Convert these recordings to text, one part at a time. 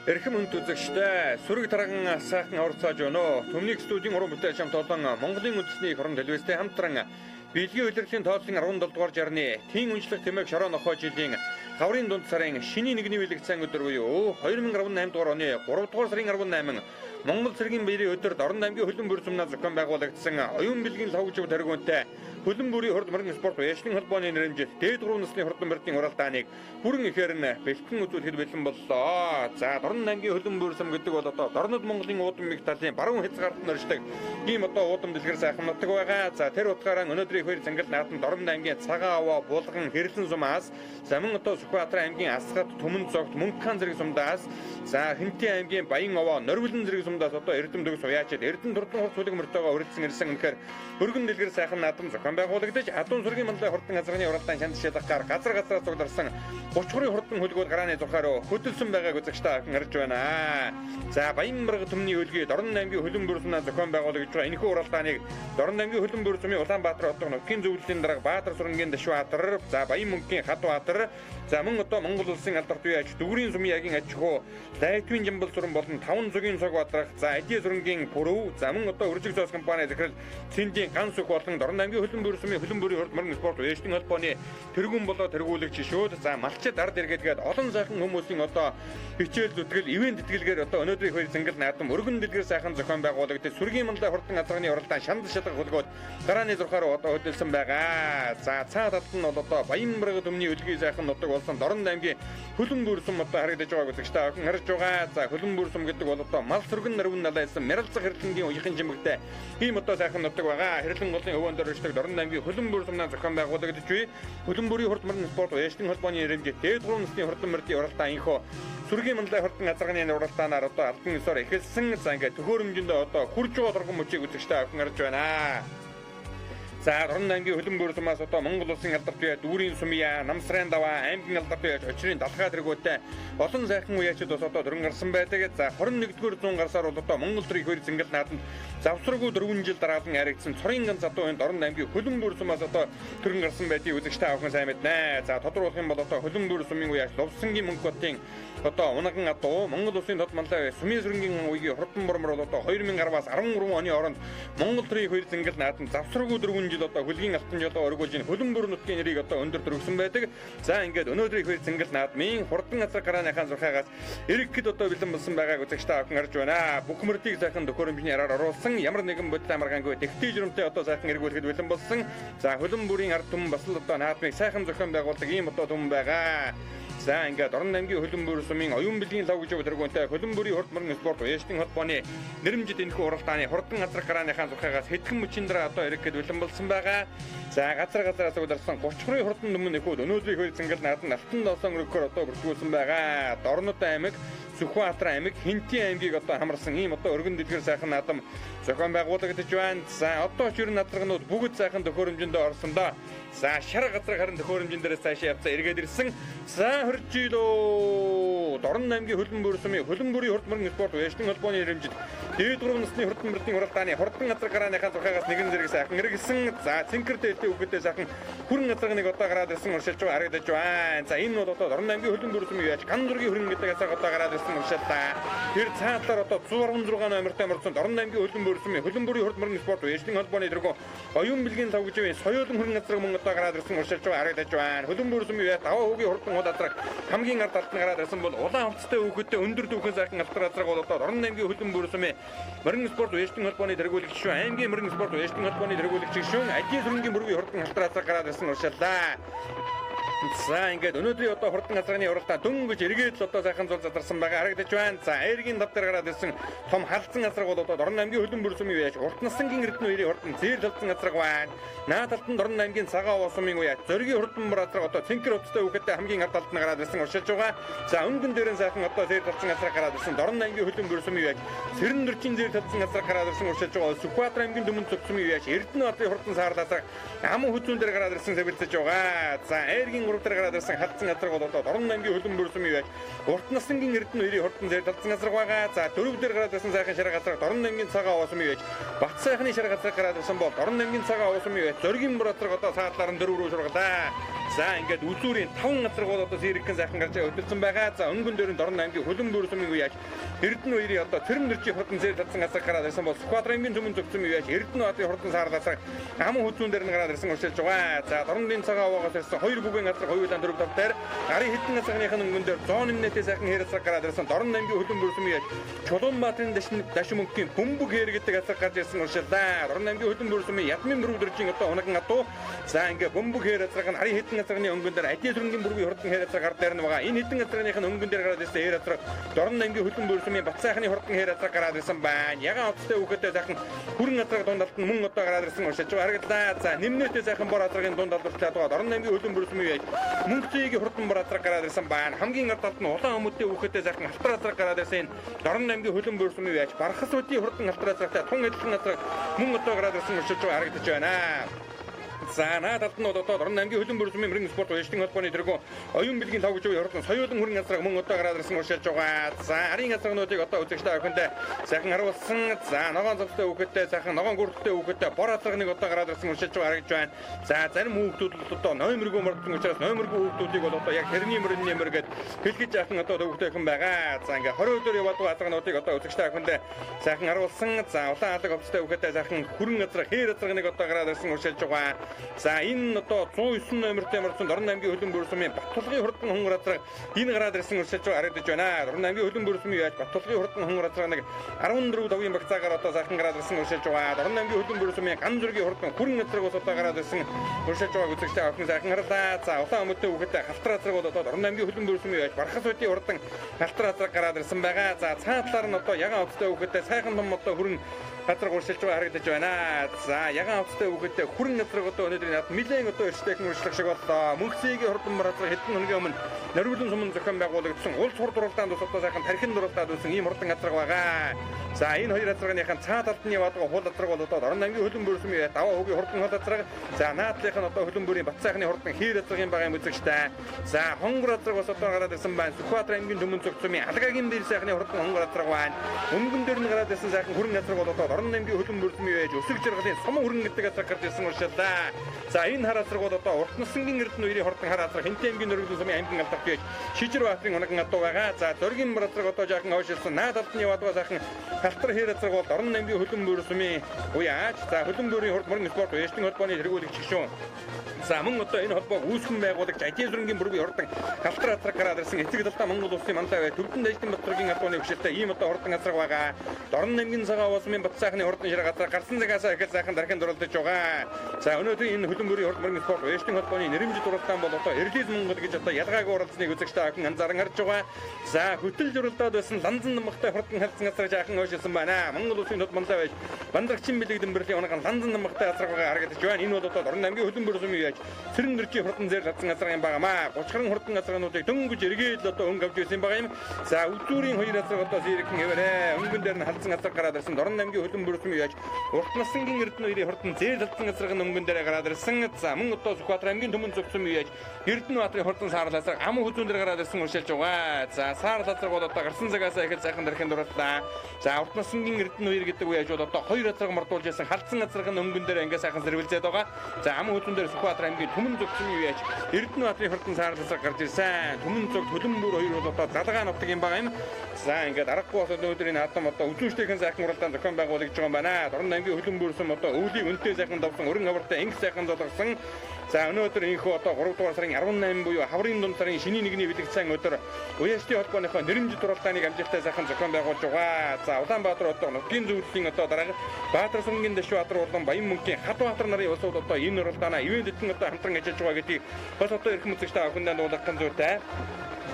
Эрхэм хүнд үзэгчтэй сүрэг тарган сайхан оролцоож өнөө Төмник студийн уран бүтээл хамт олон Монголын үндэсний хорон телевизтэй хамтран Билгийн улирлын тооцлын 17 дугаар жарны тийн үнэлэх тэмээг шороо нохоо жилийн хаврын дунд сарын шинийн нэгний билэгцэн өдөр буюу 2018 дугаар оны 3 дугаар сарын 18 Монгол цэргийн биерийн өдөрт Орон аймгийн хөлбөмбөр бүр сумнаа зохион байгуулагдсан оюун билгийн лавгжив тэргуунтай хөлбөмбөр бүрийн хурд мөрөн спорт яшны холбооны нэрмжит дээд 3 насны хурдмөртийн уралдааныг бүрэн ихээр нь бэлтгэн үзүүлэхэд бэлэн боллоо. За Орон аймгийн хөлбөмбөр сум гэдэг бол одоо Дорнод Монголын уудам мэг талын баруун хязгаарт нөршдөг ийм одоо уудам дэлгэр сайхан нутаг байгаа. За тэр утгаараа өнөөдрийн хоёр цангал наатан Орон аймгийн цагаан аваа булган хэрлэн сумаас замун одоо Сүхбаатар аймгийн Асгат Түмэн цогт Мөнххан зэрэг сумдаас за Хинтээ аймгийн Баян аваа Норвилэн зэрэг сумдаас одоо Эрдэм дөг суяачаад Эрдэнэ турдан хурц бүлэг мөртөөгөө өрөлдсөн ирсэн үнэхээр өргөн дэлгэр сайхан наатан зохион байгуулагдаж Адуун сүргийн манлай хурдан газрын уралдаан шандшилгахаар газар газраас цугдарсан 30 хурдан хөлгүүд гарааны зурхаар хөдөлсөн байгааг үзэгчтэй ахин харж байна. За Баян мөрг төмний хөлгийг Орон аймгийн хөлбөмбөр сумнаа зохион байгуулагдж байгаа энэхүү уралдааныг Орон аймгийн хөлбөмбөр сумын Улаанбаатар хотын нутгийн зөвлөлийн дарга Баатар сүрэнгийн Дашбаатар, за Баян мөнхийн Хатбаатар, за мөн одоо Монгол улсын алдарт үеч Дүгрийн сумын ягийн аж ахуй, Лайтвын Жамбал сүрэн болон 5 зүгийн цог бадрах, за Эдийн сүрэнгийн Пүрэв, за мөн одоо Үржиг зоос компани захирал Цэндийн Ганс сүх болон Орон аймгийн хөлбөмбөр сумын хөлбөмбөрийн хурд мөрөн спорт яшны холбооны тэргүүн болоо тэргүүлэгч шүүд, за малчид ард эргээдгээд олон сайхан хүмүүсийн одоо хичээл зүтгэл ивент тэтгэлгээр одоо өнөөдрийн хоёр цангал наадам өргөн дэлгэр сайхан зохион байгуулагдаж сүргийн манлай хурдан азарганы уралдаан шанд шалгах хөлгөөд гарааны зурхаар одоо хөдөлсөн байгаа. За цаад талд нь бол одоо Баян мөрөг төмний хөлгийн сайхан нутаг болсон Орон аймгийн хөлбөмбөр сум одоо харагдаж байгааг үзэгчтэй охин харж байгаа. За хөлбөмбөр сум гэдэг бол одоо мал сүргэн нарвын налайсан мэрэлцэх хэрлэнгийн уяхан жимэгтэй ийм одоо сайхан нутаг байгаа. Хэрлэн голын өвөн дөрөвчдөг Орон аймгийн хөлбөмбөр сумнаа зохион байгуулагдаж буй хөлбөмбөрийн хурд мөрөн спорт яшны холбооны нэрмжит дээд 3 насны хурдан мөрдийн уралдаан инхо сүргийн манлай хурдан азарганы уралдаанаар одоо албан ёсоор эхэлсэн. За ингээд төхөөрөмжөндөө одоо хурж байгаа турган мөчийг үзэгчтэй охин харж байна. За Орон аймгийн хөлбөмбөр сумаас одоо Монгол улсын алдарт үе Дүүрийн сумья, Намсрын даваа, аймгийн алдарт үе очрын далхаа тэргүүтэй олон сайхан үеачид бас одоо дөрөн гарсан байдаг. За 21-р зуун гарсаар бол одоо Монгол төрийн хоёр цэнгэл наадамд завсраггүй 4 жил дараалан яригдсан цорын ганц адуу энэ Орон аймгийн хөлбөмбөр сумаас одоо дөрөн гарсан байдгийг үзэгчтэй авах сайн мэднэ. За тодруулах юм бол одоо хөлбөмбөр сумын үеач Лувсангийн Мөнх хотын одоо Унган адуу Монгол улсын тод манлай Сүмийн сүрэнгийн үеийн хурдан мөрмөр бол одоо 2010-аас 13 оны хооронд Монгол төрийн хоёр цэнгэл наадамд завсраггүй 4 жил одоо хөлгийн алтан жолоо өргүүлж энэ хөлбөмбөр нутгийн нэрийг одоо өндөр төрөгсөн байдаг. За ингээд өнөөдрийн хоёр цэнгэл наадмын хурдан азар гарааныхаа зурхаагаас эргэхэд одоо бэлэн болсон байгааг үзэгчтэй авах харж байна. Бүх мөрдийг сайхан төхөөрөмжний араар оруулсан ямар нэгэн бодит амаргаангүй тэгтэй жирэмтэй одоо сайхан эргүүлэхэд бэлэн болсон. За хөлбөмбөрийн ард түмэн бас л одоо наадмыг сайхан зохион байгуулдаг ийм одоо түмэн байгаа. За ингээд Орон аймгийн хөлбөмбөр сумын оюун билгийн лавгжив тэргуунтэй хөлбөмбөрийн хурд мөрөн спорт яшны холбооны нэрмжит энэхүү уралдааны хурдан азар гарааныхаа зурхаагаас хэдхэн мөчийн дараа одоо эргэхэд бэлэн болсон байгаа. За газар газараас ударсан 30 хурдан дүмэн эхүүд өнөөдрийн хоёр цэнгэл наадам алтан доосон өргөхөөр одоо бүртгүүлсэн байгаа. Дорнод аймаг, Сүхбаатар аймаг, Хинтээ аймгийг одоо хамарсан ийм одоо өргөн дэлгэр сайхан наадам зохион байгуулагдаж байна. За одоо ч ер нь надарганууд бүгд сайхан төхөөрөмжөндөө орсондоо. За шар газар харин төхөөрөмжөн дээрээс цаашаа явцаа эргээд ирсэн. За хөржилөө Орон аймгийн хөлбөмбөр сумын хөлбөмбөрийн хурд мөрөн спорт яшны холбооны нэрмжит дээд 3 насны хурдан мөрдийн уралдааны хурдан газар гарааныхаа зурхаагаас нэгэн зэрэг сайхан эргэлсэн. За цэнкэр дээлтэй үхэдтэй сайхан хүрэн газарганыг одоо гараад ирсэн уршилж байгаа харагдаж байна. За энэ бол одоо Орон аймгийн хөлбөмбөр сумын яаж ган зургийн хүрэн гэдэг асаа одоо гараад ирсэн уршилтаа. Тэр цаатлаар одоо 116 номертой мөрцөнд Орон аймгийн хөлбөмбөр сумын хөлбөмбөрийн хурд мөрөн спорт яшны холбооны тэргүү оюун билгийн лавгживын соёолон хүрэн газар мөн одоо гараад ирсэн уршилж байгаа харагдаж байна. Хөлбөмбөр сумын яаж даваа хүүгийн хурдан хол азраг хамгийн ард талд нь гараад ирсэн бол улаан хувцастай хүүхэдтэй өндөр дүүхэн сайхан алтар азраг бол одоо Орон аймгийн хөлбөмбөр сумын мөрөн спорт яшны холбооны тэргүүлэгч шүү аймгийн мөрөн спорт яшны холбооны тэргүүлэгч шүү Эдийн сүрэнгийн мөргийн хурдан алтар азраг гараад ирсэн уршиллаа. За ингээд өнөөдрийн одоо хурдан азрагны уралдаан дөнгөж эргээд л одоо сайхан зул задарсан байгаа харагдаж байна. За эргийн тав дээр гараад ирсэн том халдсан азраг бол одоо Орон аймгийн хөлбөмбөр сумын үеч урт насангийн эрдэнэ үеийн хурдан зээл талдсан азраг байна. Наад талд нь Орон аймгийн цагаан овоо сумын үеч зоригийн хурдан мөр азраг одоо цэнкэр хувцастай хүүхэдтэй хамгийн ард талд нь гараад ирсэн уршилж байгаа. За өнгөн дээрэн сайхан одоо зээл талдсан азраг гараад ирсэн Орон аймгийн хөлбөмбөр сумын үеч Сэрэн дөрчийн зээл талдсан азраг гараад ирсэн уршилж байгаа. Сүхбаатар аймгийн Дүмэн цог сумын үеч Эрдэнэ бадрын хурдан саарл азраг аман хүзүүн дээр гараад ирсэн сэвэлцэж байгаа. За эргийн гурав дээр гараад ирсэн халдсан азраг бол одоо Орон аймгийн хөлбөмбөр сумын үеч урт насангийн эрдэнэ үеийн хурдан зээл талдсан азраг байгаа. За дөрөв дээр гараад ирсэн сайхан шар газар Орон аймгийн цагаан овоо сумын үеч бат сайхны шар газар гараад ирсэн бол Орон аймгийн цагаан овоо сумын үеч зоригийн мөр азраг одоо саадлаар нь дөрөв рүү шургалаа. За ингээд үзүүрийн 5 газаргууд одоо зэрэгхэн сайхан гарч өдөрсөн байгаа. За өнгөн дөрөнд Орон аймгийн Хөлбөмбөр сумын үе яаж Эрдэнэ хоёрын одоо Цэрмдэржийн хурдан зээл татсан газар гараад ирсэн бол Сүхбаатар аймгийн Төмөн зөвцөн үе яаж Эрдэнэ хотын хурдан саарласаа аман хүзүүн дээр нь гараад ирсэн уршилж байгаа. За Дорнодын цагаан овоогоос ирсэн 2 бүгийн газар хоёулаа 4 тавтаар гарын хэдэн газарныхын өнгөн дээр 100 нэтээс сайхан хэрэг гараад ирсэн Дорн аймгийн Хөлбөмбөр сумын үе яаж Чулуунбаатарын дашин мөнгөний бөмбөг хэрэг гэдэг газар гарч ирсэн уршилдаа. Дорн аймгийн Хөлбөмбөр сумын Ядмын мөрөвдөржийн одоо унаган атуу. За ингээд бөмбөг хэрэг газар гарын хэдэн газарны өнгөн дээр Адис сүрэнгийн бүргийн хурдан хэрэг газар гар дээр нь байгаа. Энэ хэдэн газарныхын өнгөн дээр гараад ирсэн хэрэг газар Дорн аймгийн Хөлбөмбөр сумын Батсайхны хурдан хэрэг газар гараад ирсэн байна. Ягаан оцтой үхэтэй сайхан хүрэн газрыг дундалт нь мөн одоо гараад ирсэн уршилж байгаа. Харагдлаа. За нэмнэтэй сайхан бор газрын дундалт урчлаад байгаа. Дорн аймгийн Хөлбөмбөр сумын үе мөнгөцгийн хурдан бор газар гараад ирсэн байна. Хамгийн ард талд нь улаан өмөдтэй үхэтэй сайхан алтар газар гараад ирсэн Дорн аймгийн Хөлбөмбөр сумын үе Бархасуудын хурдан алтар газартай тун эдлэн газар мөн одоо гараад ирсэн уршилж байгаа харагдаж байна. За надад нь одоо Дорн аймгийн Хөлбөмбөр сумын мөрөн спорт уяжтын холбооны тэргүүн оюун билгийн тавгч үе хурдан соёлын хүрэн газрыг мөн одоо гараад ирсэн уршилж байгаа. За арын газрынуудыг одоо үзэгчтэй охиндоо сайхан харуулсан. За ногоон цавтай үхэтэй сайхан ногоон гүрдтэй үхэтэй бор газрыг одоо гараад ирсэн уршилж байгаа харагдж байна. За зарим хүүхдүүд л одоо номергүй мөрдсөн учраас номергүй хүүхдүүдийг бол одоо яг хэрний мөрний мөргээд хэлгэж яахан одоо төвхтэйхэн байгаа. За ингээ 20 өдөр яваад газрынуудыг одоо үзэгчтэй охиндоо сайхан харуулсан. За улаан алаг овцтой үхэтэй сайхан хүрэн газрыг хээр газрыг одоо гараад ирсэн уршилж байгаа. За энэ одоо 109 номертэй марцсан Дорн аймгийн Хөлбөмбөр сумын Баттулгын хурдан хонгор газар энэ гараад ирсэн уршилж байгаа харагдаж байна. Дорн аймгийн Хөлбөмбөр сумын яаж Баттулгын хурдан хонгор газар нэг 14 давын багцаагаар одоо сайхан гараад ирсэн уршилж байгаа. Дорн аймгийн Хөлбөмбөр сумын Ган зүргийн хурдан хүрэн газрыг одоо гараад ирсэн уршилж байгаа үзэгчтэй охин сайхан харлаа. За улаан өмөдтэй үхэтэй халтар газрыг одоо Дорн аймгийн Хөлбөмбөр сумын яаж Бархасуудын хурдан халтар газар гараад ирсэн байгаа. За цаатлаар нь одоо ягаан оцтой үхэтэй сайхан том одоо хүрэн газар уршилж байгаа харагдаж байна. За ягаан оцтой үхэтэй хүрэн газрыг одоо өнөөдрийн над нэлээд одоо эрсдэлхэн үржлэх шиг боллоо. Мөнхсөгийн хурдан газар хэдэн хоногийн өмнө Нариулан сумын зохион байгуулагдсан улс хурд дурлалдаанд ус одоо сайхан тархин дурлалдаад үсэн ийм хурдан газар байгаа. За энэ хоёр газрынхаа цаад талд нь яваад байгаа хул газар бол одоо Дорн аймгийн Хөлбөмбөр сумын даваа хөгийн хурдан хул газар. За наадлынх нь одоо Хөлбөмбөрийн Батсайхны хурдан хээр газрын байгаа юм үзэгчтэй. За хонгор газар бас одоо гараад ирсэн байна. Сүхбаатар аймгийн Төмөн зөв сумын Алгагийн бэр сайхны хурдан хонгор газар байна. Өнгөн дээр нь гараад ирсэн сайхан хүрэн газар бол одоо Дорн аймгийн Хөлбөмбөр сумын байж өсөг жаргалын сумын хүрэн гэдэг газар гарч ирсэн уршиллаа. За энэ хар газар бол одоо Уртнасангийн Эрдэнэ хоёрын хурдан хар газар Хинтээ аймгийн Нөргөл сумын аймгийн алдарт байж Шижир баатрын унаган атуу байгаа. За Зоргийн газар одоо жаахан ойшилсан наадалд нь яваад байгаа сайхан халтар хээр газар бол Дорн аймгийн Хөлбөмбөр сумын уяач. За Хөлбөмбөрийн хурд мөрөн спорт уяжтын холбооны хэрэгүүлэгч гишүүн. За мөн одоо энэ холбоог үүсгэн байгуулагч Адис сүрэнгийн бүргийн хурдан халтар газар гараад ирсэн эцэг талдаа Монгол улсын мандаа бай Төвдөн Дайчин Батрын албаны хвшилтэй ийм одоо хурдан газар байгаа. Дорн аймгийн цагаан овоосмын Батсайхны хурдан ширээ газар гарсан цагаасаа их сайхан дарахын дурлаж байгаа. За өнөөдөр энэ Хөлбөмбөрийн хурд мөрөн спорт уяжтын холбооны нэрмжид дурлалдаан бол одоо Эрлиз Монгол гэж одоо ялгаагүй оролцсныг үзэгчтэй охин анзааран харж байгаа. За хөтөлж уралдаад байсан Ланзан намхтай хурдан халдсан газар жаахан ойшилсан байна. Монгол улсын тод мандаа байж Бандрагчин бэлэг дэмбэрлийн унаган Ланзан намхтай газар байгаа харагдаж байна. Энэ бол одоо Дорн аймгийн Хөлбөмбөр сумын яаж Цэрмдэржийн хурдан зээл татсан газар юм байгаамаа. 30 хурдан газрынуудыг дөнгөж эргээд одоо өнгө авч ирсэн байгаа юм. За үзүүрийн хоёр газар одоо зэрэгхэн хэвээрээ өнгөн дээр нь халдсан газар гараад ирсэн Дорн аймгийн Хөлбөмбөр сумын яаж Уртнасангийн Эрдэнэ хоёрын хурдан зээл татсан газрын өнгөн дээр гараад ирсэн. За мөн одоо Сүхбаатар аймгийн Төмөн зөв сумын яаж Эрдэнэ баатрын хурдан саарласаа аман хүзүүн дээр гараад ирсэн уршилж байгаа. За саар газар бол одоо гарсан цагаасаа их сайхан дарахын дурлаа. За Уртнасангийн Эрдэнэ хоёр гэдэг үе яаж бол одоо хоёр газрыг мартуулж ясан халдсан газрын өнгөн дээр ингээ сайхан зэрвэлзээд байгаа. За аман хүзүүн дээр Сүхбаатар аймгийн Төмөн зөв сумын яаж Эрдэнэ баатрын хурдан саарласаа гарч ирсэн. Төмөн зөв Хөлбөмбөр хоёр бол одоо залгаа нутаг юм байгаа юм. За ингээд аргагүй бол өнөөдрийн наадам одоо үзүүштэйхэн сайхан уралдаан зохион байгуулагдж байгаа юм байна. Дорн аймгийн Хөлбөмбөр сум одоо өвлийн үнэтэй сайхан давсан өргөн хавартай инх сайхан золгосон. За өнөөдөр энэхүү одоо 3 дугаар сарын 18 буюу хаврын дунд сарын шинийн нэгний бэлэгцэн өдөр уяжтын холбооныхоо нэрмжид дурлалдааныг амжилттай сайхан зохион байгуулж байгаа. За Улаанбаатар одоо нутгийн зөвлөлийн одоо дарга Баатар сүмгийн Дэшбаатар болон Баян мөнхийн Хатбаатар нарын улсууд одоо энэ уралдаанаа ивэнтэд одоо хамтран ажиллаж байгаа гэдгийг бас одоо эрхэм үзэгчтэй охиндоо дуулгах зүйтэй.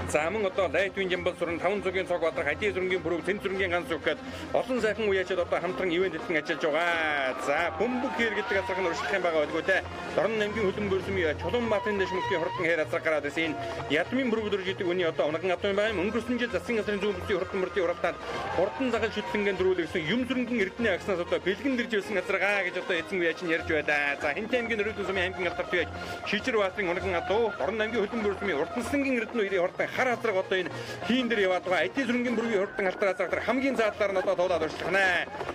За мөн одоо Лайтвын Жамбал сүрэн 5 зүгийн цог бадрах Адис сүрэнгийн бүрэг Цэн зүрэнгийн ганц зүг гээд олон сайхан уяачид одоо хамтран ивэнтэд ажиллаж байгаа. За бөмбөг хээр гэдэг газар нь урьдчилах юм байгаа байлгүй те. Дорн аймгийн Хөлбөмбөр сумын Чулуунбаатарын дэшмөгийн хурдан хээр газар гараад ирсэн. Ядмын бүрэг гэдэг үний одоо унаган атуу юм байгаа юм. Өнгөрсөн жил засгийн газрын зүүн бүсийн хурдан мөрдийн уралдаанд хурдан загал шүтлэнгийн дөрүүлсэн юм зүрэнгийн Эрдэнэ агснаас одоо бэлгэн дэрж байсан газар гаа гэж одоо эзэн уяач нь ярьж байлаа. За Хинтээ аймгийн Нөргөл сумын аймгийн алдарт уяач Шижир баатрын унаган атуу Дорн аймгийн Хөлбөмбөр сумын Уртнасангийн Эрдэнэ хоёрын хурдан хар хазраг одоо энэ хийн дээр яваад байгаа эдийн сүрэнгийн бүргийн хурдан алтраас хамгийн заадлаар нь одоо туулаад өршлөхнэ.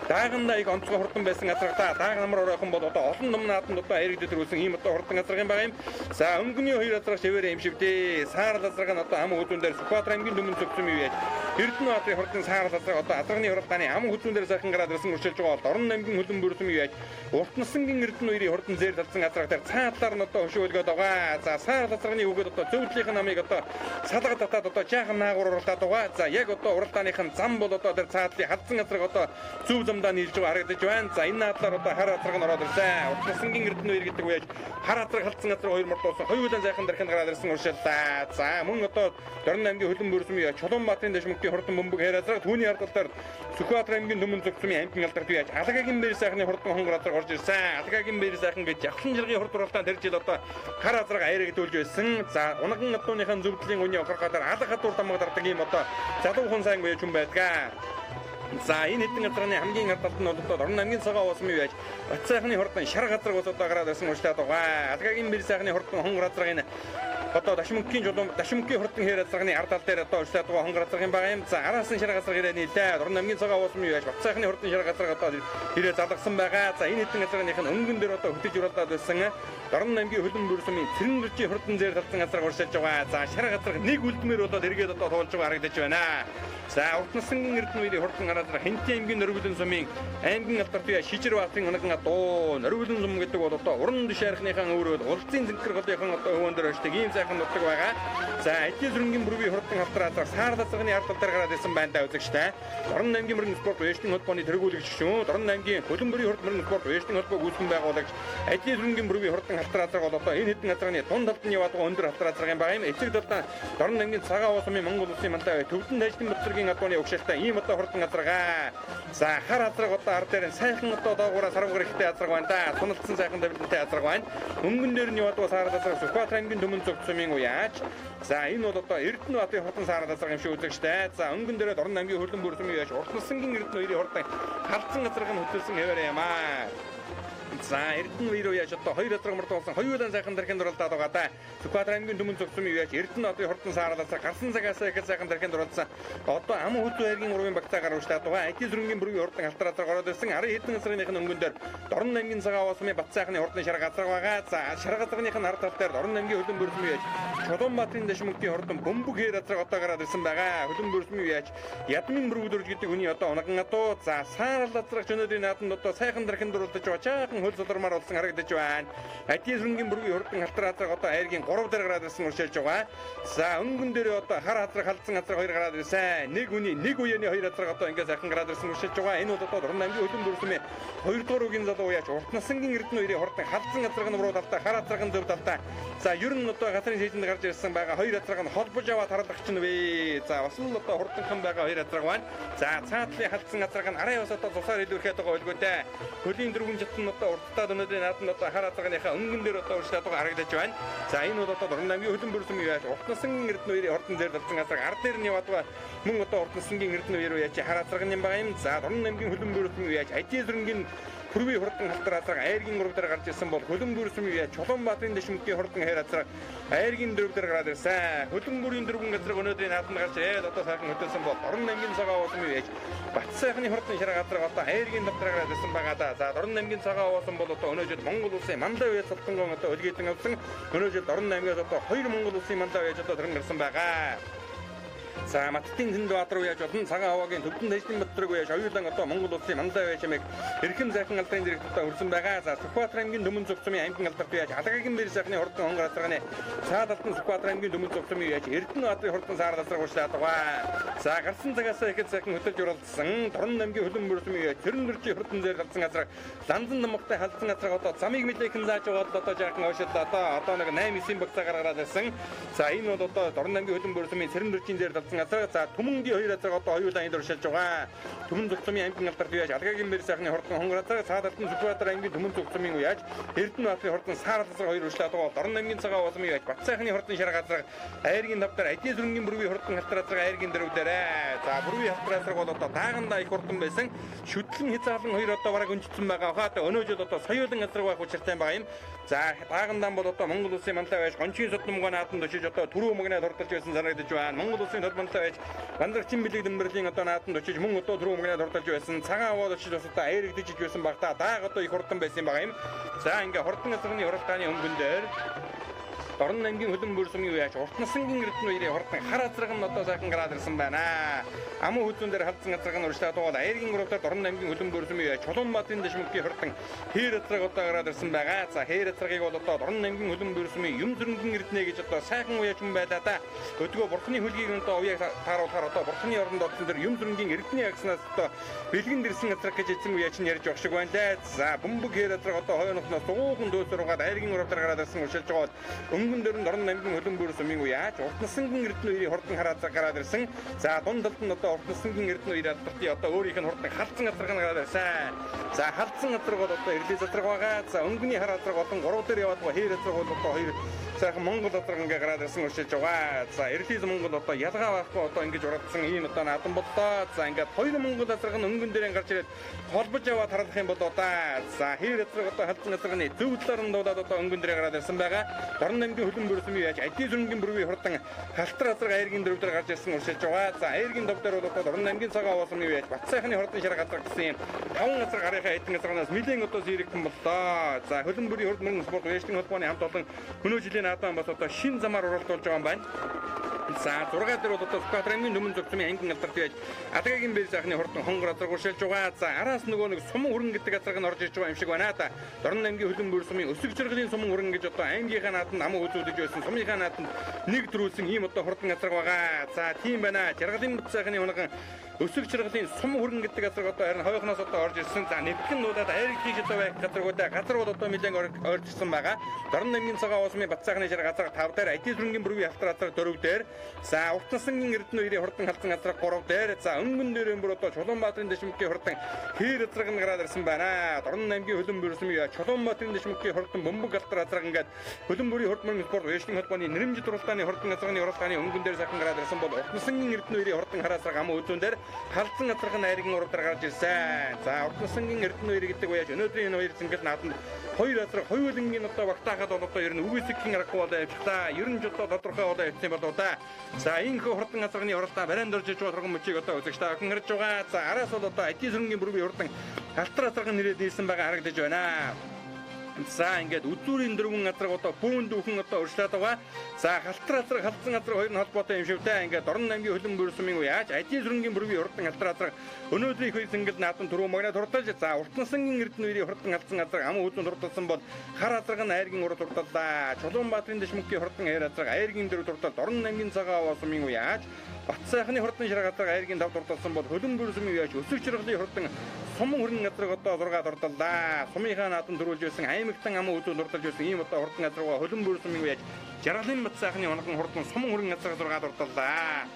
Дааганда их онцгой хурдан байсан газраа дааг намар оройхон бол одоо олон ном нааданд одоо хайрыг төрүүлсэн ийм одоо хурдан газар юм байгаа юм. За өнгөний хоёр газар шивэрэ юм шивдээ. Саар газар нь одоо ам хүзүүн дээр Сүхбаатар аймгийн Дүмэн цогцом юу яаж. Эрдэнэбаатарын хурдан саар газар одоо азарганы хурданы ам хүзүүн дээр сайхан гараад ирсэн өршөлж байгаа бол Дорн аймгийн хөлбөмбөр бүрсэн юу яаж. Уртнасангийн Эрдэнэ хоёрын хурдан зээр талсан газар дээр цаатлаар нь одоо хөшөөлгөөд байгаа. За саар газрын үгээд одоо зөвдлийнхэн намыг одоо салга татаад одоо жаахан наагур уралдаад байгаа. За яг одоо уралдааныхын зам бол одоо тэр цаатлын хадсан газрыг одоо зөв замдаа нийлж байгаа харагдаж байна. За энэ надлаар одоо хар газрыг нь ороод ирсэн. Уртнасангийн Эрдэнэ хоёр гэдэг үеж хар газрыг халтсан газар хоёр мордуулсан хоёулаа зайхан дарахын гараад ирсэн уршиллаа. За мөн одоо Дорн аймгийн хөлбөмбөр бүрсэн юу Чулуунбаатарын дэшмөгийн хурдан бөмбөг хайрацаг түүний ардалтаар Сүхбаатар аймгийн Дүмэн цогцмын амтны алдарт юу яаж Алагагийн бэр сайхны хурдан хонгор газар орж ирсэн. Алагагийн бэр сайхан гэж явхан жиргийн хурд уралдаан тэр жил одоо хар газрыг аяарыг дүүлж байсан. За унаган адууныхын зөвдлийн үний охорхотоор алга хадуур тамга дардаг юм одоо залуу хүн сайн байж хүн байдгаа. За энэ хэдэн газрын хамгийн ардалт нь одоо Дорн аймгийн цагаан уусм юу яаж Бат сайхны хурдан шар газрыг одоо гараад ирсэн ууштай байгаа. Алагагийн бэр сайхны хурдан хонгор газрыг энэ одоо дашмөгийн хурдан хээр газрын ардал дээр одоо ууштай байгаа хонгор газрын байгаа юм. За араас нь шар газар ирээ нийлээ. Дорн аймгийн цагаан уусм юу яаж Бат сайхны хурдан шар газрыг одоо ирээ залгасан байгаа. За энэ хэдэн газрынхын өнгөн дээр одоо хөтөж уралдаад байсан Дорн аймгийн хөлбөмбөр бүрсмийн Цэрэнбэрчийн хурдан зээр талсан газрыг уршилж байгаа. За шар газар нэг үлдмээр болоод эргээд одоо туулж байгаа харагдаж байна. За Уртнасангийн Эрдэнэ хоёрын хурдан гараад Хэнтийн аймгийн Нөргөлөн сумын аймгийн алдарт бие Шижир Баатарын унаган адуу Нөргөлөн сум гэдэг бол одоо уран дэшаархныхаа өөрөө улсын зэнхэр голынхан одоо хөвөн дээр очдог ийм сайхан нутаг байгаа. За эдийн сүрэнгийн бүргийн хурдан хавтараа саар дасганы ардал дээр гараад ирсэн байна даа үзэгчтэй. Дорн аймгийн мөрөн спорт уяжтын холбооны тэргүүлэгч шүү. Дорн аймгийн хөлбөмбөрийн хурд мөрөн спорт уяжтын холбоо гүйцэтгэн байгуулагч эдийн сүрэнгийн бүргийн хурдан хавтараа бол одоо энэ хэдэн газрын дунд талд нь яваад байгаа өндөр хавтараа юм байгаа юм. Эцэг талдаа Дорн аймгийн цагаан уусмын Монгол улсын мандаа төвдөн тайжтын батлергийн адууны угшаалтай ийм одоо хурдан газаргаа. За хар газраг одоо ар дээр сайхан одоо доогуура сарвгар ихтэй газар байна да. Суналцсан сайхан давилантай газар байна. Өнгөн дээр нь яваад саар газар Сүхбаатар аймгийн Дүмэн цогцмын уяаж. За энэ бол одоо Эрдэнэбаатарын хурдан саар газар юм шиг үзэгчтэй. За өнгөн дээр Дорн аймгийн хөлбөмбөр бүрсэн уяаж Уртнасангийн Эрдэнэ хоёрын хурдан халдсан газрыг нь хөтөлсөн хэвээр юм аа. За Эрдэнэ хоёр уяаж одоо хоёр газар мөрдүүлсэн хоёулаа сайхан дарахын дуралдаад байгаа да. Сүхбаатар аймгийн Дүмэн цогцмын уяаж Эрдэнэбаатарын хурдан саар газар гарсан цагаас их сайхан дарахын дуралдсан. Одоо ам хөдөө хайргийн ургийн багцаа гараа уштаад байгаа. Эдийн сүрэнгийн бүргийн хурдан алтараа гараад ирсэн 10 хэдэн газрынхын өнгөн дээр Дорн аймгийн цагаан уусмын Бат сайхны хурдан шар газар байгаа. За шар газрынхын хар тал дээр Дорн аймгийн хөлбөмбөр бүрсэн уяаж Чулуунбаатарын дэшмөгийн хурдан бөмбөг хээр газар одоо гараад ирсэн байгаа. Хөлбөмбөр бүрсэн уяаж Ядмын бүргүүлэрж гэдэг хүний одоо унаган адуу. За саар газрах чөнөөдрийн нааданд одоо сайхан дарахын дуралдаж байгаа. Жаахан хөл солормаар болсон харагдаж байна. Эдийн сүрэнгийн бүргийн хурдан халтар одоо хайргийн 3 дээр гараад ирсэн уршилж байгаа. За өнгөн дээр одоо хар хазраг халдсан газар 2 гараад ирсэн. Нэг үний нэг үений 2 газар одоо ингээд сайхан гараад ирсэн уршилж байгаа. Энэ бол одоо Дорн аймгийн хөлбөмбөр бүрсмээ 2 дугаар үгийн залуу уяаж Уртнасангийн Эрдэнэ хоёрын хурдан халдсан газрыг нь уруу талдаа хар хазраг нь зөв талдаа. За ер нь одоо газрын шийдэнд гарч ирсэн байгаа 2 газрыг нь холбож аваад харагдах чинь вэ. За бас л одоо хурданхан байгаа 2 газрыг байна. За цаатлын халдсан газрыг нь арай бас одоо тусаар илүүрхэд байгаа өлгөөтэй. Хөлийн дөрвөн житэн одоо урттаад өнөөдрийн нааданд одоо хар хазрагныхаа өнгөн дээр одоо уршаад байгаа харагдаж байна. За энэ бол одоо Дорн аймгийн хөлбөмбөр бүрсэн уяаж Уртнасангийн Эрдэнэ хоёрын хурдан зээр талсан газар ар дээр нь яваад байгаа. Мөн одоо Уртнасангийн Эрдэнэ хоёр уяаж хар хазраг юм байгаа юм. За Дорн аймгийн хөлбөмбөр бүрсэн уяаж эдийн сүрэнгийн Хүрвийн хурдан халтар хазраг айргийн 3 дээр гарч ирсэн бол хөлбөмбөр бүрсэн уяаж Чулуунбаатарын дэшмөгийн хурдан хайр хазраг айргийн 4 дээр гараад ирсэн. Хөлбөмбөрийн дөрвөн газрыг өнөөдрийн нааданд гарч ирээд одоо сайхан хөтөлсөн бол Дорн аймгийн цагаан уусм уяаж Бат сайхны хурдан шар газрыг одоо айргийн 5 дээр гараад ирсэн байгаа да. За Дорн аймгийн цагаан уусм бол одоо өнөөдөр Монгол улсын мандаа уяаж салтангон одоо өлгийдэн авсан. Өнөөдөр Дорн аймгаас одоо 2 Монгол улсын мандаа уяаж одоо тэрэн гарсан байгаа. За Маттын Тэндбаатар уяаж болон цагаан хаваагийн төвдөн тайжтын батдрыг уяаж оюулан одоо Монгол улсын мандаа уяаж хэмээх эрхэм сайхан алдрын дэргэдтэй хүрсэн байгаа. За Сүхбаатар аймгийн Дүмэн цогцмын аймгийн алдарт уяаж Алагагийн бэр сайхны хурдан хонгор газрын цаад алтан Сүхбаатар аймгийн Дүмэн цогцмын уяаж Эрдэнэбаатарын хурдан саар газрыг уршлаад байгаа. За гарсан цагаас ихэд сайхан хөтөлж уралдсан Дорн аймгийн хөлбөмбөр бүрсэн уяаж Цэрэнбэрчийн хурдан зээр талсан газрыг ланзан намгатай халдсан газрыг одоо замыг мэдээхэн зааж байгаа одоо жаахан ошилд одоо нэг 8-9 багцаа гаргаад ирсэн. За энэ бол одоо Дорн аймгийн хөлбөмбөр бүрсмийн Цэрэнбэрчийн зээр халдсан газар. За Түмэнгийн 2 газар одоо хоёулаа энд өршөлж байгаа. Түмэн зөвцмийн аймгийн алдарт үеж Алгагийн мэр сайхны хурдан хонгорацаа Саадалтын Сүхбаатар аймгийн Түмэн зөвцмийн үеж Эрдэнэ баатарын хурдан Саар газар 2 өршлээд байгаа. Дорн аймгийн цагаан улмын үеж Бат сайхны хурдан Шар газар Айргийн давтар Адийн сүрэнгийн бүрвийн хурдан халтар Айргийн дөрөвдөрөө. За бүрвийн халтар бол одоо таагандаа их хурдан байсан. Шүтлэн хязгаарлан 2 одоо бараг өнжигдсэн байгаа. Хаад өнөө жил одоо соёолын газар байх учиртай байгаа юм. За таагандаа бол одоо Монгол улсын манлай байж гончин судамгаа наатан төшиж одоо түрүү мөгнөө дурдж байсан санагдаж байна. Монгол улсын толгомтой байж Бандрагчин бэлэг дэмбэрлийн одоо наатан төшиж мөн одоо түрүү мөгнөө дурдж байсан. Цагаан аваад очиж бас одоо айрагдж байсан багтаа дааг одоо их хурдан байсан байгаа юм. За ингээ хурдан газрын хуралдааны өнгөн дээр Дорн аймгийн хөлөн бүрсмийн үеж уртнасангийн эрдэнэ үерийн хурдан хар азраг нь одоо сайхан гараад ирсэн байна. Амун хүзүүн дээр халдсан азраг нь урьшлаад байгаа. Айргийн гуравтаар Дорн аймгийн хөлөн бүрсмийн үеж Чулуунбаатарын дэшмөгийн хурдан хээр азраг одоо гараад ирсэн байгаа. За хээр азрагыг бол одоо Дорн аймгийн хөлөн бүрсмийн юм зүрэнгийн эрдэнэ гэж одоо сайхан уяж хүн байлаа да. Өдгөө бурхны хөлгийг одоо уяг тааруулахаар одоо бурхны оронд орсон дээр юм зүрэнгийн эрдэнэ агснаас одоо бэлгэн дэрсэн азраг гэж эзэн уяж нь ярьж явах шиг байна да. За бөмбөг хээр азраг одоо хойноохноос дууган дөөсөрөөгад айргийн гуравтаар гараад ирсэн урьшилж байгаа. Өнгөн дээр нь Дорн аймгийн хөлөн бүрсмийн үеж уртнасангийн эрдэнэ үерийн хурдан хараад гараад ирсэн. За дунд талд нь одоо уртнасангийн эрдэнэ үерийн алдартай одоо өөрийнх нь хурдан халдсан азраг нь гараад ирсэн. За халдсан азраг бол одоо эрлээ азраг байгаа. За өнгөний хар азраг болон 3 дээр яваад байгаа хээр азраг бол одоо 2 сайхан Монгол азраг ингээ гараад ирсэн урьшилж байгаа. За эрлээ Монгол одоо ялгаа байхгүй одоо ингэж урагдсан ийм одоо наадам боллоо. За ингээд 2 Монгол азраг нь өнгөн дээр гарч ирээд холбож яваад харах юм бол одоо за хээр азраг одоо халдсан азрагны зөв талаар нь дуулаад одоо өнгөн дээр гараад ирсэн байгаа. Дорн аймгийн хөлөн бүрсмийн яаж Адийн сүрэнгийн бүрвийн хурдан халтар азраг айргийн дөрөвдөр гарч ирсэн урьшилж байгаа. За айргийн давтар бол одоо Дорн аймгийн цагаан улмын яаж Бат сайхны хурдан Шар газар гэсэн 5 азраг гарынхаа эдэн азрагнаас нэлээд одоо сэрэгдэн боллоо. За хөлөн бүрийн хурд мөрөн спорт уяжлын холбооны хамт олон өнөө жилийн наадам бас одоо шин замаар оролцуулж байгаа юм байна. За 6 дээр бол одоо Сүхбаатар аймгийн Түмэн зөвцмийн аймгийн алдарт байж Алгагийн бэр сайхны хурдан хонгор азраг урьшилж байгаа. За араас нөгөө нэг суман хүрэн гэдэг азраг нь орж ирж байгаа юм шиг байна да. Дорн аймгийн хөлөн бүрсмийн өсөг жиргэлийн суман хүрэн гэж одоо аймгийнхаа нааданд аман үзүүлж байсан сумынхаа нааданд нэг дөрүүлсэн ийм одоо хурдан азраг байгаа. За тийм байна. Жаргалын бат сайхны хунган өсөг жиргэлийн сум хүрэн гэдэг азраг одоо харин хойхноос одоо орж ирсэн. За нэвтгэн нуудаад айрыг хийж одоо байх газруудаа газар бол одоо нэлээд орж ирсэн байгаа. Дорн аймгийн цагаан улмын Бат сайхны Шар газар 5 дээр Адийн сүрэнгийн бүрвийн халтар азраг 4 дээр за уртнасангийн эрдэнэ үерийн хурдан халдсан азраг 3 дээр за өнгөн дээрэн бүр одоо Чулуунбаатарын дэшмөгийн хурдан хээр азраг нь гараад ирсэн байна. Дорн аймгийн хөлөн бүрсмийн Чулуунбаатарын дэшмөгийн хурдан бөмбөг алдар азраг ингээд хөлөн бүрийн хурд мөрөн спорт уяжлын холбооны нэрмжид уралдааны хурдан азрагны уралдааны өнгөн дээр сайхан гараад ирсэн бол уртнасангийн эрдэнэ үерийн хурдан хар азраг амын үзүүн дээр халдсан азраг нь айргийн уралдаар гарч ирсэн. За уртнасангийн эрдэнэ үер гэдэг уяж өнөөдрийн энэ хоёр зингэл нааданд 2 азраг хоёулангийн одоо багтаахад бол одоо ер нь үгүйсгхийн аргагүй болоо явчихлаа. Ер нь ч одоо тодорхой болоо явсан болоо да. За энэ хурдан азрагны уралдаан барайнд орж иж байгаа турган мөчийг одоо үзэгч та охин харж байгаа. За араас бол одоо Адийн сүрэнгийн бүрвийн хурдан халтар азраг нь нэрээд ирсэн байгаа харагдаж байна. За ингээд үзүүрийн дөрвөн азраг одоо бүүн дүүхэн одоо урьшлаад байгаа. За халтар азраг халдсан азраг хоёр нь холбоотой юм шивтэй. Ингээд Дорн аймгийн хөлөн бүрсмийн үеж Адийн сүрэнгийн бүрвийн хурдан халтар азраг өнөөдрийн их үеийн зингэл наадам түрүү магнаа турталж за уртнасангийн эрдэнэ үерийн хурдан халдсан азраг амын үзүүн турталсан бол хар азраг нь айргийн урд турталлаа. Чулуунбаатарын дэшмөгийн хурдан хээр азраг айргийн дөрөв туртал Дорн аймгийн цагаан улмын үеж Бат сайхны хурдан Шар газар айргийн дав турталсан бол хөлөн бүрсмийн үеж өсөг жиргэлийн хурдан суман хүрэн азраг одоо 6 турталлаа. Сумынхаа нааданд төрүүлж байсан аймагтан амын үзүүн турталж байсан ийм одоо хурдан азраг хөлөн бүрсмийн үеж Жаргалын бат сайхны хунган хурдан суман хүрэн азраг 6 турталлаа.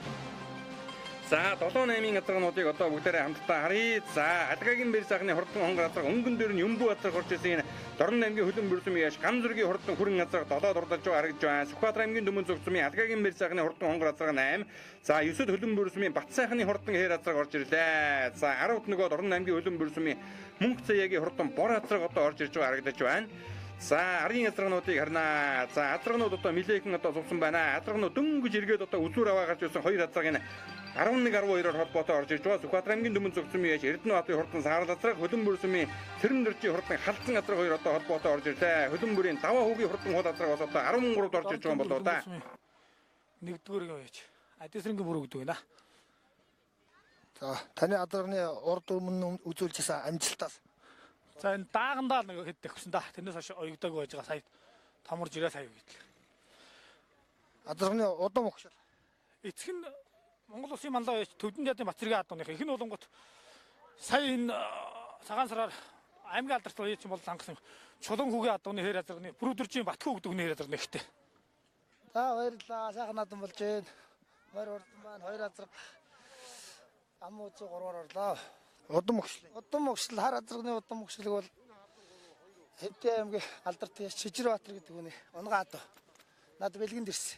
За 7-8 азрагнуудыг одоо бүгдээрээ хамтдаа харъя. За Алгагийн бэр сайхны хурдан хонгор азраг өнгөн дээр нь Юмбу азраг орж ирсэн энэ Дорн аймгийн хөлөн бүрсмийн яаш гам зүргийн хурдан хүрэн азраг 7 дурдалж байгаа харагдж байна. Сүхбаатар аймгийн Түмэн зөвцмийн Алгагийн бэр сайхны хурдан хонгор азраг 8. За 9-д хөлөн бүрсмийн Бат сайхны хурдан хээр азраг орж ирлээ. За 10-д нөгөө Дорн аймгийн хөлөн бүрсмийн Мөнх цаягийн хурдан бор азраг одоо орж ирж байгаа харагдаж байна. За арын азрагнуудыг харнаа. За азрагнууд одоо нилээхэн одоо зовсон байна. Азрагнууд дөнгөж эргээд одоо үзүүр аваа гарч ирсэн хоёр азрагын 11-12-оор холбоотой орж ирж байгаа. Сүхбаатар аймгийн Түмэн зөвцмийн яж Эрдэнэ баатарын хурдан Саарал азраг хөлөн бүрсмийн Цэрэн дөржийн хурдан халдсан азраг хоёр одоо холбоотой орж ирлээ. Хөлөн бүрийн даваа хүүгийн хурдан хул азраг бол одоо 13-д орж ирж байгаа юм болоо да. Нэгдүгээр яж Адийн сүрэнгийн бүр өгдөг байна. За таны азрагны урд өмнө үзүүлжсэн амжилтаас за энэ даагандаа нэг хэд төгсөн да. Тэрнээс хойш оёгдог байж байгаа сая томорж ирээ сая гэдэг. азрагны удам огшил Эцэг нь Монгол улсын манлай байж Төвдөн Жаадын Бацэргийн адууных их нь болонгот сая энэ цагаан сараар аймгийн алдарт уяач бол хангасан Чулуун хүүгийн адууны хээр азрагны Бүрүдэржийн Батхүү өгдөг нэр азрагны ихтэй. за баярлалаа сайхан наадам болж байна. Морь урд маань 2 азраг ам үзүү 3-аар орлоо. Удам өгшил. Удам өгшил хар азрагны удам өгшлэг бол Хэвтэй аймгийн Алдарт Шижирбаатар гэдэг хүний унгаад над бэлгэнд ирсэн.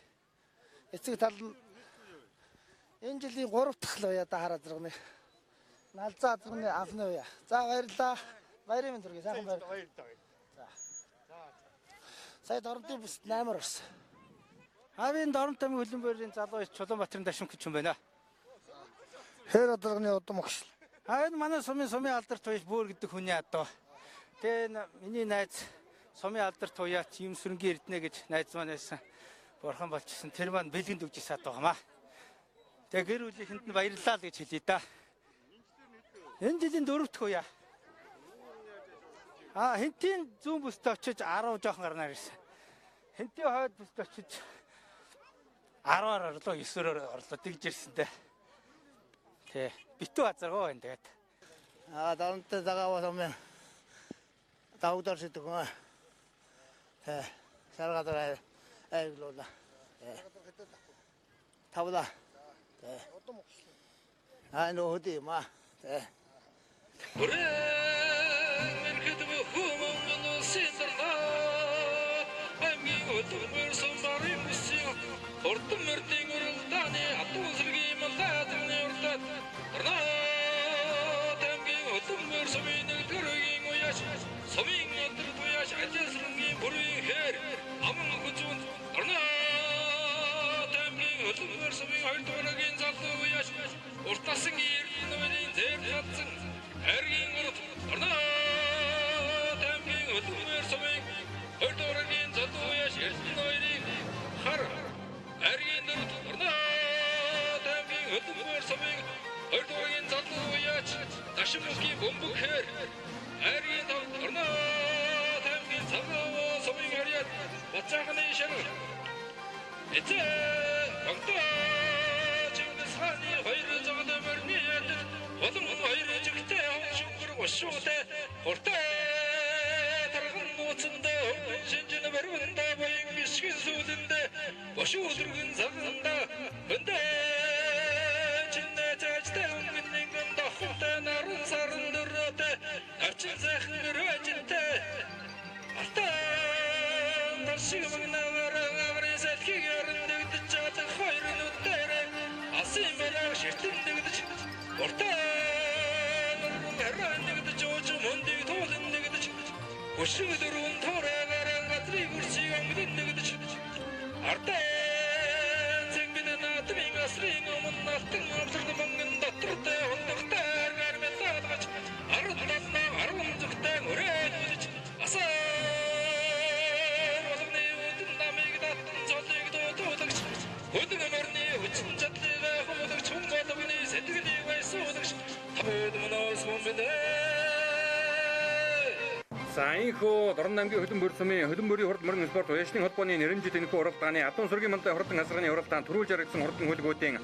Эцэг тал нь энэ жилийн 3 дахь л уяа да хар азрагны налзаа азрагны анхны уяа. За баярлалаа. Баярын мэнд хүргэе. Сайхан баярлалаа. Сая Доронтын бүс 8-аар орсон. Авийн Доронт аймгийн хөлбөмбөрийн залуу Чулуунбаатарын дашмаг гэж юм байна. Хэр азрагны удам өгшил. Энэ манай сумын Алдарт Туяа бүр гэдэг хүний адуу. Тэгээ миний найз Сумын Алдарт Туяа юм сүрэнгийн эрдэнэ гэж найз маань байсан. Бурхан болчихсон. Тэр маань бэлгэнд өгч саад байгаамаа. Тэгээ гэр бүлийнхэнд нь баярлалаа л гэж хэлье да. Энэ жилийн 4 дахь уяа. Хинтийн зүүн бүст очиж 10 жоохон гарнаар ирсэн. Хинтийн хойд бүст очиж 10-аар орлоо 9-оор орлоо тэгж ирсэнтэй. Тэ битүү азаргаа байна тэгээд. Доронтой загааваа сумын Давдар шидэг хүн. Саргадар айлуулаа. Тавла. Нөө хөдөө маа. Мэрхэд бүхэн синтерна. Амгийн өдөр сумбарын бүсиг. Хурдан мөрдийн өрөлдааны атуу сэргийн малдаадны уртад. Амгийн өдөр сумын нэгдүргийн уяаш. Сумын өдөр туяаш ажил-сэргийн бүрийн хээр аман хүзүүн Амгийн өдөр сумын 2 дугаагийн залуу уяаш уртасан иргэн үеийн зэв татсан эргийн урд Амгийн өдөр сумын 2 дугаагийн залуу уяаш эргэн үеийн хар эргийн урд Амгийн өдөр сумын 2 дугаагийн залуу уяаш дашмгийн бөмбөг хээр Эргийн Тамгийн цагаа сумын харьяат бацаахны шар. Эцэг багтаа Чингис хааны 2 цагт мөрний ядаж болон 2 жигтэй шүгэр гошуутай хуртай тархан нууцанда шинжин баруунда боён бишгэн сүүлэндэ бошуу дөргөн цаганда өндөө чинэ цаачтай өнгөнийг дахтай наран саран дөрөтэй арчин сайхан өрөөжинтэй артан даршиг магнавараа ресэлхигээр нэгдэж чадах 2 нүдээр асын мэрэг ширтэн нэгдэж уртан харан нэгдэж ууж мөндийг туулан нэгдэж өшиг дөрвөн тоораагаар газрыг үрсийг өнгөд нэгдэж артан зэнгэн наадмын асрын өмнө алтан авсард мөнгөн дотортой хондогтой аргаар мэлдагч арудтасна арун зүгтэй өрөөж асаа болгоны үдэн намыг даттан цолыг дуудагч хөдөн мөрний хүчин чадлыг хөвдөг чүн болгоны сэтгэлийг байсуулагч тавд мөнөөс бомбдэ Сайхо Дорн аймгийн хөлбөмбөр сумын хөлбөмбөрийн хурд мөрөн спорт уяачны холбооны нэрнжит энэхүү уралдааны Атун сүргийн малтай хурдан хасраны уралдаан төрүүлж яригдсан хурдан хөлгүүдийн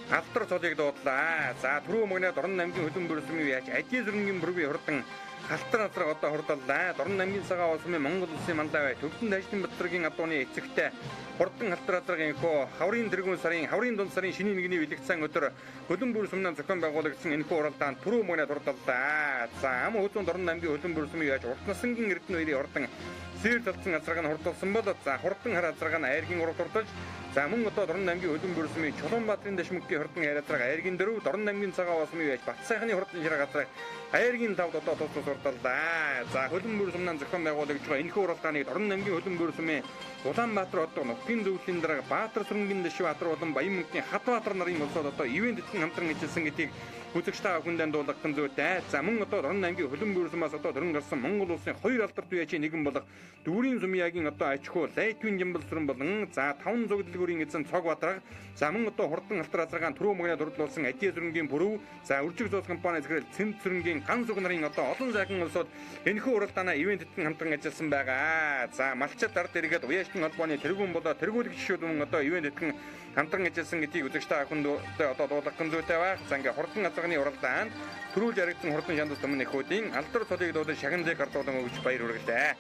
Алтар цолыг дуудлаа. За түрүү мөгнө Дорн аймгийн хөлбөмбөр сумын уяач ажил зүргийн бүргийн хурдан Халтар азраг одоо хурдаллаа. Дорн аймгийн цагаа улсын Монгол улсын маллай төвдөн дайчин Батрагийн адууны эцэгтэй хурдан Халтар азрагын хөө хаврын тэргүүн сарын хаврын дунд сарын шинийн нэгний бэлэгдсэн өдөр хөлбөмбөр сумнаа зохион байгуулагдсан энэхүү уралдаан түрүү мөгнө хурдаллаа. За ам хөзөн Дорн аймгийн хөлбөмбөр сумын уяач уртнасангийн эрдэнэ үеийн хурдан сэр талцсан азраг нь хурдалсан бол за хурдан хар азраг нь айргийн урд хурдаж за мөн одоо Дорн аймгийн хөлбөмбөр сумын Чулуунбаатарын дашмаггийн хурдан айр азраг айргийн 4 Дорн аймгийн цагаа улсын уяач Батсайхны хурдан ширэг азраг айргийн 5 одоо тус урдаллаа. За хөлбөмбөр сумнаа зохион байгуулагдж байгаа энэхүү уралдааныг Дорн аймгийн хөлбөмбөр сумын Улаанбаатар хотод нутгийн зөвлөлийн дарга Баатар сүрэнгийн Дэшбаатар болон Баянмөнхийн Хатбаатар нарын улсууд одоо ивент этгэн хамтран ажилласан гэдгийг үзэгч та бүхэнд дуулгах зүйтэй. За мөн одоо Дорн аймгийн хөлбөмбөр сумаас одоо дөрөн гарсан Монгол улсын 2 алдарт үеачийн нэгэн болох Дүүрийн Сумьяагийн одоо аж ахуй Лайтвин Жамбал сүрэн болон за 5 зөгдөлгүүрийн эзэн Цог Бадраг за мөн одоо хурдан Халтар азрагаан түрүү мөгнө дурдлуулсан Ажээ сүрэнгийн бүрв за үржиг зоос компани захирал Цэнд сүрэнгийн ган зүг нарын одоо олон сайхан улсууд энэхүү уралдаанаа ивент этгэн хамтран ажилласан байгаа. За малчид ард эргээд уяачны холбооны тэргүүн болоо тэргүүлэгчид мөн одоо ивент этгэн хамтран ажилласан гэдгийг үзэгч та бүхэнд одоо дуулгах зүйтэй байна. За ингээ хурдан азрагны уралдаанд төрүүлж яригдсан хурдан шандас өмнө ихүүдийн алдар цолыг дуудан шагналыг гардуулан өгч баяр хүргэлээ.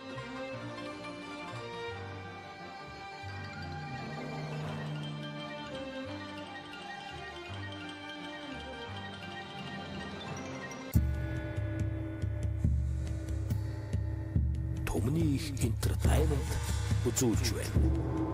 Төмний их entertainment үзүүлж байна.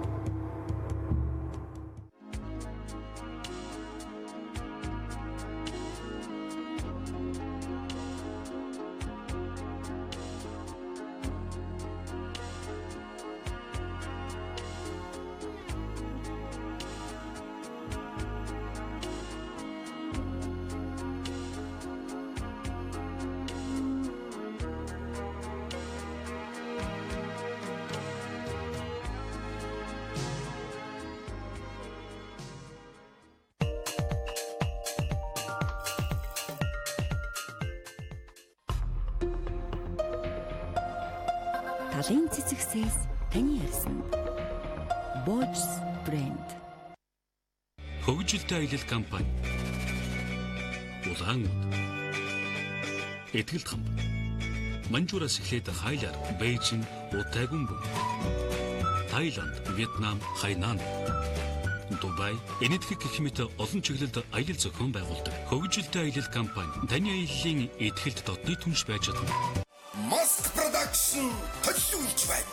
Талын цэцэгсээс таны ярьсан. Bosch брэнд. Хөгжилтэй аялал компани. Улаануд. Этгэлт хамт. Манжуураас эхлээд хайлаар Бээжин, Утагумб, Таиланд, Вьетнам, Хайнан, Дубай, энэтхэг гэх мэт олон чиглэлд аялал зохион байгуулдаг. Хөгжилтэй аялал компани таны аяллаа этгэлт дотны түнш байж чадна. Mask Production төлөвлөж байна.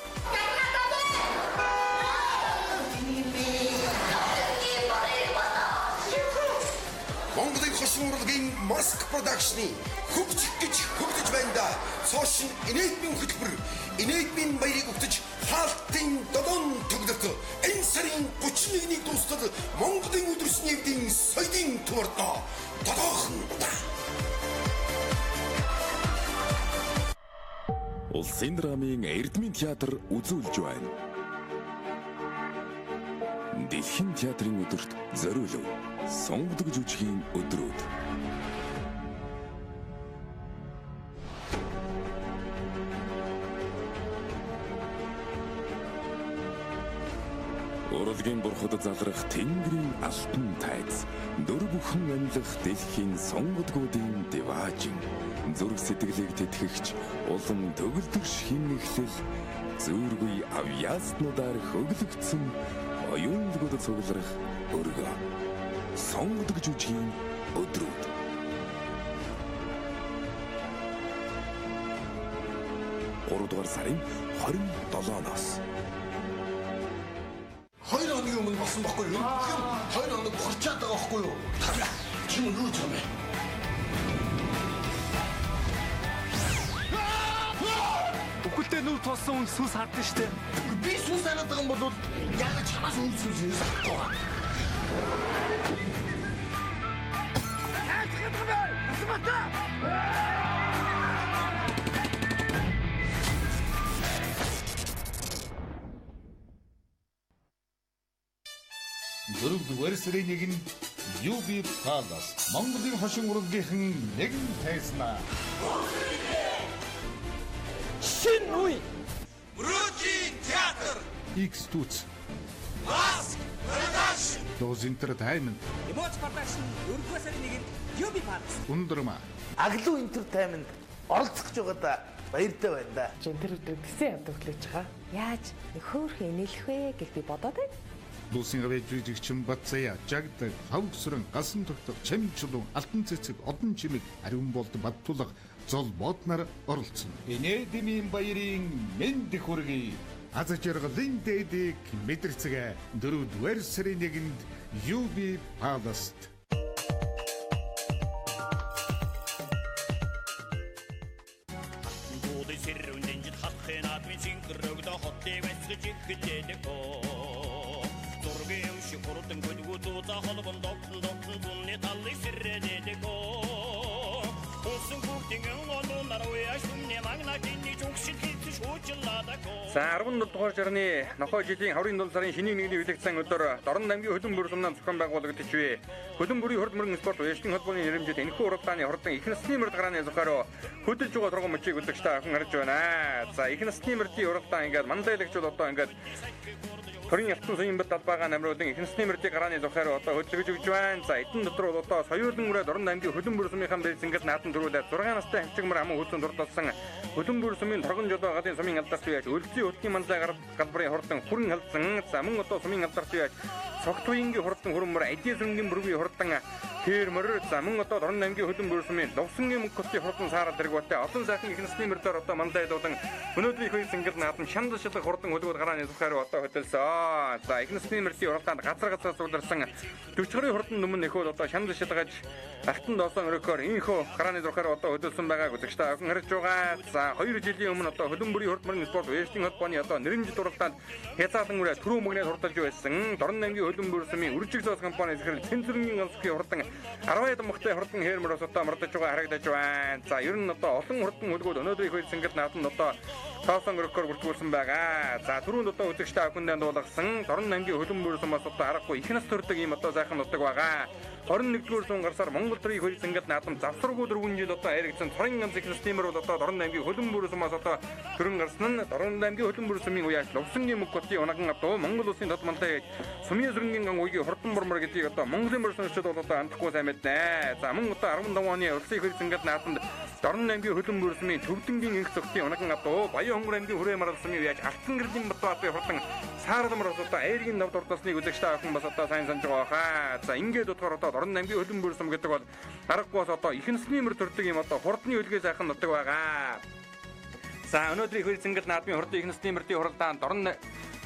Монголын хосын урлагийн Mask Production-ы хөгжих гэж хөгжиж байна да. Цоошин инээдмийн хөтөлбөр, инээдмийн баярыг өгдөж хаалтын додон төгөлд энэ сарын 31-ний дуустал Монголын өдрөсний эвдийн соёлын төмөрдөө тодоохон да. Улсын драмын Эрдмийн театр үзүүлж байна. Дэлхийн театрын өдөрт зориулв. Сонгодог жүжигийн өдрүүд. Урлагийн бурхад залрах тэнгэрийн алтан тайз. Дөр бүхэн амьлах дэлхийн сонгодгуудын деважин. Зүрх сэтгэлийг тэтгэгч улам төгөлдөр шинэглэл зөөргүй авьяаснуудаар хөглөгдсөн оюунлгууд цугларах өргөө. Сонгодог жүжигийн өдрүүд. Гуравдугаар сарын 27-наас 2 хоногийн өмнө болсон байхгүй юу? 2 хоног бохирчаад байгаа байхгүй юу? Тавья. Чи юу ч юм бэ? Бүхэлдээ нүд болсон сүнс хардсан штэ. Би сүнс хараад байгаа юм бол яг чамаас үнсүүс хэлэхгүй байна. Дөрөвдүгээр сарын 1-нд UB Palace Монголын хошин урлагийн нэгэн тайзнаа. Шин үе. Мөрөөдлийн театр. X-Tuts. Mask Production. Those Entertainment. Emoji Production 4-р сарын 1-нд UB Palace. Ундрама. Аглуу Entertainment оролцох гэж байгаадаа баяртай байна да. Тэр өдөр гисэн явдаг хүлээж байгаа. Яаж хөөх энэлэх вэ гэж би бодоод байна. Лусын рэжижигчин Бацая, Жагдаг, Хавгсран, Гасан тогтох, Чамчулуун, Алтан цэцэг, Одон чимэг, Ариун болд Баттулга, Зол боднаар оролцсон. Инээдмийн баярын мэнд хүргэе. Аз жаргалын дээдийг мэдэрцгээ 4-р сарын 1-нд UB Palace. За 17 дугаар жарны нохой жилийн хаврын 7 сарын шинийн 1-ний билэгцэн өдөр Дорн аймгийн хөдөн бүр сумнаас зохион байгуулагдаж бай. Хөдөн бүрийн хурд мөрөн спорт уяжлын холбооны нэрмжид энэхүү уралдааны хордон их насны мөрд гарааны зохиороо хөдөлж байгаа турган мөчийг үзэгч та охин харж байна. За их насны мөрдийн уралдаан ингээд мандайлагчуд одоо ингээд Төрийн алтан соёлын бод албагаа намруулан их насны мөрдийн гарааны зохиороо одоо хөдөлгөж өгч байна. За эдэн дотор бол одоо соёлын үрээ Дорн аймгийн хөдөн бүр сумынхан бэлсэнгэл наатан төрүүлээд 6 настай хэмчигмэр аман хөлцөн дурдсан хөдөн бүр сумын торгон жолоо гадын сумын алдарт байж өлзий хөтгийн мандаа галбарын хордон хүрэн халдсан. За мөн одоо сумын алдарт байж цогт үеингийн хордон хөрмөр эдийн сүнгийн бүргийн хордон Хэрмөр за мөн одоо Дорн аймгийн хөлбөмбөр сумын Лувсангийн мөнгөтийн хурдан саарал дэргүүтээ олон сайхан их насны мөрдөр одоо мандайдуулан өнөөдрийн их үеийн цингэл наадам шанд шилэг хурдан хөлгүүд гарааны зүхээр одоо хөдөлсөн. За их насны мөрдийн уралдаанд газар газар суулдарсан 40 хурдан өмнө нөхөд одоо шанд шилгаж алтан доосон өрөөхөөр инхөө гарааны зүхээр одоо хөдөлсөн байгааг үзэгчтэй охин харж байгаа. За 2 жилийн өмнө одоо хөлбөмбөрийн хурдмарын спорт уяжлын холбооны одоо нэрнжид уралдаанд хязгаарлан үрээ түрүү мөгнөд хурдалж байсан. Дорн аймгийн хөлбөмбөр сумын үржиг зоос компани зэрэг Цэнзүргийн ганцхан хурдан 10 мөхтэй хурдан хэрмэр ус одоо мордож байгаа харагдаж байна. За ер нь одоо олон хурдан хөлгүүд өнөөдөр их үйл цингэл наадамд одоо тоосон өрөөхөөр бүртгүүлсэн байгаа. За түрүүнд одоо үзэгчтэй охиндаа дуулгасан Дорн аймгийн хөлбөмбөр сумаас одоо аргагүй их нас төрдөг ийм одоо сайхан нутаг байгаа. 21-р зуун гарсаар Монгол төрийн их үйл цингэл наадам завсаргүй 4 жил одоо яригдсан цорын ганц их нас тиймэр бол одоо Дорн аймгийн хөлбөмбөр сумаас одоо хөрөн гарсан нь Дорн аймгийн хөлбөмбөр сумын уяаш Лувсангийн мөнгөтийн унаган адуу Монгол улсын тодмонтой сумын сүрэнгийн ган уйгийн хурдан бурмар гэдгийг одоо Монголын мөрсөнчд бол одоо андахгүй сайн мэднэ. За мөн одоо 15 оны улсын их үйл цингэл наадамд Дорн аймгийн хөлбөмбөр сумын Төвдөнгийн инх зөвхөн унаган адуу Баян хонгор аймгийн хүрээ марал сумын уяаш Алтан гэрлийн Батбаатарын хурдан саарламар одоо айргийн нав дурдасныг үзэгчтэй охин бас одоо сайн санаж байгаа хаа. За ингээд бодохоор одоо Дорн аймгийн хөлбөмбөр сум гэдэг бол аргагүй одоо их насны мөр төрдөг юм одоо хурдны үлгээ сайхан нутаг байгаа. За өнөөдрийн хөл цингэл наадмын хурдан их насны мөрдийн хуралдаанд Дорн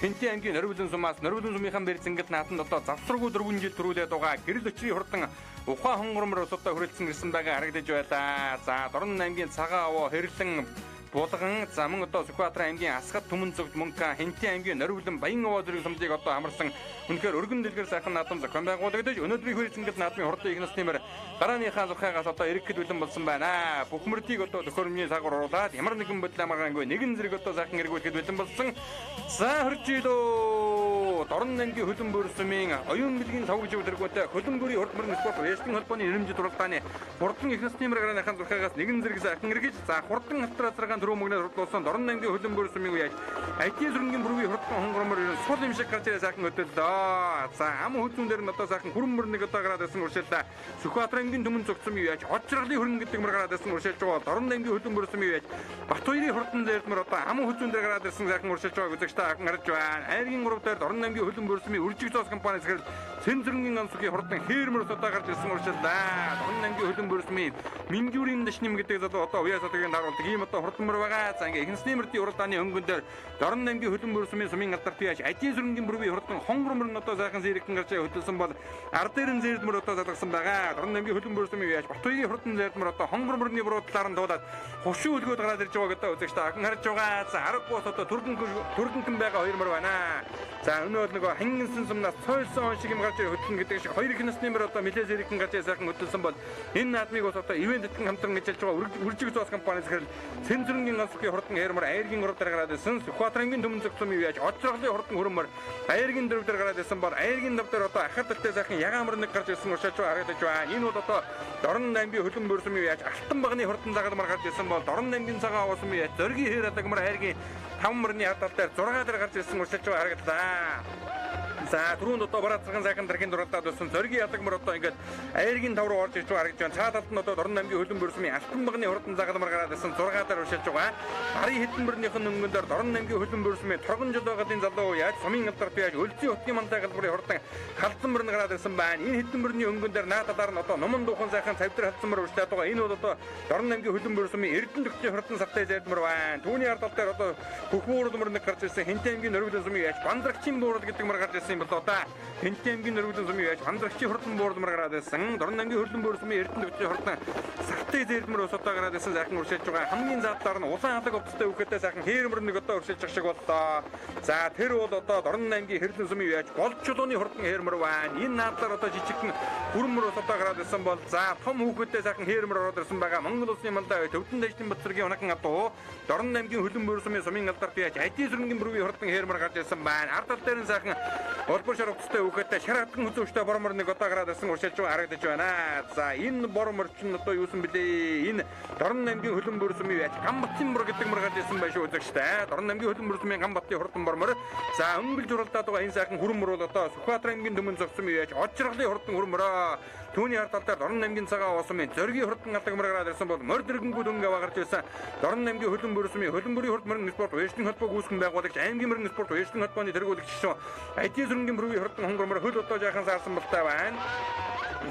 Хинти аймгийн Нөрвөлөн сумаас Нөрвөлөн сумынхан бэр цингэл наадамд одоо завсаргүй 4 жил төрүүлээд байгаа гэрэл өчрийн хурдан ухаан хонгормор ус одоо хүрэлцэн ирсэн байгаа харагдаж байлаа. За Дорн аймгийн цагаан аваа хэрлэн Булган за мөн одоо Сүхбаатар аймгийн Асгат Түмэн зөвд Мөнхөн Хинти аймгийн Нөрвөлөн Баян овоо зэрэг сумдыг одоо амарсан үнэхээр өргөн дэлгэр сайхан наадам зохион байгуулагдаж өнөөдрийн хөл цингэл наадмын хурдан их насны мөр гарааныхаа зурхаагаас одоо эргэхэд бэлэн болсон байна. Бүх мөрдийг одоо төхөөрөмжийн сагвар оруулаад ямар нэгэн бодол амааргүй нэгэн зэрэг одоо сайхан эргүүлэхэд бэлэн болсон. За хөржидөө Дорн аймгийн хөлбөмбөр сумын оюун билгийн тавгж өдөргөөтэй хөлбөмбөрийн хурдмарын спорт уяжлын холбооны нэрмжид уралдааны хурдан их насны мөр гарааныхаа зурхаагаас нэгэн зэрэг сайхан эргэж за хурдан хавтрацрагаан түрүү мөгнөд хурдлуулсан Дорн аймгийн хөлбөмбөр сумын уяж IT сүрэнгийн бүргийн хурдан хонгормор сул юм шиг гарч ирээ сайхан өдөлдөө. За ам хөдөлгөөн дээр нь одоо сайхан хүрэн мөрнийг одоо гараад ирсэн уршилтаа Сүхбаатар аймгийн Түмэн зөв сумын уяж очролын хөрөн гэдэг мөр гараад ирсэн уршилж байгаа. Дорн аймгийн хөлбөмбөр сумын уяж Батбаярын хурдан дээрмөр одоо ам хөдөлгөөн дээр гараад ирсэн сайхан уршилж байгаа үзэгчтэй хаан харж байна. Айргийн 3 дээр Дорн аймгийн хөлбөмбөр сумын үржиг зоос компани зэрэг Цэнзүргийн ганцхан хурдан хэрмэр одоо гарч ирсэн уршилтаа Дорн аймгийн хөлбөмбөр сумын Минжүүрийн дэшнэм гэдэг залуу одоо уяас одгийн даруулдаг ийм одоо хурдан мөр байгаа. За ингээ их насны мөрдийн уралдааны хөнгөн дээр Дорн аймгийн хөлбөмбөр сумын алдарт уяж Ажийн сүрэнгийн бүргийн хурдан хонгор мөр одоо сайхан зэрэгтэн гарч хөдөлсөн бол ар дээр нь зэрдмөр одоо залгасан байгаа. Дорн аймгийн хөлбөмбөр сумын уяж Батбаярын хурдан зэрдмөр одоо хонгор мөрний буруу талаар нь дуулаад хушуу үлгөөд гараад ирж байгаа гэдэг үзэгчтэй хаан харж байгаа. За аргагүй одоо түргэнхэн байгаа хоёр мөр байна. За өнөө бол нөгөө хангинсан сумнаас цойлсон шиг юм гарч хөдлөн гэдэг шиг хоёр их насны мөр одоо мэлээ зэрэгтэн гарч сайхан хөдөлсөн бол энэ наадмыг бас одоо ивент хэдэн хамтран ажиллаж байгаа үржиг зоос компани зэрэг Цэнзүргийн ганцхан хурдан хэрмэр айргийн 3 дээр гараад ирсэн. Сүхбаатар аймгийн Түмэн зөв сумын уяж очролын хурдан хөрмөр айргийн 4 дээр гараад ирсэн бол айргийн 5 дээр одоо ахад талтай сайхан ягаан мөр нэг гарч ирсэн уршаач харагдаж байна. Энэ бол одоо Дорн аймгийн хөлбөмбөр сумын уяж Алтан багны хурдан загалмар гарч ирсэн бол Дорн аймгийн цагаан аваа сумын уяж Зоргийн хээр адагмар айргийн 5 мөрний хад тал дээр 6 дээр гарч ирсэн уршаач харагдлаа. За түрүүнд одоо бараа цагаан сайхан даргийн дуралдаад байсан Зоргийн ядагмар одоо ингээд айргийн 5 руу орж ирж байгаа харагдаж байна. Цаа талд нь одоо Дорн аймгийн хөлбөмбөр сумын Алтан багны хурдан загалмар гараад ирсэн 6 дээр уршаач байгаа. Гарын хэдэн мөрнийх нь өнгөн дээр Дорн аймгийн хөлбөмбөр сумын торгон жолоогын залуу яаж сумын алдарт яаж өлзийн хотын мантай галбарын хурдан халдсан мөрн гараад ирсэн байна. Энэ хэдэн мөрний өнгөн дээр нааталаар нь одоо номон дуухан сайхан цавдар хатсан мөр уршаад байгаа. Энэ бол одоо Дорн аймгийн хөлбөмбөр сумын Эрдэнэ төгсгийн хурдан савтай зайдмөр байна. Түүний ард тал дээр одоо хөхмөрд мөр нэг гарч ирсэн Хинти аймгийн Нөрвөлөн сумын яаж бандрагчийн буурал гэдэг мөр гарч ирсэн юм бол одоо Хинти аймгийн Нөрвөлөн сумын яаж бандрагчийн хурдан буурал мөр гараад ирсэн. Дорн аймгийн хөлбөмбөр сумын Эрдэнэ төгсгийн хурдан савтай зайдмөр ус одоо гараад ирсэн сайхан уршиж байгаа. Хамгийн задлаар нь улаан халаг өвдөлтөй үхэтэй сайхан хэрмэр нэг одоо уршиж байгаа шиг боллоо. За тэр бол одоо Дорн аймгийн Хэрлэн сумын яаж голд чулууны хурдан хэрмэр байна. Энэ наадлаар одоо жижигхэн хүрмөр ус одоо гараад ирсэн бол за том хүүхэдтэй сайхан хэрмэр ороод ирсэн байгаа. Монгол улсын малдаа Төвдөн дэжтэн Батцэргийн унаган адуу Дорн аймгийн хөлбөмбөр сумын алдарт яаж IT сүрэнгийн бүргийн хурдан хэрмэр гарч ирсэн байна. Ард тал дээр нь сайхан улбар шар өвдөлтөй үхэтэй шаратган хүзүүштэй бормор нэг одоо гараад ирсэн уршиж байгаа харагдаж байна. За энэ бормор чинь одоо юусан бэлээ? Энэ Дорн аймгийн хөлбөмбөр сумын яаж Гамбатын мөр гэдэг мөр гарч ирсэн байх шүү үзэгчтэй. Дорн аймгийн хөлбөмбөр сумын Гамбатын хурдан бормор. За өнгөлж уралдаад байгаа энэ сайхан хүрэн мөр бол одоо Сүхбаатар аймгийн Түмэн зөв сумын яаж очролын хурдан хүрмөрөө. Түүний ард талаар Дорн аймгийн цагаан аваа сумын Зоргийн хурдан алдаг мөр гараад ирсэн бол морь дэргэнгүүд өнгө аваарч ирсэн. Дорн аймгийн хөлбөмбөр сумын хөлбөмбөрийн хурдмөрн спорт уяжлын холбоог үүсгэн байгуулагч аймгийн мөрн спорт уяжлын холбооны тэргүүлэгч шүү. IT сүрэнгийн бүргийн хурдан хонгормор хөл одоо жаахан саарсан болтой байна.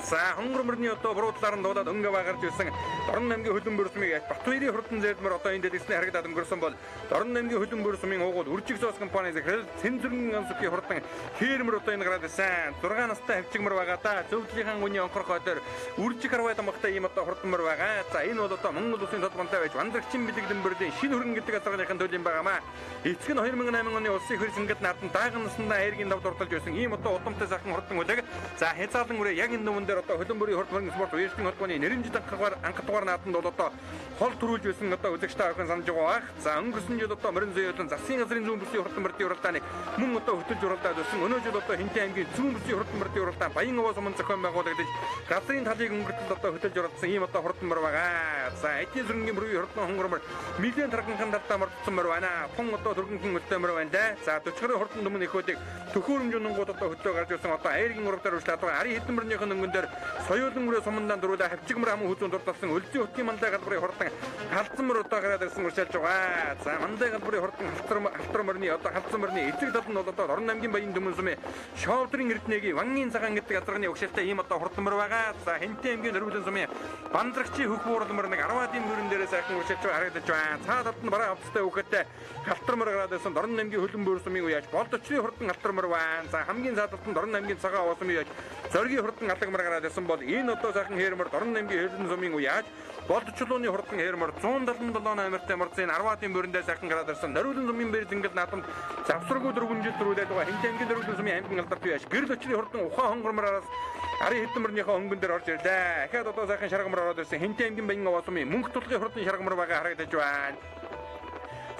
За хонгор мөрний одоо буруудлаар нь дуудаад өнгөваа гарч ирсэн Дорн аймгийн хөлбөмбөр сумыг Батбаярын хурдан зээлмөр одоо энэ дэдгснээ харагдаад өнгөрсөн бол Дорн аймгийн хөлбөмбөр сумын уугуул үржиг соос компани захирал Цэнзүрэн ансукийн хурдан хээрмөр одоо энэ гараад ирсэн 6 настай хавчигмөр байгаа да зөвдлийнхэн үний онхорхой дээр үржиг харвай дамгтай ийм одоо хурданмөр байгаа. За энэ бол одоо Монгол улсын толгоонтой байж вандрагчин бэлэгдэн бөрлийн шинэ хөрөнгө гэдэг азаргын төлөв байгаамаа. Эцэг нь 2008 оны улсын хөрсөнгөд наадан дааган наснда айргийн давд дурталж байсан ийм одоо удамтай сайхан хурдан хүлээг. За хязгаарлан үрээ яг энэ нүвэн дээр одоо хөлбөмбөрийн хурдан спорт уяалтын холбооны нэрмжид анхтугаар нааданд бол одоо хол төрүүлж байсан одоо үзэгчтэй охин санаж байгаа бах. За өнгөрсөн жил одоо морин зөөлөн засгийн газрын зүүн бүсийн хурдан мөрдийн уралдааныг мөн одоо хөтөлж уралдаад байсан. Өнөө жил одоо Хинтээ аймгийн зүүн бүсийн хурдан мөрдийн уралдаан Баян овоо сумын зохион байгуулагдаж газрын талыг өнгөртөл одоо хөтөлж уралдсан ийм одоо хурдан мөр байгаа. За эдийн зүрхний мөрийн хурдан хонгормор милийн тарханхан дартаа мордсон мөр байна. Тун одоо төргөнхөн өлтөө мөр байна да. За 40 хурдан дүмэн ихүүдийг төхөөрөмжнөнгууд одоо хөтлөө гарч ирсэн одоо айргийн урагтаар үржлээд байгаа. Ари хэдэн мөрнийхэн өнгөн дээр соёолын мөрөө сумандаа дөрүүлээ хавчигмөр амын хүзүүн дурталсан өлзий хотын мандаа галбарын хурдан халдсан мөр одоо гараад ирсэн үржүүлж байгаа. За мандаа галбарын хурдан халтар мөрний одоо халдсан мөрний эцэг тал нь бол одоо Дорн аймгийн Баян дүмэн сумын шоудрын эрдэнэгийн Вангийн цагаан гэдэг азарганы угшаалтай ийм одоо хурдан мөр байгаа. За Хинтээ аймгийн Өрөвлөн сумын Бандрагчийн хөх буурал мөр нэг 10-ийн мөрөн дээрээ сайхан үржүүлж харагдаж байна. Цаа талд нь бараа авцтай өгөхөдтэй халтар мөр гараад ирсэн Дорн аймгийн хөлбөмбөр сумын уяаж болдочрын хурдан халтар мөр байна. За хамгийн цаа талд нь Дорн аймгийн цагаан овоо сумын уяаж зоргийн хурдан алаг мөр гараад ирсэн бол энэ одоо сайхан хээрмөр Дорн аймгийн хөлбөмбөр сумын уяаж болдчлууны хурдан хээрмөр 177 номертэй морцын 10-ийн мөрөндөө сайхан гараад ирсэн Нөрүүлэн сумын бэр зингэл наатамд завсраггүй 4 жил төрүүлээд байгаа Хинтээ аймгийн Нөрүүлэн сумын аймгийн алдарт уяаж гэрэл өчрийн хурдан ухаан хонгормораас ари хэдэн мөрнийхөө өнгөн дээр орж ирлээ. Ахаад одоо сайхан шаргамар ороод ирсэн Хинтээ аймгийн Баян овоо сумын мөнгө тулгын хурдан шаргамар байгаа харагдаж байна.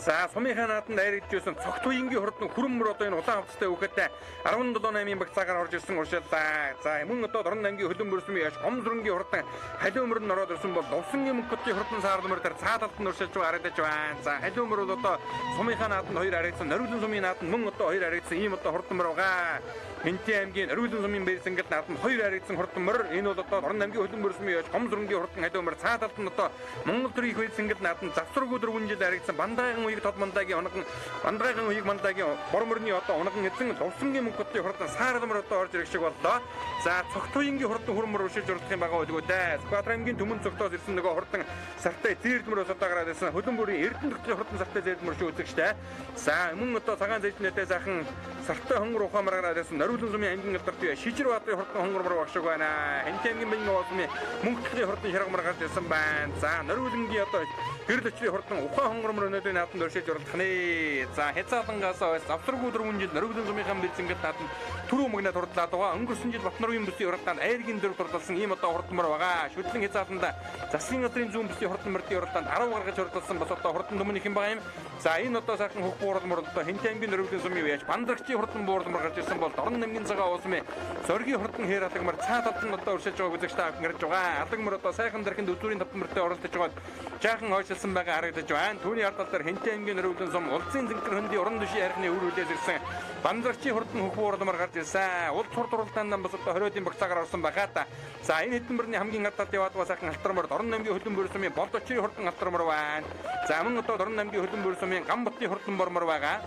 За сумынхаа нааданд айрагдчихсан цогт уянгийн хурдан хүрэммөр одоо энэ улаан хавцтай өгөхөдтэй 17-8-ийн багцаагаар орж ирсэн уршаалаа. За мөн одоо Дорн аймгийн хөлбөмбөр сумын яш гомзрынгийн хурдан халиумөр нь ороод ирсэн бол Лувсангийн мөнгөтийн хурдан саарлмөр дээр цааталд нь уршаалж байгаа харагдаж байна. За халиумөр бол одоо сумынхаа нааданд хоёр аригдсан Нөрүүлэн сумын нааданд мөн одоо хоёр аригдсан ийм одоо хурданмөр байгаа. Хинтээ аймгийн Нөрүүлэн сумын бэрсэнгэл нааданд хоёр аригдсан хурданмөр энэ бол одоо Дорн аймгийн хөлбөмбөр сумын яш гомзрынгийн хурдан халиумөр цааталд нь одоо Монгол төрийн их бэрсэнгэл нааданд завсраггүй 4 жил аригдсан Бандайган уяг тод мандагийн унаган Бандайган уяг мандагийн борморны одоо унаган эзэн Лувсангийн мөнгөтийн хурдан саарлмөр одоо орж ирэх шиг боллоо. За цогт уянгийн хурдан хүрмөр уршиж урдах юм байгаа үлгөө дээ. Сквадр аймгийн төмөн цогтоос ирсэн нөгөө хурдан сартай зээрдмөрөөс одоо гараад ирсэн хөлбөмбөрийн Эрдэнэтийн хурдан сартай зээрдмөр шүү үзэгчтэй. За мөн одоо цагаан зэжнэтэй сайхан сартай хонгор ухаамаар гараад ирсэн Нөрүүлэн сумын аймгийн алдарт Шижир бадрын хурдан хонгормор багшиг байна. Хинтээ аймгийн Баян овоо сумын мөнгөтлийн хурдан шаргамар гарч ирсэн байна. За Нөрүүлэнгийн одоо гэрэл өчрийн хурдан ухаан хонгормор өнөөдрийн нааданд уршиж урдах нэ. За хязгаарлангаас завсраггүй 4 жил Нөрүүлэн сумынхаа бэлзэнгэл нааданд түрүү магнат хурдлаад байгаа. Өнгөрсөн жил Батнарын бүсийн уралдаанд айргийн дөрөв хурдалсан ийм одоо хурданмор байгаа. Шүтлэн хязгаарланда засгийн газрын зүүн бүсийн хурдан мөрдийн уралдаанд 10 гаргаж хурдалсан бас одоо хурдан дүмнийх юм байгаа юм. За энэ одоо сайхан хөх бууралмор одоо Хинтээ аймгийн Нөрүүлэн сумын уяаж Бандрагчийн хурдан бууралмор гарч ирсэн бол Дорн аймгийн цагаан овоо сумын зоргийн хурдан хээр алагмар цаа талд нь одоо уршиж байгааг үзэгчтэй авах гарч байгаа. Алагмар одоо сайхан дархинд үзүүрийн татмөртөө оролцож байгаад жаахан ойшилсан байгаа харагдаж байна. Түүний ард талаар Хинтээ аймгийн Нөрүүлэн сум улсын зэнхэр хөндөй уран дэшийн хархны үр үлдээс ирсэн Бандрагчийн хурдан хөх бууралмор гарч ирсэн. Улс хурдуралдаанд бас одоо 20-ийн багцаагаар орсон байгаа та. За энэ хэдэн мөрний хамгийн ард талд яваад сайхан алтармор Дорн аймгийн хөлбөмбөр сумын болдочрын хурдан алтармор байна. За мөн одоо Дорн аймгийн хөлбөмбөр сумын Гамбатын хурдан бормор байгаа.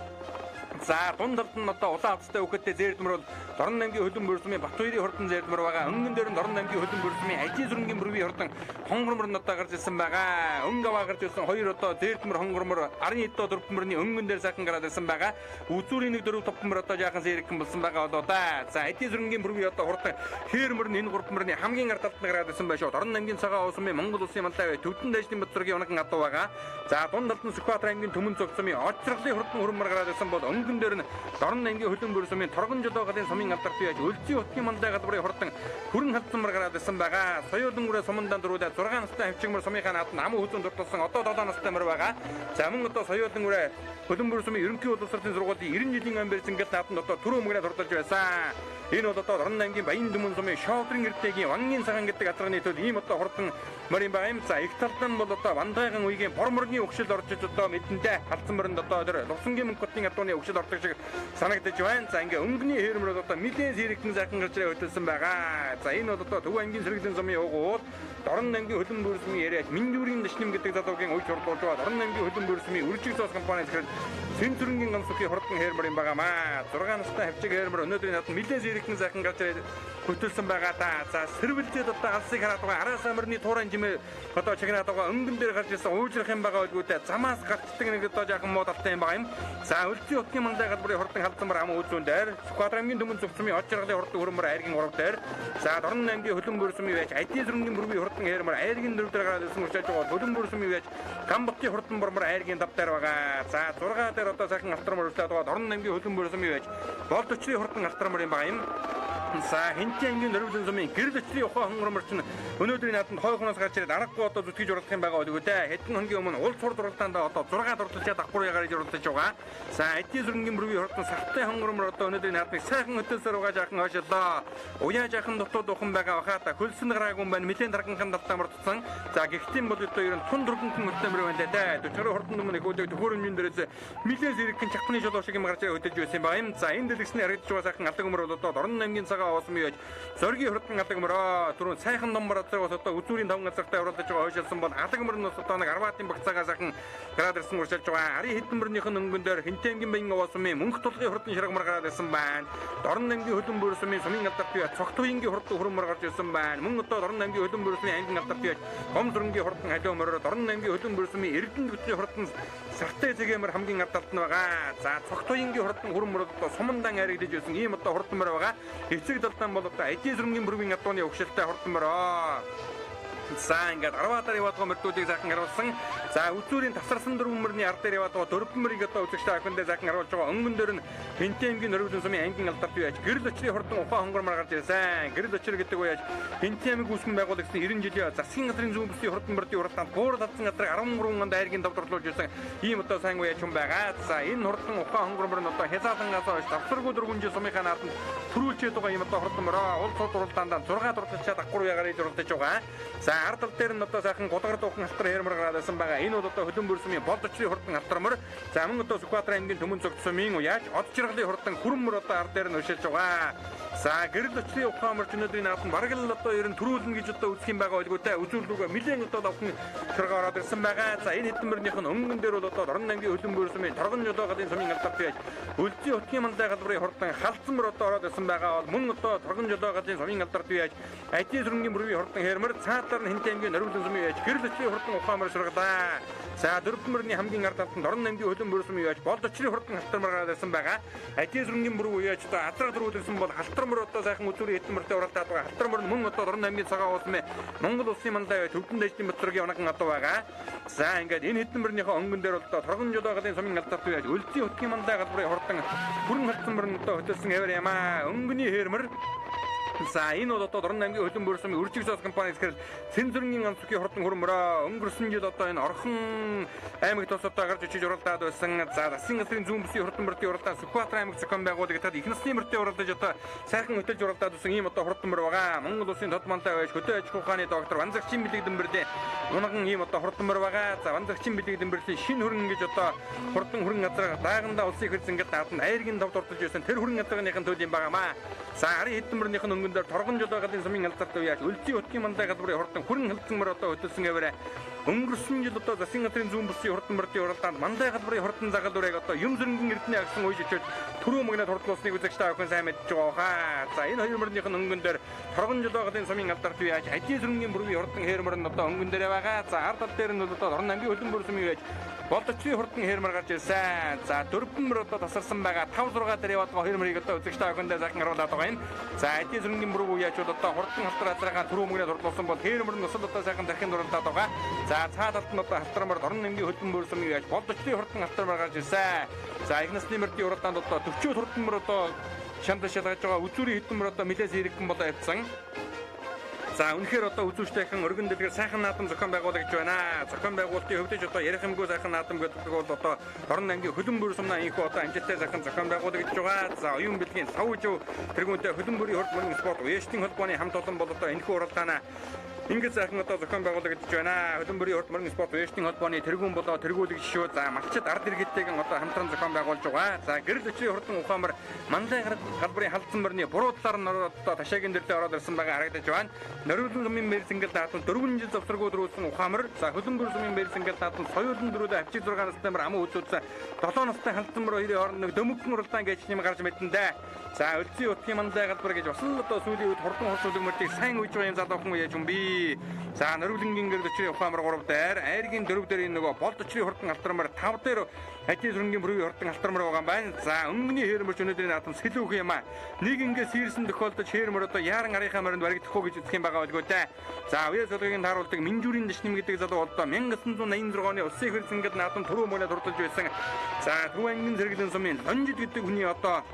За дунд талд нь одоо улаан хавцтай өгөхөдтэй зээрдмөр бол Дорн аймгийн хөлбөмбөр сумын Батбаярын хурдан зээрдмөр байгаа. Өнгөн дээр нь Дорн аймгийн хөлбөмбөр сумын ажийн сүрэнгийн бүрвийн хурдан хонгормор нь одоо гарч ирсэн байгаа. Өнгө аваа гарч ирсэн хоёр одоо зээрдмөр хонгормор арын эдөө дөрвмөрний өнгөн дээр сайхан гараад ирсэн байгаа. Үзүүрийн нэг дөрөв топмор одоо жаахан сэрэгхэн болсон байгаа болоо да. За ажийн сүрэнгийн бүрвийн одоо хурдан хээрмөр нь энэ гурвмөрний хамгийн ард талд нь гараад ирсэн байшоо. Дорн аймгийн цагаан овоо сумын Монгол улсын малтай төвдөн дайчны боцоргийн унаган адуу байгаа. За дунд талд нь Сүхбаатар аймгийн төмөн цогц сумын очролын хурдан хөрмөр гараад ирсэн бол өнгөн дээр нь Дорн аймгийн хөлбөмбөр сумын Торгон жолоогалын сумын алдарт яаж өлзий хотын мандаа галбарын хурдан хүрэн халдсанмар гараад ирсэн байгаа. Соёолын үрээ сумандаа дөрүүлээд 6 настай хавчигмар сумынхаа нааданд амын хүзүүн дурталсан одоо 7 настай мөр байгаа. За мөн одоо соёолын үрээ хөлбөмбөр сумын ерөнхий боловсролын сургуулийн 90 жилийн ам бэрзэнгэл нааданд одоо түрүү мөнгөөр хурдалж байсан. Энэ бол одоо Дорн аймгийн Баян дүмэн сумын шоудрын эрдэнэгийн Вангийн цагаан гэдэг азарганы төл ийм одоо хурдан мөрийн байгаа юм. За их талд нь бол одоо Бандайган уягийн борморны өгшил орж иж одоо мэдэндээ халдсан мөрөнд одоо Лувсангийн мөнгөтийн адууны өгшил хөвчөд ордог шиг санагдаж байна. За ингээ өнгөний хэрмэр одоо мэдээ зэрэгтэн сайхан гарч ирээ хөтөлсөн байгаа. За энэ бол одоо Төв ангийн сэргэлийн сумын уугууд Дорн аймгийн хөлбөмбөр бөөрсмийн яриач Минжүүрийн Дашним гэдэг залуугийн уйж хурдуулж байгаа Дорн аймгийн хөлбөмбөр бөөрсмийн үржиг цоос компаниас хэрэг Цэнцүрэнгийн гамсукийн хурдан хэрмэр юм байгаамаа. 6 настай хавчиг хэрмэр өнөөдрийн хатан мэдээ зэрэгтэн сайхан гарч ирээ хөтөлсөн байгаа да. За сэрвэлзээд одоо алсыг хараад байгаа араас амирны туурын жимээ одоо чигнаад байгаа өнгөн дээр гарч ирсэн уужрах юм байгаа үлгүүтэй замаас гартдаг нэг одоо жаахан муудалтай юм байгаа юм. За өлзий утгийн мандаа галбарын хурдан халдсан ам үзүүн дээр Сүхбаатарын төмөн зөвцмийн од жаргалын хурдан хөрмөр айргийн урав дээр за Дорн аймгийн хөлбөмбөр бөөрсмийн байж Айдын зүрэнгийн бүргийн хурдан хэрмэр айргийн дөрөв дээр гараад ирсэн урчааж байгаа хөлбөмбөр бөөрсмийн байж Камбаттын хурдан бормор айргийн дав дээр байгаа. За 6 дээр одоо сайхан алтармөр үлдээд байгаа Дорн аймгийн хөлбөмбөр бөөрсмийн байж Болд өчрийн хурдан алтармөр юм байгаа юм. За Хинтэн ангийн нөрвөлөн сумын гэрэл өчрийн ухаан хонгорморч өнөөдрийн нааданд хойхоноос гарч ирээд аргагүй одоо зүтгэж уралдах юм байгаа үлгүү дээ. Хэдэн хоногийн өмнө улс хурд уралдаанд одоо 6 дурдлагчаа давхар ягарыг уралдаж байгаа. За Айдын зүрэнгийн бүргийн хурдан сартай хонгормор одоо өнөөдрийн наадмыг сайхан өтөлсөр угаа жаахан хойшлоо. Уяа жаахан дотоод ухан байгаа бахата хөлсөн гараагүй байна. Нилээн дарганхан давтамар тутсан. За гихтэн бол одоо ер нь тун дөргөнхөн өтөмөр байна дээ. Төчгөр хурдан өмнө хөөдөг төхөөрөмжийн дээрээс милээ зэрэгхэн чахны жолоо шиг юм гарч өтөж байсан байгаа юм. За энэ дэлгэсний харагдаж байгаа сайхан алдаг өмөр бол одоо Дорн аймгийн цагаан оосмын яаж зоргийн хурдан алдаг өмөрөө түрүүн сайхан номбор одоо үзүүрийн 5 газартаа уралдаж байгаа хойшилсан бол алдаг өмөр нь одоо нэг 10 атын багцаагаа сайхан гараад ирсэн уршилж байгаа. Ари хэдмөрнийх нь өнгөн дээр Хинтэн ангийн баян оосмын мөнх тулгын хурдан ширгмар гараад ирсэн байна. Дорн аймгийн хөлбөмбөр бөөрсмийн сумын алдарт бие цогтуйнгийн хурдан хөрмөр гарч ирсэн байна. Мөн одоо Дорн аймгийн хөлбөмбөр бөөрсмийн ангийн алдарт бие Гом зүрэнгийн хурдан халиу өмөрөөр Дорн аймгийн хөлбөмбөр бөөрсмийн Эрдэнэ бүтцийн хурдан сартай зэгэмэр хамгийн алдарт нь байгаа. За цогтуйнгийн хурдан хөрмөр одоо сумандан аригдж байсан ийм одоо хурдан мөр байгаа. Эцэг далдан бол одоо Айдын зүрэнгийн бүргийн адууны өгшөлтэй хурдан мөрөө. За ингээд 10 дараа яваад байгаа мөрдүүдийг сайхан харуулсан. За үзүүрийн тасарсан дөрвөн мөрний ард дээр яваад байгаа дөрвөн мөрийг одоо үзэгчтэй ахиндээ сайхан харуулж байгаа. Өнгөн дээр нь Хинтэн ангийн нөрвөлөн сумын ангийн алдарт бие яаж гэрэл өчрийн хурдан ухаан хонгормор гарч ирсэн. Гэрэл өчр гэдэг үе яаж Хинтэн аймаг үүсгэн байгуулагдсан 90 жилийн засгийн газрын зүүн бүсийн хурдан мөрдийн уралдаанд буур татсан газрыг 13 онд айргийн давтарлуулж ирсэн. Ийм одоо сайн үе юм байгаа. За энэ хурдан ухаан хонгормор нь одоо хязгаарлангаас хойш давсаргүй 4 жил сумынхаа нааданд төрүүлчээд байгаа ийм одоо хурдан мөрөө улс тод уралдаанд 6 дурдлагчаа давхар ягарыг уралдаж байгаа. За ард тал дээр нь одоо сайхан гудгар дуухан халтар хэрмэр гараад байсан байгаа. Энэ бол одоо хөлбөмбөр бөөрсмийн Болд өчрийн хурдан алтармөр. За мөн одоо Сүхбаатарын аймгийн төмөн цогц сумын уяаж од жаргалын хурдан хүрмөр одоо ард дээр нь өшөж байгаа. За гэрэл өчрийн ухаамарч өнөөдрийн нааданд бараг л одоо ер нь төрүүлнэ гэж одоо үзэх юм байгаа байлгүйтэй үзүүлрүүгээ нэлээд одоо давхан хэрэг ороод ирсэн байгаа. За энэ хэдмэрнийх нь өнгөн дээр бол одоо Дорн аймгийн хөлбөмбөр бөөрсмийн торгон жолоогийн сумын алдарт бие өлзий утгийн мандаа галбарын хурдан халдсанмөр одоо ороод ирсэн байгаа. Мөн одоо торгон жолоогийн сумын алдарт бие Айдын зүрэнгийн бүргийн хурдан хэрмэр цаатаар нь Хинтэн аймгийн нөрвөлөн сумын яаж гэрэл өчрийн хурдан ухаамар ширгалаа. За дөрвөн мөрний хамгийн ард талд Дорн аймгийн хөлбөмбөр бөөрсмийн яаж Болд өчрийн хурдан халтармар гараад ирсэн байгаа. Айдын зүрэнгийн бүрэг үеж одоо азраг дөрвөлсөн бол халтармар одоо сайхан үзүүрийн хэдмэртэй уралдаад байгаа. Халтармар нь мөн одоо Дорн аймгийн цагаан уусмын Монгол улсын мандаа төвдөн дэжлийн боцоргийн оногон адуу байгаа. За ингээд энэ хэдмэрнийхээ өнгөн дээр бол одоо торгон жолоогийн сумын алдарт бие яаж өлзий утгийн мандаа галбарын хурдан бүрэн халтармар нь одоо хөтөлсөн хэвээр ямаа өнгөний хэрмэр. За энэ бол одоо Дорн аймгийн хөлбөмбөр бөөрсмийн үржиг цоос компаниас хэрэг Цэнцүрэнгийн гамсукийн хурдан хөрмөрөө өнгөрсөн жил одоо энэ орхон аймагт тус одоо гарч ичиж уралдаад байсан. За засгийн газрын зүүн бүсийн хурдан мөрдийн уралдаанд Сүхбаатарын аймаг зохион байгуулагдаад их насны мөрдийн уралдаж одоо сайхан хөтөлж уралдаад байсан ийм одоо хурдан мөр байгаа. Монгол улсын тод мантай байж хөтөө аж ахуйн ухааны доктор Ванзагчин бэлэгдэн бэрдээ унаган ийм одоо хурдан мөр байгаа. За Ванзагчин бэлэгдэн бэрдээ шинэ хөрөнгө гэж одоо хурдан хөрөнгө газар даагандаа улсын их зингэд нааданд айргийн давд урдж байсан тэр хөрөнгө газрынхын төлөв юм байгаамаа. За ари хэдмэрнийх нь өнгөн дээр торгон жолоогийн сумын алдарт яаж өлзий утгийн мандаа галбарын хурдан хүрэн хилцэн мөр одоо хөтөлсөн хэвээрээ өнгөрсөн жил одоо засгийн газрын зүүн бүсийн хурдан мөрдийн уралдаанд мандаа галбарын хурдан загалуурыг одоо юм зөрөнгөн эрдэнэ агсан уйж очиж түрүү мөгнөд хурдлуулсныг үзэгчтэй охин сайн мэдж байгаа хаа. За энэ хоёр мөрнийх нь өнгөн дээр торгон жолоогийн сумын алдарт яаж Айдын зүрэнгийн бүргийн хурдан хэрмэр нь одоо өнгөн дээр байгаа. За ард тал дээр нь бол одоо Дорн аймгийн хөлбөмбөр сумын яаж Болд өчрийн хурдан хэрмэр гарч ирсэн. За дөрвөн мөр одоо тасарсан байгаа. 5-6 дээр яваад байгаа хэрмэрийг одоо үзэгчтэй охиндоо сайхан харуулад байгаа юм. За Айдын зүрэнгийн бүрэг үеч одоо хурдан халтар азраагаар түрүү мөгнөд хурдлуулсан бол хэрмэр нь усад одоо сайхан дахин дуралдаад байгаа. За цаад талд нь одоо халтармаар Дорн аймгийн хөлбөмбөр сумын яаж Болд өчрийн хурдан халтармаар гарч ирсэн. За их насны мөрдийн уралдаанд одоо 40 хурдан мөр одоо шандаа шалгаж байгаа. Үзүүрийн хэдэн мөр одоо нэлээс иргэн болоо явцсан. За үнэхээр одоо үзүүчтэйхэн өргөн дэлгэр сайхан наадам зохион байгуулагч байна. Зохион байгуулалтын хөвдөж одоо ярих юмгүй сайхан наадам гэдэг бол одоо Дорн аймгийн хөлбөмбөр сумнаа инхүү одоо амжилттай сайхан зохион байгуулагч байгаа. За оюун бэлгийн 5 жив тэргүүнтэй хөлбөмбөрийн хурд мөрөн спорт уяштын холбооны хамт олон бол одоо энэхүү уралдаанаа Ингээд сайхан одоо зохион байгуулагдаж байна. Хөдөлмөрийн урт мөрөн спорт вэшнинг холбооны тэргүүн болоо тэргүүлэг шүү. За малчид ард иргэдтэйгэн одоо хамтран зохион байгуулж байгаа. За гэрэл өчрийн хурдан ухаамар мандаа галбарын халдсан мөрний буруу талаар нь одоо ташаагийн дэрлээ ороод ирсэн байгаа харагдаж байна. Нориулын сумын мэрсэнгэл даатан 4 жил завсаргууд рүүлсэн ухаамар. За хөлбөмбөр сумын мэрсэнгэл даатан соёлын дөрүүдэ авчиг 6 настай мөр аман үзүүлсэн 7 настай халдсан мөр хоёрын хооронд дөмөгдөн уралдаан гэж нэм гарч мэдэндээ. За өлзий утгийн мандаа галбар гэж басан одоо сүүлийн үед хурдан хурцлог мөртийг сайн үйж байгаа юм залуухан үеж юмби. За нориулынгийн гэрэл өчрийн ухаамар 3 дээр, айргийн 4 дээр нөгөө болд өчрийн хурдан алтармар 5 дээр ажил сүрэнгийн бүрийн хурдан алтармар байгаа юм байна. За өмнөний хээрмөрч өнөөдрийн наатам сэлүүх юм аа. Нэг ингээ сэрсэн тохиолдож хээрмөр одоо яаран арийнхаа моринд баригдах уу гэж үзэх юм байгаа байлгүй дээ. За уяа сологийн тааруулдаг Минжүрийн дэшнэм гэдэг залуу болдоо 1986 оны улсын их хурлын наатам түрүү мөрөд хурдалж байсан. За Түрүү ангин зэрэглэн сумын Лонжид гэдэг хүний одоо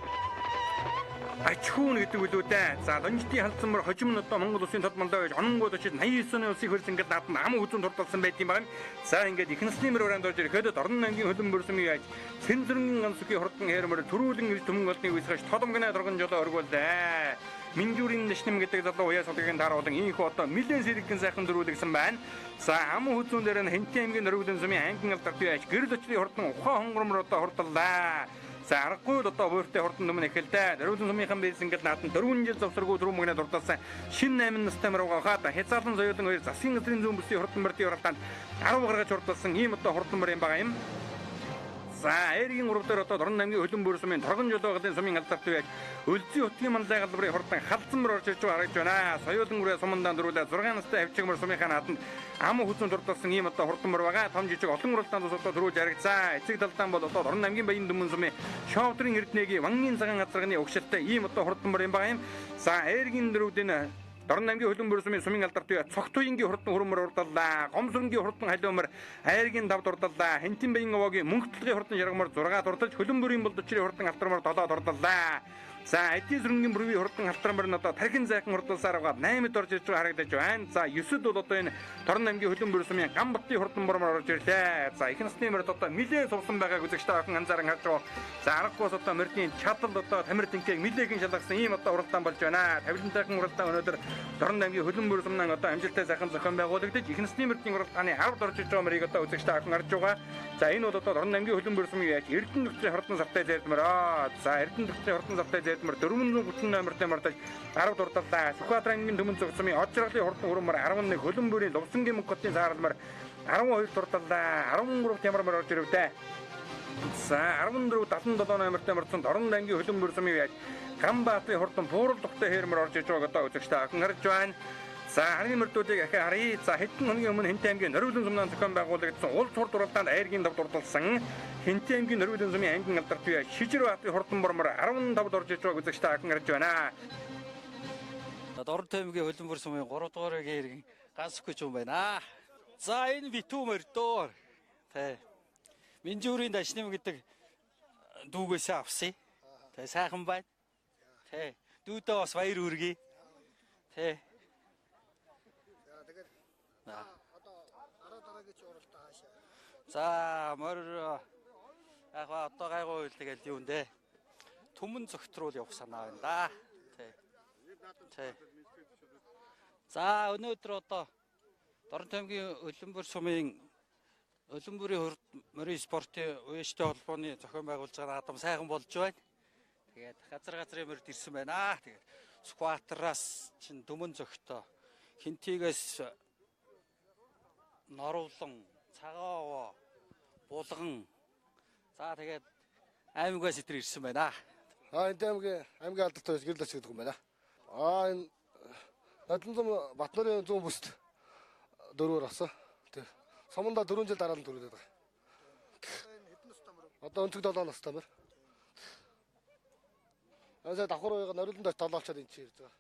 ачхүүн гэдэг үлүүдээ. За Лонжидын халдсан мөр хожим нь одоо Монгол улсын тод мандаа байж ононгууд очиж 89 оны улсын хөрс ингээд наадам ам үзүүн турталсан байт юм байна. За ингээд их насны мөр өрөөнд орж ирэхэд Дорн аймгийн хөлбөмбөр сумын яаж Цэнзэрнгийн ганцгийн хурдан хээрмөр төрүүлэн ирж төмөн голны үйсгэж тодомгоноо дөргөн жолоо өргүүлээ. Минжүрийн дэшнэм гэдэг залуу уяа сологийн тааруулан ийхүү одоо нэлээд сэргэн сайхан дөрүүлгсэн байна. За ам хүзүүн дээр нь Хэнтэн аймгийн Нориулын сумын ангин алдарт яаж гэрэл өчрийн хурдан ухаан хонгормор одоо хурдаллаа. За аргагүй одоо бууртай хурдан өмнө эхэлдэ. Нориулын сумынхан бэлсэн ингээд наатан 4 жил завсаргүй түрүү мөгнө дурдсан шинэ 8 настай мөр угаахад хязгаарлан соёлын хоёр засгийн газрын зүүн бүсийн хурдан мөрдийн уралдаанд 10 гаргаж хурдсан ийм одоо хурдан мөр юм байгаа юм. За эргийн 3 дээр одоо Дорн аймгийн хөлбөмбөр сумын торгон жолоогалын сумын алдарт байж өлзий утгийн мандаа галбарын хурдан халдсан мөр орж ирж байгаа харагдж байна. Соёлын үрээ сумандаа дөрүүлээ 6 настай авчиг мөр сумынхаа наатанд ам хүзүүн дурдсан ийм одоо хурдан мөр байгаа. Том жижиг олон уралдаанд ус одоо төрүүлж харагдсан. Эцэг талдаан бол одоо Дорн аймгийн баян дүмэн сумын Шовдрын эрдэнэгийн Вангийн цагаан газарганы угшилтай ийм одоо хурдан мөр юм байгаа юм. За эргийн дөрүүдийн Дорн аймгийн хөлбөмбөр сумын сумын алдарт бай цогтуйнгийн хурдан хөрмөр урдаллаа. Гомсрынгийн хурдан халиумар айргийн 5 дурдаллаа. Хэнтэн баян овоогийн мөнгөтлөгийн хурдан жаргамар 6 дурдалж хөлбөмбөрийн болдочрийн хурдан алтармар 7 дурдаллаа. За эдийн сүрэнгийн бүрийн хурдан алтармар нь одоо тархин зайхан хурдалсаар байгаа 8-д орж ирж байгаа харагдаж байна. За 9-д бол одоо энэ Дорн аймгийн хөлбөмбөр сумын Гамбатын хурдан мөрмөр орж ирлээ. За их насны мөрд одоо нэлээд сувсан байгааг үзэгчтэй охин анзааран харж байгаа. За аргагүй одоо мөрдийн чадал одоо тамир тэнхийг нэлээгийн шалгасан ийм одоо уралдаан болж байна. Тавилантайхан уралдаан өнөөдөр Дорн аймгийн хөлбөмбөр сумнан одоо амжилттай сайхан зохион байгуулагдаж их насны мөрдийн уралдааны 10-д орж иж байгаа мөрийг одоо үзэгчтэй охин харж байгаа. За энэ бол одоо Дорн аймгийн хөлбөмбөр сумын яаж Эрдэнэ нөхцөлийн хурдан савтай зайлмаар. За Эрдэнэ нөхцөлийн хурдан савтай зайлмаар 438 номертэй мартаж 10 дурдаллаа. Сүхбаатар аймгийн Төмөн цог сумын Од жаргалын хурдан хөрмөр 11 хөлбөмбөрийн Лувсангийн мөнгөтийн сааралмаар 12 дурдаллаа. 13-т ямармаар орж ирвдээ. За 14-77 номертэй мартсан Дорн аймгийн хөлбөмбөр сумын яаж Ганбаатарын хурдан буурал тухтай хээрмөр орж иж байгааг одоо үзэгчтэй охин харж байна. За харийн мөрдүүдийг ахи харъя. За хэдэн хоногийн өмнө Хэнтэн аймгийн Нориулын сумнан зохион байгуулагдсан улс хурд уралдаанд айргийн 5 дурдалсан Хэнтэн аймгийн Нориулын сумын ангин алдарт бай Шижир баатарын хурдан мөрмөр 15-д орж иж байгааг үзэгчтэй охин харж байна. Дорн аймгийн хөлбөмбөр сумын 3 дугаар эргийн ганцгүй юм байна. За энэ битүү мөрдөө. Тэ. Минжүрийн дэшнэм гэдэг дүүгээсээ авсан. Тэ сайхан байна. Тэ. Дүүдээ бас баяр үргэе. Тэ. За мөр яг одоо гайгүй үйл тэгэл юу нэ түмэн зөгтрүүл явах санаа байна да. Тэ. За өнөөдөр одоо Дорн аймгийн хөлбөмбөр сумын хөлбөмбөрийн мөрийн спортын уяштай холбооны зохион байгуулж байгаа наадам сайхан болж байна. Тэгээд газрын мөрд ирсэн байна. Тэгээд Сүхбаатараас чин Төмөн цогтой Хинтигээс Норуулан Цагааваа Булган за тэгээд аймагаас итэр ирсэн байна. Энэ аймгийн алдарт байж гэрэл очиж гэдэг юм байна. Энэ Надлан Батнарын зүүн бүст 4-өр асан. Тэг. Суманда 4 жил дараа нь төрүүлээд байгаа. Одоо өнцөг 7 настай мөр. Асаа давхар уяга Нориуланд толоолчод энэ чинь ирж байгаа.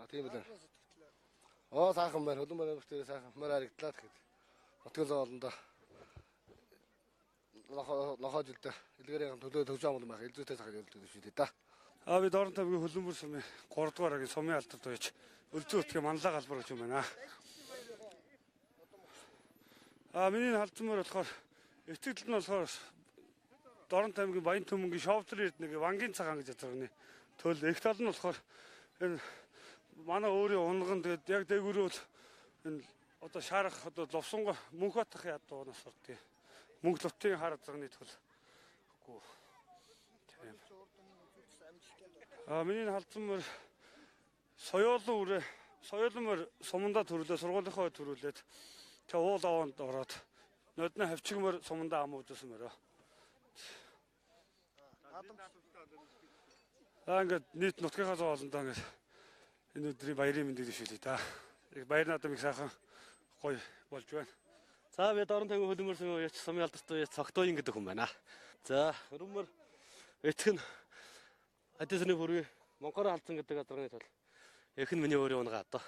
Тийм үү. Сайхан байна. Хөлбөмбөр аймагт сайхан мөр харагдлаа тэгэхэд. Нутгийн зоолондоо нохоо жилдээ илгээрийн төлөө төгж амул байх элзүүтэй цагаар ялдаг шүү дээ да. Би Дорн аймгийн хөлбөмбөр сумын 3 дугаар агийн сумын алдарт байж өлзөө утгийн манлаа галбар гэж юм байна. Миний халдсан мөр болохоор эцэгдэл нь болохоор Дорн аймгийн Баян Төмөнгийн Шовдрын эрдэнэгийн Вангийн цагаан гэж язганы төл их тал нь болохоор энэ манай өөрийн унган тэгээд яг дээгүүрөө энэ одоо шарах одоо ловсонго мөнх батах ядуунаас ордгийг мөнх лутын хар загны төл үгүй тийм миний халдсан мөр соёолмөр суманда төрлөө сургуулийнхаа төрүүлээд тэг уул аванд ороод нодны хавчигмөр суманда ам үзсэн мөрөө ингээд нийт нутгийнхаа зоолондоо ингээд энэ өдрийн баярын мэндийг дэвшүүлээ та. Баяр наадам их сайхан гоё болж байна. За би дорн тайван хөлмөрсөн үеч сумын алдартай үеч цогтойн гэдэг хүн байна. За хөрмөр эцэг нь Адисны бүрий Монголоор алдсан гэдэг азарганы тул их нь миний өөрийн унгаа одоо.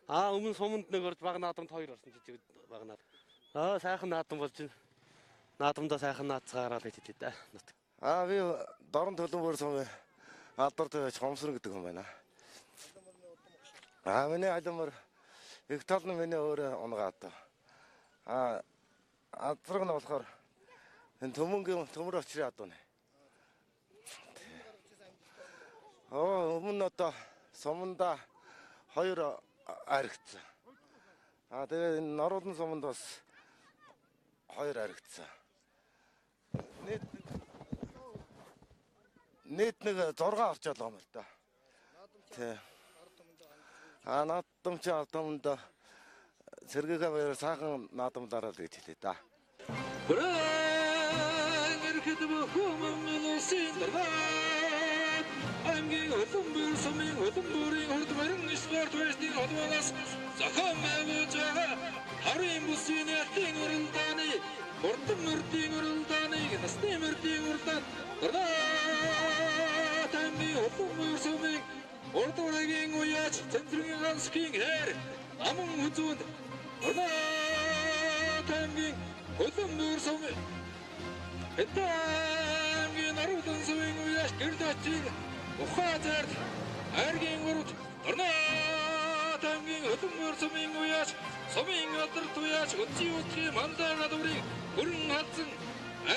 Өмнө суманд нэг орж баг наадамд хоёр орсон жижиг баг наадам. Сайхан наадам болж байна. Наадамдаа сайхан наацгаараа л идэв дээ. Би дорн төлөмөр сумын алдартай үеч Хомсрон гэдэг хүн байна. Миний айлмар их тал нь миний өөрөө унгаа одоо. Азраг нь болохоор энэ төмөр очрын адуу нэ. Өмнө одоо суманда хоёр аригдсан. Тэгээд энэ Норолын суманд бас хоёр аригдсан. Нийт нэг 6 орчоод байгаа юм л да. Тий. Наадамч алдамд сэргээгээ баяр сайхан наадамдаараа л гэж хэлээ да. Амгийн хөдөлмөр сумын хөдөлмөрийн урд барин спорт вэстийн холбооноос зохион байгуулж байгаа харийн бүсийн ялтын уралдааны урдан мөрдийн уралдааныг насны мөрдийн уралдаан амгийн хөдөлмөр сумын урд барин уяач цэнтрийн ганцхийн хэр аман хүзүүнд амгийн хөдөлмөр сумын амгийн наруудан сумын уяач гэрдачиг Ухаазард аргийн урд орнот амгийн хөдөлмөр сумын уяач сумын алдарт уяач өцгийн мандаа гадуурыг хөрөн хадсан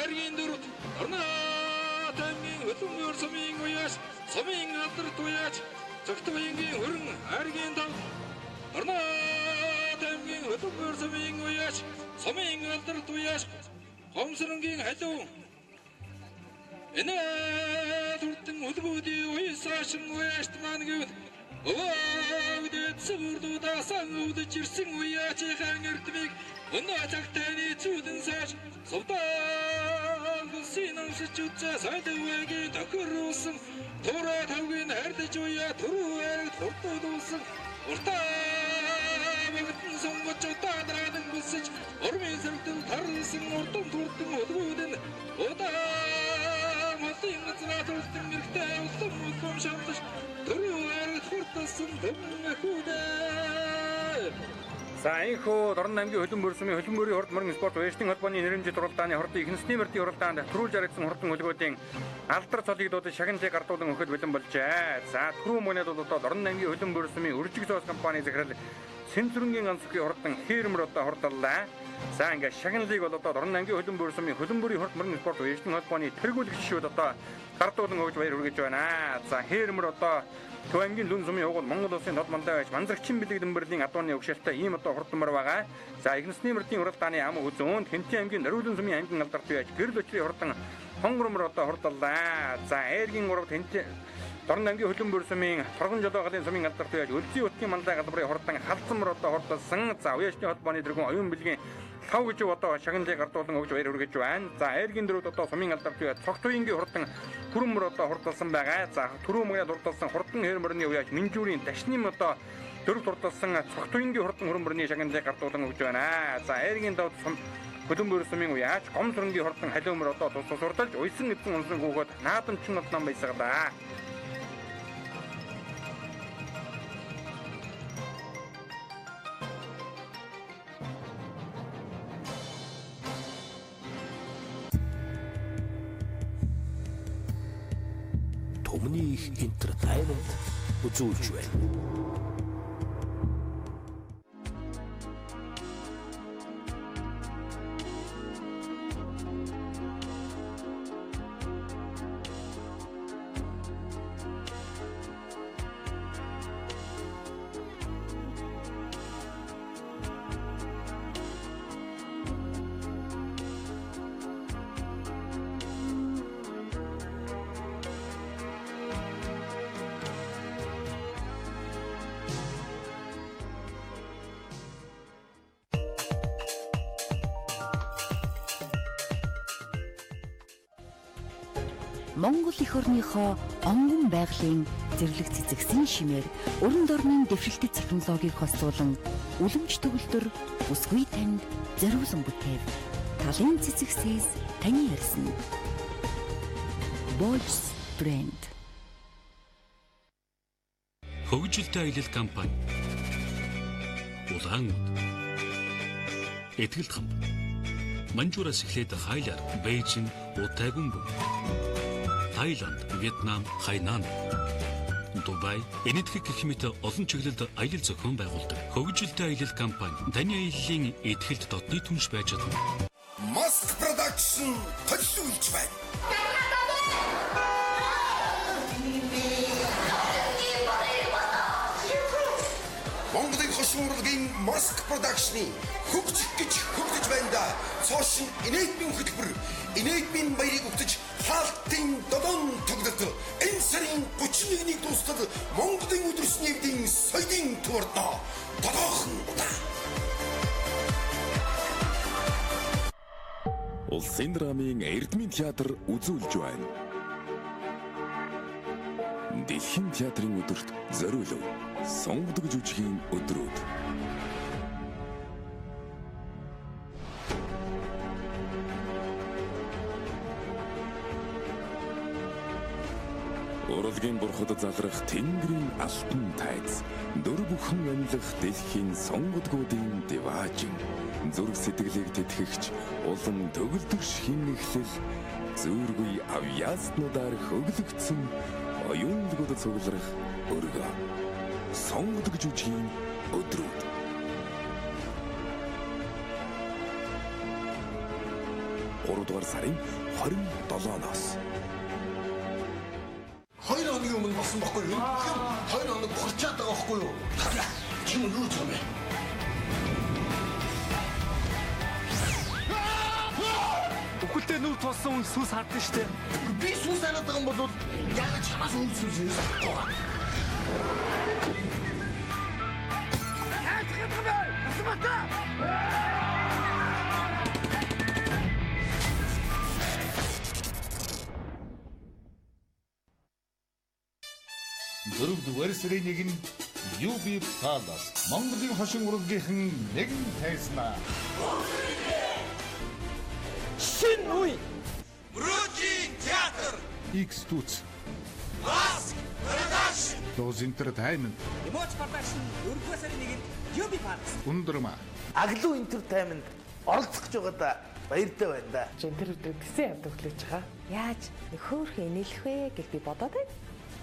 аргийн дөрөвт орнот амгийн хөдөлмөр сумын уяач сумын алдарт уяач зөвхтөгийн хөрөн аргийн тав орнот амгийн хөдөлмөр сумын уяач сумын алдарт уяач Хомсронгийн халуун энэ түртэн үлгүүдийн уйсаашин уяашт маань гэвэл өвөдөд сүрдүүдасан өвдөж ирсэн уяачийн эрдмийг өнөө цагтайны зүудэн сааш сувдан синамсч үтсэ сайдвэгийн тохируулсан тураа тавгийн хайрдаж уяа түрүүэг хурдуулсан уртаа мэгтэн сонгож удаадраадан бүсэж урмын сэрдэн тарлсан урдан туртан үлгүүдэн удаа Малтын газрын мэрэгтэй улам шамдаж төрөөр хурдсан төмөхүүдээ. За энэхүү Дорн аймгийн хөлбөмбөр сумын хөлбөмбөрийн хурд мөрөн спорт вэштинг холбооны нэрмжит уралдааны хордын ихэнсний мөрдийн уралдаанд төрүүлж харагдсан хурдан хөлгүүдийн алдар цолыг дуудаж шагналыг ардуулан өгөхөд бэлэн болжээ. За түрүү мөнөд бол одоо Дорн аймгийн хөлбөмбөр сумын үржиг зоос компани захирал Сэнцүрэнгийн ганцхан хурдан хээрмөр одоо хурдаллаа. За ингээд шагналыг бол одоо Дорн аймгийн хөлбөмбөр сумын хөлбөмбөрийн хурд мөрөн спорт вэштинг холбооны тэргүүлэгчшүүд одоо гардуулан өгж баяр хүргэж байна. За хээрмөр одоо Төв аймгийн Лүн сумын хугал Монгол улсын тод мандаа байж манзрагчин бэлэг дэම්бэрлийн адууны өгшөлтөй ийм одоо хурдмар байгаа. За ихэнсний мөрдийн уралдааны ам үзүүнд Хэнтэн аймгийн Нөрүүлэн сумын аймгийн алдарт байж гэрэл өчрийн хурдан хонгормор одоо хурдаллаа. За Айргийн урав Хэнтэн Дорн аймгийн хөлбөмбөр сумын Торгон жолоогалын сумын алдарт байж Өлзий утгийн мандаа галбарын хурдан халдсанмор одоо хурдалсан. За уяачны холбооны дэргэн оюун бэлгийн лав гэж одоо шагналыг ардуулан өгж баяр хүргэж байна. За Айргийн дөрөвд одоо сумын алдарт байж цогтуйнгийн хурдан хүрмөр одоо хурдалсан байгаа. За түрүү мөгөд хурдалсан хурдан хээрмөрний уяач Минжүүрийн дашним одоо дөрөв хурдалсан цогтуйнгийн хурдан хүрмөрний шагналыг ардуулан өгж байна. За Айргийн давд хөлбөмбөр сумын уяач Гомсронгийн хурдан халиумөр одоо тус хурдалж уйсан эзэн унсан гүгөөд наадамчин бол нам баясгалаа. Өмнө их entertainment үзүүлж байна. Монгол эх орныхоо онгон байгалийн зэрлэг цэцэгсийн шимээр өрөнд орны дэвшилтэт технологиг хослуулан үлэмж төгөлдөр бүсгүй танд зориулсан бүтээв. Талын цэцэгсээс таны ярьсан. Bosch Brand. Хөгжилтэй аялал компани. Улаан үд. Этгэлт хамт. Манжуураас эхлээд хайлаар Бээжин, Утайгүн бүм. Таиланд, Вьетнам, Хайнан, Дубай, Энэтхэг гэх мэт олон чиглэлд аялал зохион байгуулдаг. Хөгжилтэй аялал компани таны аяллаа этгэлт дотны түнш байж чадна. Mask Production төлөвлөж байна. Монголын хосын урлагийн Mask Production-ы хөгжих гэж хөгжиж байна да. Цоошин инээдмийн хөтөлбөр, инээдмийн баярыг өгдөж хаалтын додон тоглолт. Энэ сарын 31-ний дуустал Монголын өдөрсний эвдийн соёлын туурдаа тодоохон удаа. Улсын драмын Эрдмийн театр үзүүлж байна. Дэлхийн театрын өдөрт зориулв. Сонгодог жүжигийн өдрүүд. Урлагийн бурхад залрах тэнгэрийн алтан тайз. Дөр бүхэн амьлах дэлхийн сонгодгуудын диваажин. Зүрх сэтгэлийг тэтгэгч улам төгөлдөр шинэглэл зүүргүй авьяаснуудаар хөглөгдсөн оюунлгуудад цугларах өргөө. Сонгодог жүжигийн өдрүүд. Гуравдугаар сарын 27-наас 2 хоногийн өмнө болсон байхгүй юу? 2 хоног болчиход байгаа байхгүй юу? Чи юу юм бэ? Бүхэлдээ нүр тулсан сүс хардсан штэ. Би сүс хараад байгаа юм бол яг чамаас үнсүүс юм байна. Дөрөвдүгээр сарын 1-нд UB Palace Монголын хошин урлагийн нэгэн тайзнаа. Шин үе. Мөрөөдлийн театр. X-Tuts. Mask Production. Those Entertainment. Emoji Production 4-р сарын 1-нд UB Palace. Ундрама. Аглуу Entertainment оролцох гэж байгаадаа баяртай байна да. Тэр өдөр гисэн явдаг хүлээж байгаа. Яаж хөөрхөн инээлэх вэ гэж би бодоод байна.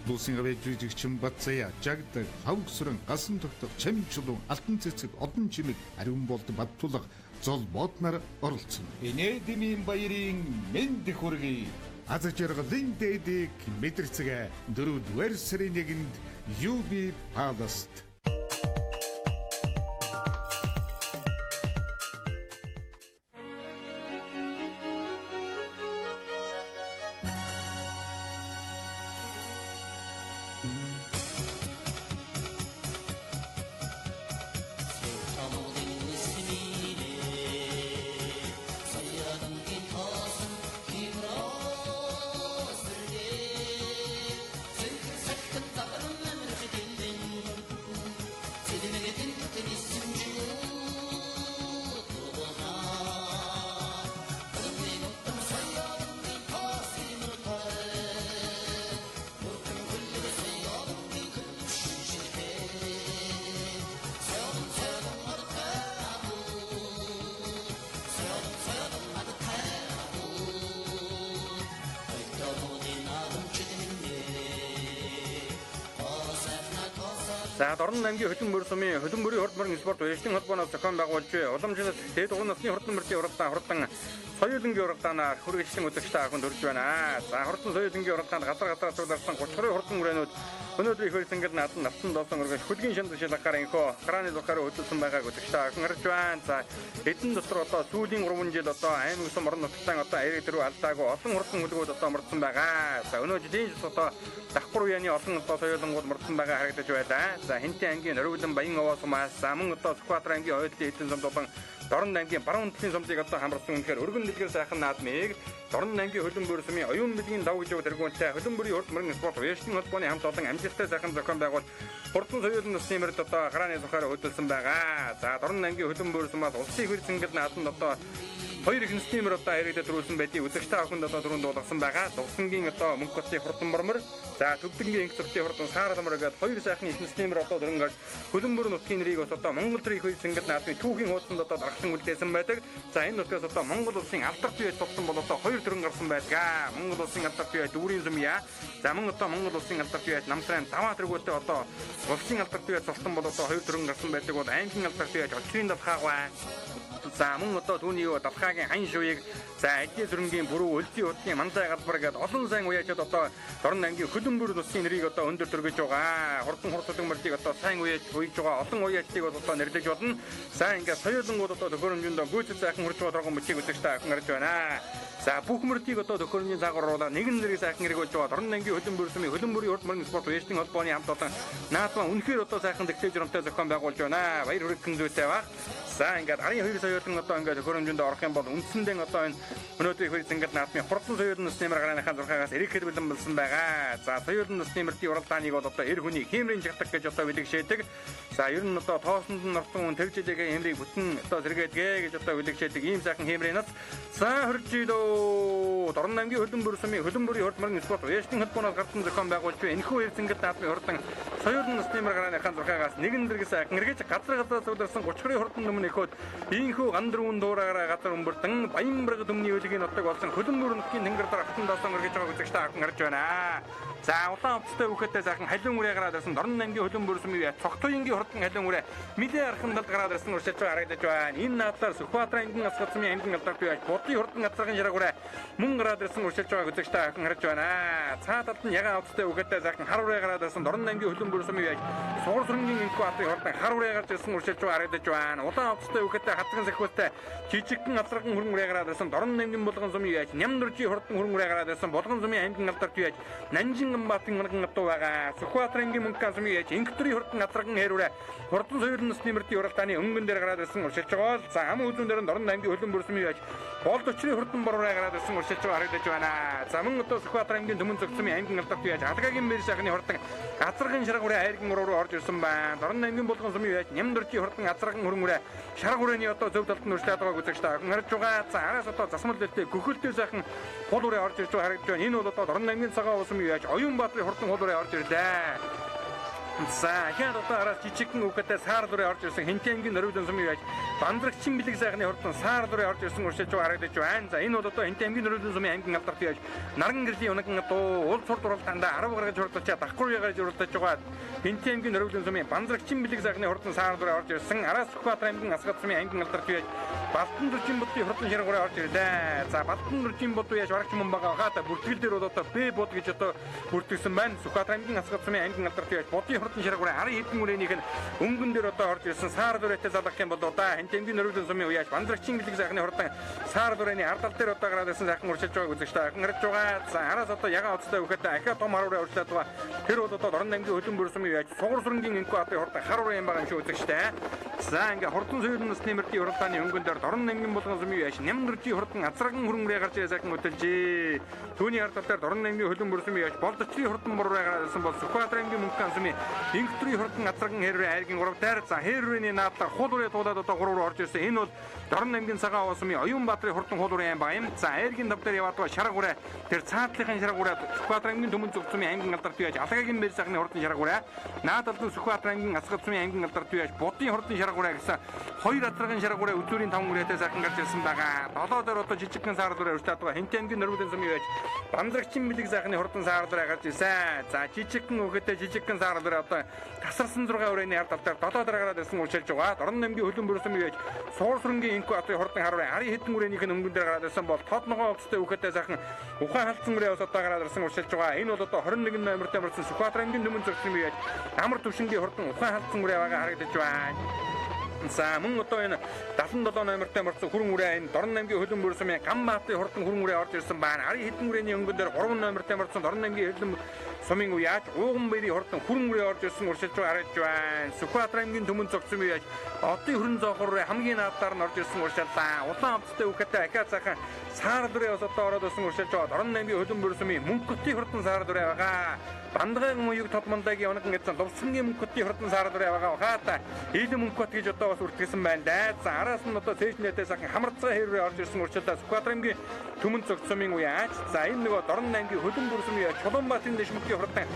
Лусын авэжижигчин Батцая жагдаг хавгсран гасан тогтох чамчулуу алтан цэцэг одон чимэг ариун болд баттулга зол боднаар оролцсон. Энэдмийн баярын мэнд хүргэе. Аз жаргалын дэдэг мэдэрцгээ 4-р сарын 1-нд UB Palace. За Дорн аймгийн хөдөн мөр сумын хөдөн мөрийн хурд мөрөн спорт баярлалын холбооноос зохион байгуулж уламжлалт тэд уг насны хурдан мөрийн уралдаан соёлынгийн уралдаанаар хүрээлэн өдөртөө ахын төрж байна. За хурдан соёлынгийн уралдаанд газар цугларсан 32 хурдан мөрөөнүүд өнөөдөр их хөрсөнгөд натан доосон өргөж хөдөлгөөн шанд шилгахаар инхөө краны зурхаар хөдөлсөн байгааг өдөртөө ахын харж байна. За эдэн дотор одоо сүүлийн 3 жил одоо аймаг сум орон нутгийн одоо ирэх төрөв алдаагүй олон хурдан хөдөлгөөд одоо мөрдсөн байгаа. За өнөө жилийн одоо давхар үеийн олон одоо соёлонгууд мөрдсөн байгаа харагдаж байна. За Хинтэн аймгийн Нөрөвлөн Баян овоо сумаас за мөн одоо Сүхбаатар аймгийн Хойдлын Хэдэн сум болон Дорн аймгийн Баруун Үндэсний сумыг одоо хамарсан үнэхээр өргөн дэлгэр сайхан наадмыг Дорн аймгийн Хөлбөмбөр сумын оюун билгийн дав гэж тэргүүнтэй Хөлбөмбөрийн урд мөрөн спорт уяшны холбооны хамт олон амжилттай сайхан зохион байгуул Хурдан соёлын насны мөрөд одоо гарааны сухаар хөдөлсөн байгаа. За Дорн аймгийн Хөлбөмбөр сумаас улсын хэр зингэд наадманд одоо хоёр их стимер одоо ирээдүйд төрүүлсэн байдгийг үзэгчтэй охинд одоо түрүүнд дуулгасан байгаа. Дулсангийн одоо мөнгө хотын хурдан мормор, за Төвдөнгийн инх зөрчлийн хурдан саарамор гэдэг хоёр сайхан их стимер одоо дөрөнгөж Хөлбөмбөр нутгийн нэрийг одоо Монгол төрийн хоёр зингэд наадмын түүхийн хуудсанд одоо дарахсан үлдээсэн байдаг. За энэ нутгаас одоо Монгол улсын алдарт бие тулсан бол одоо хоёр төрөн гарсан байдаг. Монгол улсын алдарт бие дүүрийн сүмья. За мөн одоо Монгол улсын алдарт бие намтрын даваа тэргүүтээ одоо улсын алдарт бие тулсан бол одоо хоёр төрөн гарсан байдаг бол аймгийн алдарт бие очрын давхаагаа. За мөн одоо түүний давхаагийн хань шууийг за эдийн сүрэнгийн бүрүү өлзий урдын мандаа галбар гэдэг олон сайн уяачид одоо Дорн аймгийн Хөлбөмбөр нутгийн нэрийг одоо өндөр төргөж байгаа. Хурдан хурцлог мөрдийг одоо сайн уяаж уйж байгаа олон уяачдыг одоо нэрлэж болно. За ингээд соёлонгууд одоо төхөөрөмжөнд гүйцэд сайхан хурж байгаа торгон мөчийг үзэгчтэй ахин гарч байна. За бүх мөрдийг одоо төхөөрөмжийн загваруулаад нэгэн нэрийг сайхан хэрэгүүлж байгаа. Дорн аймгийн Хөлбөмбөр сумын Хөлбөмбөрийн урд мөрөн спорт уяачдын холбооны хамт олон наадмаа үнэхээр одоо сайхан дэвтэж журамтай зохион байгуулж байна. Баяр хүргэхэн зүйтэй баг. За ингээд 12 соёлын одоо ингээд төхөөрөмжөнд орох юм бол үндсэндээ одоо энэ өнөөдрийн хөрөг зингэд наадмын хурдан соёлын насны мөр гарааныхаа зурхаагаас ирэхэд бэлэн болсон байгаа. За соёлын насны мөртийн уралдааныг бол одоо эр хүний хэмрийн жагтаг гэж одоо бэлэгшээдэг. За ер нь одоо тоосонд нь орсон хүн тавьжилээгээ хэмрийг бүтэн одоо зэрэгээдгээ гэж одоо бэлэгшээдэг ийм сайхан хэмрийн нас. За хөржидөө Дорн аймгийн Хөлбөмбөр сумын Хөлбөмбөрийн урд мөрөн спорт уяачдын холбооноос гарсан зохион байгуулж буй энэхүү эр зингэд наадмын хурдан соёлын насны мөр гарааныхаа зурхаагаас нэгэн зэрэг сайхан эргэж газар суулгасан 30 хурдан өмнө ихөөд ийхүү гандрүүн дуураараа газар өмбөрдөн Баянбараг төмний үлгийн нутаг болсон Хөлбөмбөр нутгийн тэнгэр дээр автан доосон өргөж байгаа үзэгчтэй ахын гарч байна. За улаан хувцастай үхэтэй сайхан халуун үрээ гараад ирсэн Дорн аймгийн Хөлбөмбөр сумын цогтойнгийн хурдан халуун үрээ мэдээ архан талд гараад ирсэн уршилж харагдаж байна. Энэ наадлаар Сүхбаатар аймгийн Асгат сумын аймгийн алдарт бие Будын хурдан газаргын шараг үрээ мөн гараад ирсэн уршилж байгаа үзэгчтэй ахын гарч байна. Цаа талд нь ягаан хувцастай үхэтэй сайхан хар үрээ гараад ирсэн Дорн аймгийн Хөлбөмбөр сумын сугар сүрэнгийн инхүү атын хурдан хар үрээ гарч ирсэн уршилж харагдаж байна. Улаан хувцастай үхэтэй хатган сахиустай жижигхэн алдарган хөрөнгө үрээ гараад ирсэн Дорн аймгийн Булган сумын яаж Нямдуржи хурдан хөрөнгө үрээ гараад ирсэн Булган сумын аймгийн алдарт яаж Нанжин Гамбатын манган атуу байгаа. Сүхбаатар аймгийн Мөнгөн сумын яаж Инхтүрийн хурдан алдарган хэрүүрээ хурдан соёлын насны мөртийн уралдааны өнгөн дээр гараад ирсэн уршилж байгаа. За ам үзүүн дээр Дорн аймгийн Хөлбөмбөр сумын яаж Болд өчрийн хурдан бороо гараад ирсэн уршилж байгаа харагдаж байна. За мөн одоо Сүхбаатар аймгийн Төмөн зөв сумын аймгийн алдарт яаж Алгагийн мэр сайхны хурдан газаргын шараг үрээ хайргийн уруу орж ирсэн байна. Дорн аймгийн Булган сумын яаж Нямдуржи хурдан газарган хөрөнгө үрээ шараг үрээний одоо зөв талд нь урьшлаад байгааг үзэгчтэй ахын харж байгаа. За араас одоо засмал дэлтэй гөхөлтэй сайхан хул үрээ орж ирж байгаа харагдаж байна. Энэ бол одоо Дорн аймгийн цагаан ус юм яаж Оюун Баатарын хурдан хул үрээ орж ирлээ. За хяад одоо араас жижигхэн үхэтэй саар дүрээ орж ирсэн Хинтэн аймгийн Нөрөвлөн сумын яаж Бандрагчин бэлэг сайхны хурдан саар дүрээ орж ирсэн уршилж байгаа харагдаж байна. За энэ бол одоо Хинтэн аймгийн Нөрөвлөн сумын аймгийн алдарт яаж Наран гэрлийн унаган дуу уул цур дуралтаанда 10 гаргаж хурдчаа дахгүй гаргаж уралдаж байгаа Хинтэн аймгийн Нөрөвлөн сумын Бандрагчин бэлэг сайхны хурдан саар дүрээ орж ирсэн араас Сүхбаатар аймгийн Асгат сумын аймгийн алдарт яаж Балтан дуржин будын хурдан шараг ураа орж ирлээ. За Балтан дуржин буд яаж барагч мөн байгаа хаа бүртгэл дээр бол одоо Б бод гэж одоо бүртгэсэн байна. Сүхбаатар аймгийн Асгат сумын аймгийн алдарт яаж будын хурдан шараг ураа арын хэдэн үрээнийх нь өнгөн дээр одоо орж ирсэн саар дүрээтэй залгах юм бол одоо Хинтэн аймгийн Нөрөвлөн сумын яаж Бандрагчин бэлэг сайхны хурдан саар дүрээний ардал дээр одоо гараад ирсэн сайхан уршилж байгааг үзэгчтэй ахын гарч байгаа. За араас одоо ягаан уцтай үхэтэй ахиа том харуураа урьшлаад байгаа. Тэр бол одоо Дорн аймгийн Хөлбөмбөр сумын яаж сугар сүрэнгийн инхүү атын хурдан харуураа юм байгаа юм шүү үзэгчтэй. За ингээ хурдан соёлын насны мөртийн уралдааны өнгөн дээр Дорн аймгийн Булган сумын яаж Нямдуржи хурдан азраган хөрөнгөрөө гарч ирээ сайхан хөтөлжээ. Түүний ардал дээр Дорн аймгийн Хөлбөмбөр сумын яаж Болдочрын хурдан бороо гараад ирсэн бол Сүхбаатар аймгийн Мөнгөн сумын Инхтүрийн хурдан азраган хэрвээ айргийн 3 дээр за хэрвээний наадлаар хул үрээ туулаад одоо 3 руу орж ирсэн. Энэ бол Дорн аймгийн цагаан ус сумын Оюун Баатарын хурдан хул үрээ юм ба юм. За айргийн тав дээр яваад байгаа шараг үрээ тэр цаатлынхын шараг үрээ Сүхбаатар аймгийн Төмөн зөв сумын аймгийн алдарт яаж Алгагийн мэр сайхны хурдан шараг үрээ наадалд нь Сүхбаатар аймгийн Асгат сумын аймгийн алдарт яаж Будын хурдан шараг үрээ гэсэн хоёр азрагын шараг үрээ үзүүрийн 5 үрээтэй сайхан гарч ирсэн байгаа. Долоо дээр одоо жижигхэн саар дүрээ урьшлаад байгаа. Хинтэн аймгийн Нөрөвлөн сумын яаж Бандрагчин бэлэг сайхны хурдан саар дүрээ гарч ирсэн. За жижигхэн үхэтэй жижигхэн саар дүрээ одоо тасарсан 6 үрээний ард талаар долоо дээр гараад ирсэн урьшилж байгаа. Дорн аймгийн Хөлбөмбөр сумын яаж суур сүрэнгийн инхүү атын хурдан харуураа ари хэдэн үрээнийх нь өнгөн дээр гараад ирсэн бол тод ногоон хувцастай үхэтэй сайхан ухаан халдсан үрээ бас одоо гараад ирсэн урьшилж байгаа. Энэ бол одоо 21 ноемберт ямарсан Сүхбаатар аймгийн Төмөн зөв сумын яаж амар төвшингийн хурдан ухаан халдсан үрээ байгаа харагдаж байна. За мөн одоо энэ 77 номертой мөрцөг хүрэн үрээ энэ Дорн аймгийн Хөлбөмбөр сумын Гамбаатын хурдан хүрэн үрээ орж ирсэн байна. Ари хэдэн үрээний өнгөн дээр 3 номертой мөрцөг Дорн аймгийн сумын уяж ууган бэрийн хурдан хүрэн үрээ орж ирсэн уршилж харагдж байна. Сүхбаатар аймгийн төмөн цогцом уяж одын хүрэн зоохор хамгийн наадаар нь орж ирсэн уршиллаа. Улаан амттай үхэтэй ахиа цаахан саар дүрээ ус одоо ороод ирсэн уршилж байгаа. Орон аймгийн хөлбөмбөр сумын мөнгөтийн хурдан саар дүрээ байгаа. Бандгаан мууийг толмондагийн оног гэсэн лувсангийн мөнгөтийн хурдан саар дүрээ байгаа. Хаата ийм мөнгөт гэж одоо бас үртгэсэн байна да. За араас нь одоо цээжнээдээ сахан хамарцаа хэрвээ орж ирсэн уршиллаа. Сүхбаатар аймгийн төмөн цогцомын уяж за энэ нөгөө Орон аймгийн хөлбөмбөр сумын Чулуунбаатарын дэшмөгийн хурдан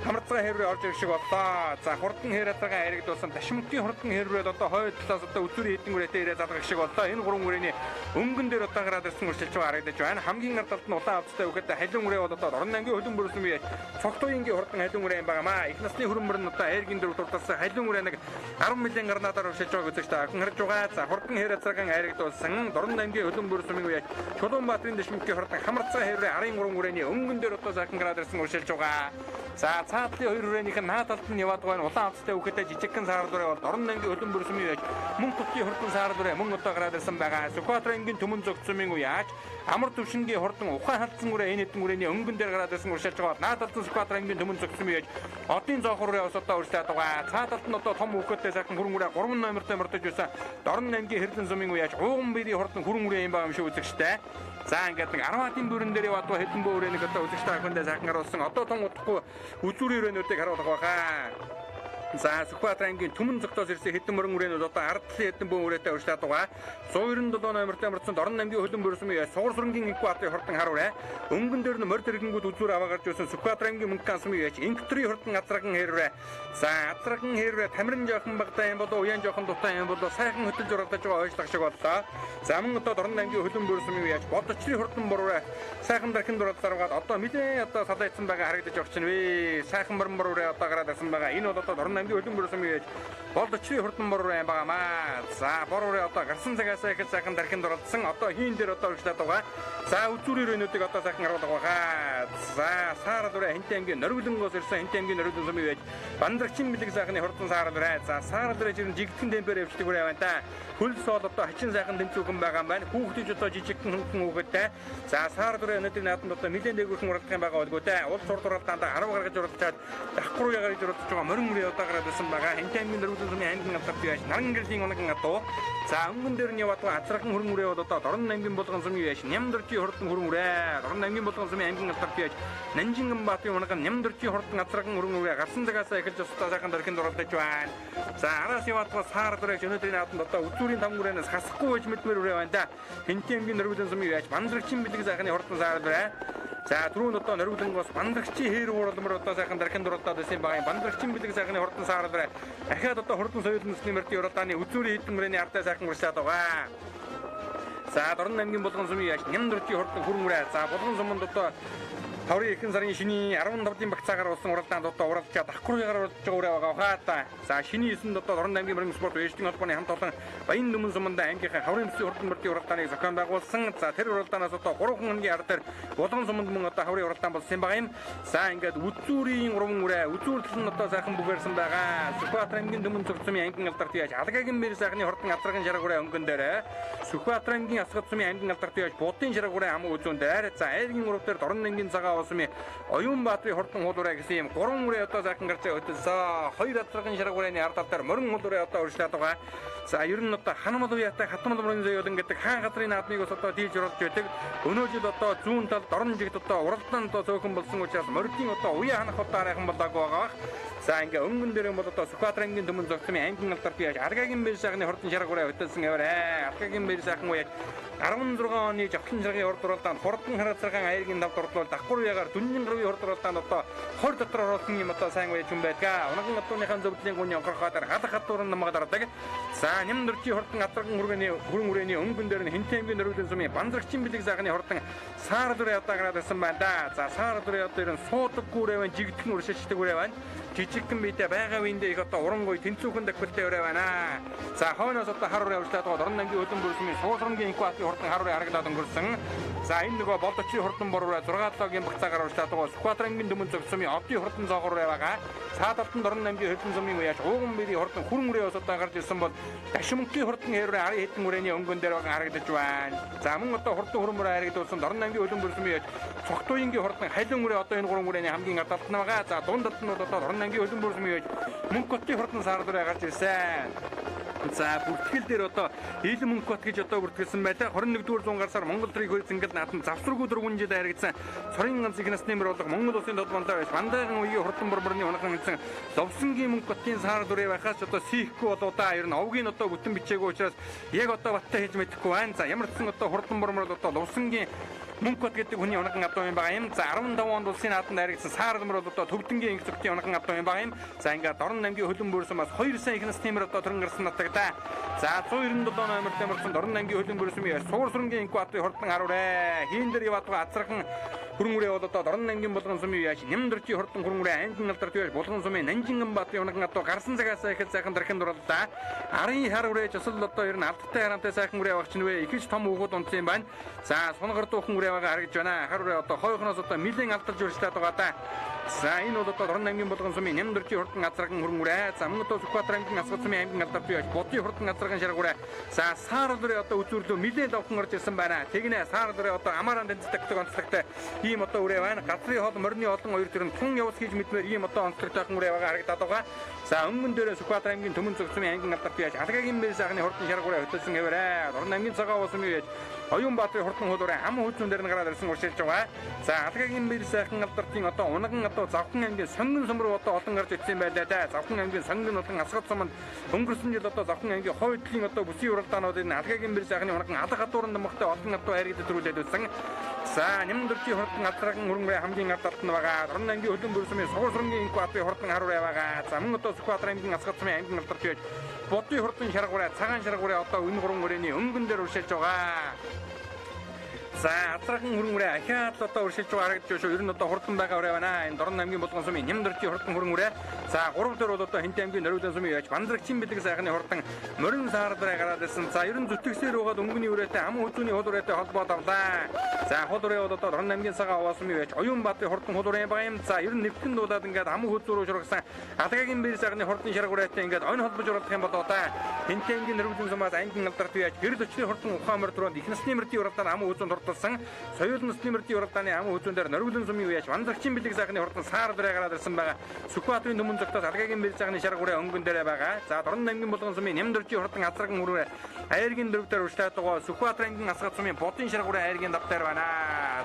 хамарцаа хэрвээ орж ирэх шиг боллоо. За хурдан хэрэтагаа харигдуулсан дашмтгийн хурдан хэрвээ одоо хойд талаас одоо өчүүрийн хэдэн үрээтэй ирээ залгах шиг боллоо. Энэ гурван үрээний өнгөн дээр одоо гараад ирсэн уршилж харагдаж байна. Хамгийн ардалт нь улаан авцтай үхэтэй халиун үрээ бол одоо Орон аймгийн хөлбөмбөр сумын цогтойнгийн хурдан халиун үрээ юм байнамаа. Их насны хөрөмбөр нь одоо айргийн дээр дурталсан халиун үрээ нэг 10 мянган гарнадаар уршилж байгааг үзэж та охин харж байгаа. За хурдан хэрэтагаа харигдуулсан Орон аймгийн хөлбөмбөр сумын үеж Чулуунбаатарын дэшмөгийн хурдан хамарцаа хэрвээ 13 үрээний өнгөн дээр одоо сахан гараад ирсэн уршилж байгаа. За цаатлын хоёр үрээнийх нь наад талд нь яваад байгаа нь улаан авцтай үхэтэй жижигхэн саар дүрээ бол Орон аймгийн хөлбөмбөр сумын үеж мөн төвчийн хурдан саар дүрээ мөн одоо гараад ирсэн байгаа. Сүхбаатар аймгийн төмөн цогцомын уяж амар төвшингийн хурдан ухаан халдсан үрээ энэ хэдэн үрээний өнгөн дээр гараад ирсэн уршилж байгаа. Наад талд нь Сүхбаатар аймгийн төмөн цогцомын уяж одын зоохор үрээ ус одоо уршлаад байгаа. Цаа талд нь одоо том үхэтэй сахан хүрэн үрээ 3 номертой мөрдөж байсан Орон аймгийн хэрлэн сумын уяж ууган бэрийн хурдан хүрэн үрээ юм байгаа юм шиг үзэгчтэй. За ингээд нэг 10-ийн бүрэн дээр яваад хэдэн бөө үрээнийг одоо үзэгчтэй ахындаа сайхан харуулсан. Одоо том удахгүй үзүүрийн үрээнүүдийг харуулах байхаа. За Сүхбаатар аймгийн төмөн цогцоос ирсэн хэдэн мөрөн үрээнүүд одоо ардлын хэдэн бөө үрээтэй урьшлаад байгаа. 197 номертой мөрцөнд Орон аймгийн хөлбөмбөр сумын сугар сүрэнгийн инкубаторын хурдан харуулаа. Өнгөн дээр нь морь тэргэнгүүд үзүүр аваа гарч ирсэн Сүхбаатар аймгийн мөнгөн сумын яж инкутрийн хурдан азраган хэрвээ. За азраган хэрвээ тамирын жоохон багтаа юм болоо уян жоохон дутаа юм болоо сайхан хөтөлж урагдаж байгаа ойшлах шиг боллоо. За мөн одоо Орон аймгийн хөлбөмбөр сумын яж бодочрын хурдан бороо сайхан дархин дураад заргаад одоо мэдээ одоо салайцсан байгаа харагдаж байгаа чинь вэ. Сайхан бороо одоо гараад ирсэн байгаа. Энэ бол одоо Орон аймгийн хөлбөмбөр сумын яж болочрын хурдан бороо юм байгаамаа. За бороо одоо гарсан цагаас их сайхан дархин дураадсан. Одоо хийн дээр одоо урьшлаад байгаа. За үзүүрийн өрөөнүүдийг одоо сайхан харуулах байгаа. За саар дүрэ Хэнтэй аймгийн Нориглонгоос ирсэн Хэнтэй аймгийн Нориглон сумын яж Бандрагчин бэлэг сайхны хурдан саар дүрэ. За саар дүрэ жирэн жигтгэн темпээр явждаг үрээ байна та. Хөлс бол одоо хачин сайхан тэмцүүхэн байгаа юм байна. Хүүхдүүд одоо жижигхэн хөнгөн үгэтэй. За саар дүрэ өнөөдрийн наадамд одоо нэлээд дээгүүрхэн урагдах юм байгаа болгүй те. Улс урд дураалтаанд 10 гаргаж урагдчихад давхруу ягарж урагдж байгаа морин үрээ одоо гараад ирсэн байгаа. Хэнтэй аймгийн Нориглон сумын аймгийн алдарт яж Нарангэрлийн оногн адуу. За өнгөн дээр нь яваад байгаа азраган хөрөн үрээ бол одоо Орон аймгийн болгон сумын яж Нямдөрчийн хурдан хөрөн үрээ. Орон аймгийн болгон сумын аймгийн алдарт яж Нанжингамбатын оногн Нямдөрчийн хурдан азраган хөрөн үрээ гарсан цагаас эхэлж өстөө сайхан дархин дураалдаж байна. За араас яваад байгаа саар дүрэ өнөөдрийн наадамд одоо үзүүрийн там үрээнээс хасахгүй байж мэдмээр үрээ байна да. Хэнтэй аймгийн Нориглон сумын яж Бандрагчин бэлэг сайхны хурдан саар дүрэ. За түрүүн одоо Нориглонгоос Бандрагчин хээр ууралмар одоо сайхан дархин дураалдаад байсан байгаа. Бандрагчин бэлэг сайхны хурдан саар дүрэ. Ахаад одоо хурдан соёл мөсний мөрдийн уралдааны үзүүрийн хэдэн мөрөний артай сайхан урьшлаад байгаа. За Орон аймгийн болгон сумын яж Нямдөрчийн хурдан хүрэн үрээ. За болгон суманд одоо Таврын ихэнх сарын шиний 15-ын багцаагаар болсон уралдаанд одоо уралдчаад ахгүйгээр уралдж байгаа үрээ байгаа хаата. За шиний 9-нд одоо Орон аймгийн мөрөн спорт вэжлэгийн холбооны хамт олон Баян Дүмэн суманда аймгийнхаа хаврын төсвийн хурдан мөрдийн уралдааныг зохион байгуулсан. За тэр уралдаанаас одоо 3 хоногийн ар дээр болгон суманд мөн одоо хаврын уралдаан болсон байгаа юм. За ингээд үзүүрийн 3 үрээ үзүүртэл нь одоо сайхан бүгээрсэн байгаа. Сүхбаатар аймгийн Дүмэн цогцомын аймгийн алдарт яж Алгагийн мэр сайхны хурдан азраган шараг үрээ өнгөн дээр Сүхбаатар аймгийн Асгад сумын аймгийн алдарт яж Будын шараг үрээ хамаг үзүүн дээр за айргийн урав дээр Орон аймгийн цагаан усмын Оюунбаатарын хурдан хуулуурай гэсэн юм 3 үрээ одоо сайхан гарч өтөлсөн. 2 азраган шараг үрээний ард талд морин хуулуурай одоо урьшлаад байгаа. За ер нь одоо ханамал уяатай хатмал морин зөөлөн гэдэг хаан газрын наадмыг бас одоо дийлж оруулж байдаг. Өнөө жил одоо зүүн талд Орон жигт одоо уралдаан одоо цөөхөн болсон учраас мордын одоо уяа ханах удаа хайхан болоогүй байгаа. За ингээ өнгөн дээр бол одоо Сүхбаатар аймгийн төмөн цогцомын аймгийн алдарт яж Аргагийн бэр сайхны хурдан шараг үрээ өтөлсөн яваарэ. Аргагийн бэр сайхан уяж 16 оны жавхлан шаргын урд уралдаанд хурдан харацаргаан айргийн давд орлол давхар ягаар дүнжин гэрийн урд уралдаанд одоо хор дотор оруулсан юм одоо сайн уяж юм байдаг. Унаган атууныхаа зөвлөлийн гүний онхорхоодор халах хатуурын намаг дардаг. За Нямдөрчийн хурдан азраган хүрэн үрээний өнгөн дээр нь Хэнтэй аймгийн Нориглон сумын Бандрагчин бэлэг сайхны хурдан саар дүрээ одоо гараад ирсэн байна да. За саар дүрээ одоо ер нь суудаг үрээ байна, жигдхэн уршилчдаг үрээ байна. жижигхэн биедээ байгаа үедээ их одоо урангуй тэнцүүхэн дагвалтай өрөө байна. За хойноос одоо харуурын авчлаад байгаа Дорн аймгийн хөлбөмбөр сүмийн суулрангийн инкубатын хурдан харуурын харагдаад өнгөрсөн. За энэ нөгөө болдочийн хурдан бороо 6 логийн багцаагаар авчлаад байгаа Сүхбаатар аймгийн Дэмэн зөв сүмийн одын хурдан зоогоор байгаа. Цаадалтан Дорн аймгийн хөлбөмбөр сүмийн уяаж ууган мэрийн хурдан хүрэн үрээ усудаа гарч ирсэн бол Дашмөнгийн хурдан хэрүүрээ 10 хэдэн үрээний өнгөн дээр байгаа харагдаж байна. За мөн одоо хурдан хүрэмрээ харагдуулсан Дорн аймгийн хөлбөмбөр сүмийн уяаж цогтууингийн хурдан халин үрээ одоо энэ 3 үрээний хамгийн адалт нь байгаа. За дундалт нь одоо Дорн аймгийн хөлбөмбөр сүмийн уяаж Мөнхбатын хурдан саардураа гарч ирсэн. За бүртгэл дээр одоо Ил Мөнхбат гэж одоо бүртгэлсэн байлаа. 21-р зуун гарсаар Монгол төрийн хөрөг зингэл наатан завсраггүй 4 жил харагдсан. Цорын ганц их насны мөр болох Монгол улсын тодмондоо байж Вандайган үеийн хурдан борборны унахан хэлсэн Ловсонгийн Мөнхбатын саар дүрээ байхаас одоо сийхгүй болоо да. Ер нь овгийн одоо бүтэн бичээгүй учраас яг одоо баттай хийж мэдэхгүй байна. За ямар ч сан одоо хурдан борбор одоо Ловсонгийн Мөнхбат гэдэг хүний унахан авто юм байгаа юм. За 15 онд улсын наатанд харагдсан саар дүмөр бол одоо Төвдөнгийн инх зөвхөн унахан авто юм байгаа юм. За ингээд Дорн аймгийн хөлбөмбөрсөн бас 2 сая их насны мөр одоо төрөн гарсан натагда. За 197 номер тамирсан Дорн аймгийн хөлбөмбөрсөн Суурсрынгийн инкубатын хурдан харуурэ. Хийн дээр яваадгаа азархан хүрэн үрээ бол одоо Дорн аймгийн Булган сумын яаш Нямдөрчийн хурдан хүрэн үрээ ангин алдарт яаж Булган сумын Нанжинган батын унахан авто гарсан цагаас их сайхан дархан дурлаа. Арын хар үрээ жосол одоо ер нь алдтай харантай сайхан үрээ авах чинь вэ? Ихэж том өгөөд унтсан юм байна. За сунгар дуухан үрээ байгаа харагдж байна. Хар үрээ одоо хойхноос одоо нэлээд алдарч үржлээд байгаа да. За энэ бол одоо Дорн аймгийн Булган сумын Нямдөрчийн хурдан азархан хүрэн үрээ. За мөн одоо Сүхбаатар аймгийн Асгат сумын аймгийн алдарт яаж Бодын хурдан азархан шарга үрээ. За саар үрээ одоо үзүүрлөө нэлээд давхан орж ирсэн байна. Тэгнэ саар үрээ одоо амаран тэнцдэг онцлогтой ийм одоо үрээ байна. Газрын хол морины олон хоёр төр нь тун явц хийж мэдмээр ийм одоо онцлогтойхон үрээ байгаа харагдаад байгаа. За өмнөн дээрээ Сүхбаатар аймгийн Төмөн зөвсмийн аймгийн алдарт яаж Алгагийн бэр сайхны хурдан шарга үрээ хөтөлсөн хэвээрээ. Дорн аймгийн цагаан усмын яаж Оюун Баатарын хурдан хуулуурын хам хүйцүүн дээр нь гараад ирсэн уршилж байгаа. За Алгагийн бэр сайхан алдартын одоо унаган одоо Завхан аймгийн Сонгон сум руу одоо олон гарч ирсэн байлаа да. Завхан аймгийн Сонгон болон Асгат суманд өнгөрсөн жил одоо Завхан аймгийн хойдлын одоо бүсийн уралдаануудын Алгагийн бэр сайхны унаган алга хатуурын дамгтай олон одоо харигдад төрүүлээд үзсэн. За Нямдөрчийн хурдан азархан хүрэн хамгийн адалт нь байгаа. Дорн аймгийн хөлбөмбөр сүмийн Суурсрынгийн инкубатын хурдан харуурай байгаа. За мөн одоо Сүхбаатар аймгийн Асгат сумын аймгийн алдарт байж Бодын хурдан шаргуурай, цагаан шаргуурай одоо энэ 3 үрээний өнгөн дээр уршилж байгаа. За азархан хүрэн үрээ ахиад одоо уршилж байгаа харагдаж шүү. Ер нь одоо хурдан байгаа үрээ байна. Энэ Дорн аймгийн Булган сумын Нямдөрчийн хурдан хүрэн үрээ. За 3 дээр бол одоо Хинт аймгийн Нөрөвлөн сумын яаж Бандрагчин бэлэг сайхны хурдан морин саардраа гараад ирсэн. За ер нь зүтгэсээр угаад өнгөний үрээтэй ам хүзүүний хол үрээтэй холбоод авлаа. За хол үрээ бол одоо Дорн аймгийн цагаан овоо сумын яаж Оюун Баатарын хурдан хол үрээ байгаа юм. За ер нь нэвхэн дуулаад ингээд ам хүзүү рүү шургасан Алгагийн бэр сайхны хурдан шарга үрээтэй ингээд ойн холбож уралдах юм бол одоо Хинт аймгийн Нөрөвлөн сумаас аймгийн алдарт яаж гэрэл өчний хурдан ухаан мордроонд их насны мөрдийн уралдаан ам хүзүүнд хурдсан. Соёл насны мөрдийн уралдааны ам хүзүүн дээр Нөрөвлөн сумын уяаж Бандрагчин бэлэг сайхны хурдан саар дураа гараад ирсэн байгаа. Сүхбаатарын Төмөн зөвхөн Алгагийн бэр сайхны шарга үрээ өнгөн дээрээ байгаа. За Дорн аймгийн Булган сумын Нямдөрчийн хурдан азархан үрээ айргийн дөрөвдөр уршлаад байгаа. Сүхбаатар аймгийн Асгат сумын Бодын шарга үрээ айргийн давтаар байна.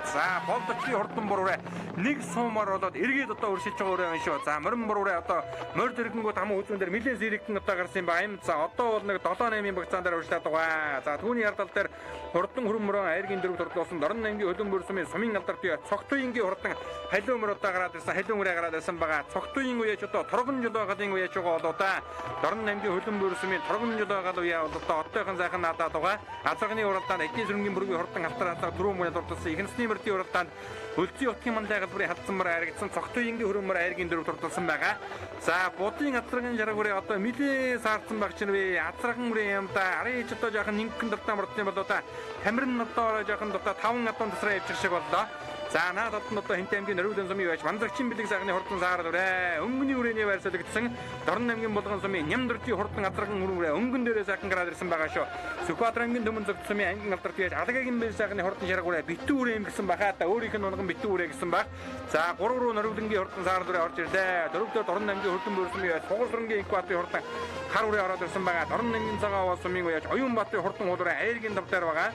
За болдочгийн хурдан бор үрээ нэг суумаар болоод эргээд одоо уршилж байгаа үрээ байна шүү. За морин бор үрээ одоо морь дэргэнгүүд ам хүзүүн дээр нэлээд зэрэгтэн одоо гарсан юм байна юм. За одоо бол нэг 7-8 багцаан дээр уршлаад байгаа. За түүний ардал дээр хурдан хөрмөрөн айргийн дөрөв төрдөөсөн Дорн аймгийн хөлбөмбөр сүмийн сумын алдарт цогтууингийн хурдан халиун мөр одоо гараад ирсэн халиун үрээ гараад ирсэн байгаа. Цогтууин үеч одоо торгон жил байгалийн үеч байгаа болоо да. Дорн аймгийн хөлбөмбөр сүмийн торгон жил байгаал үе бол одоо оттойхон сайхан надад байгаа. Азарганы уралдаанд эдийн сүрэнгийн бүргийн хурдан халтараад түрүү мөрөнд дурдсан их насны мөрдийн уралдаанд өлзий утгийн мандаа галбарын халтсан мөр харагдсан цогтууингийн хөрмөр айргийн дөрөв төрдөөсөн байгаа. За будын азарганы жаргал үрээ одоо нилээ саарсан баг чинь вэ? Азарган үрээ юм да. Арайч одоо жоохон нингхэн дуртаа мөрдсөн болоо да. Тамирын одоо жоохон дуртаа 5 адуун тасраа явчих шиг боллоо. За надад нь одоо Хинт аймгийн Нөрөвлөн сумын байж Бандрагчин бэлэг сайхны хурдан саар дүрээ өнгөний үрээний байрсалагдсан Дорн аймгийн Булган сумын Нямдөрчийн хурдан азархан үрээ өнгөн дээрээ сайхан гараад ирсэн байгаа шүү. Сүхбаатар аймгийн Төмөн зөвхөн сумын аймгийн алдарт байж Алгагийн бэр сайхны хурдан шарга үрээ битүү үрээ юм гэсэн бахаа та өөрийнх нь унган битүү үрээ гэсэн баг. За 3 руу Нөрөвлөнгийн хурдан саар дүрээ орж ирлээ. 4-р Дорн аймгийн хөлбөмбөр сүмийн байж Суурсрынгийн инкубатын хурдан хар үрээ ороод ирсэн байгаа. Дорн аймгийн цагаан овоо сумын байж Оюун Баатарын хурдан хуулуурын айргийн давтаар байгаа.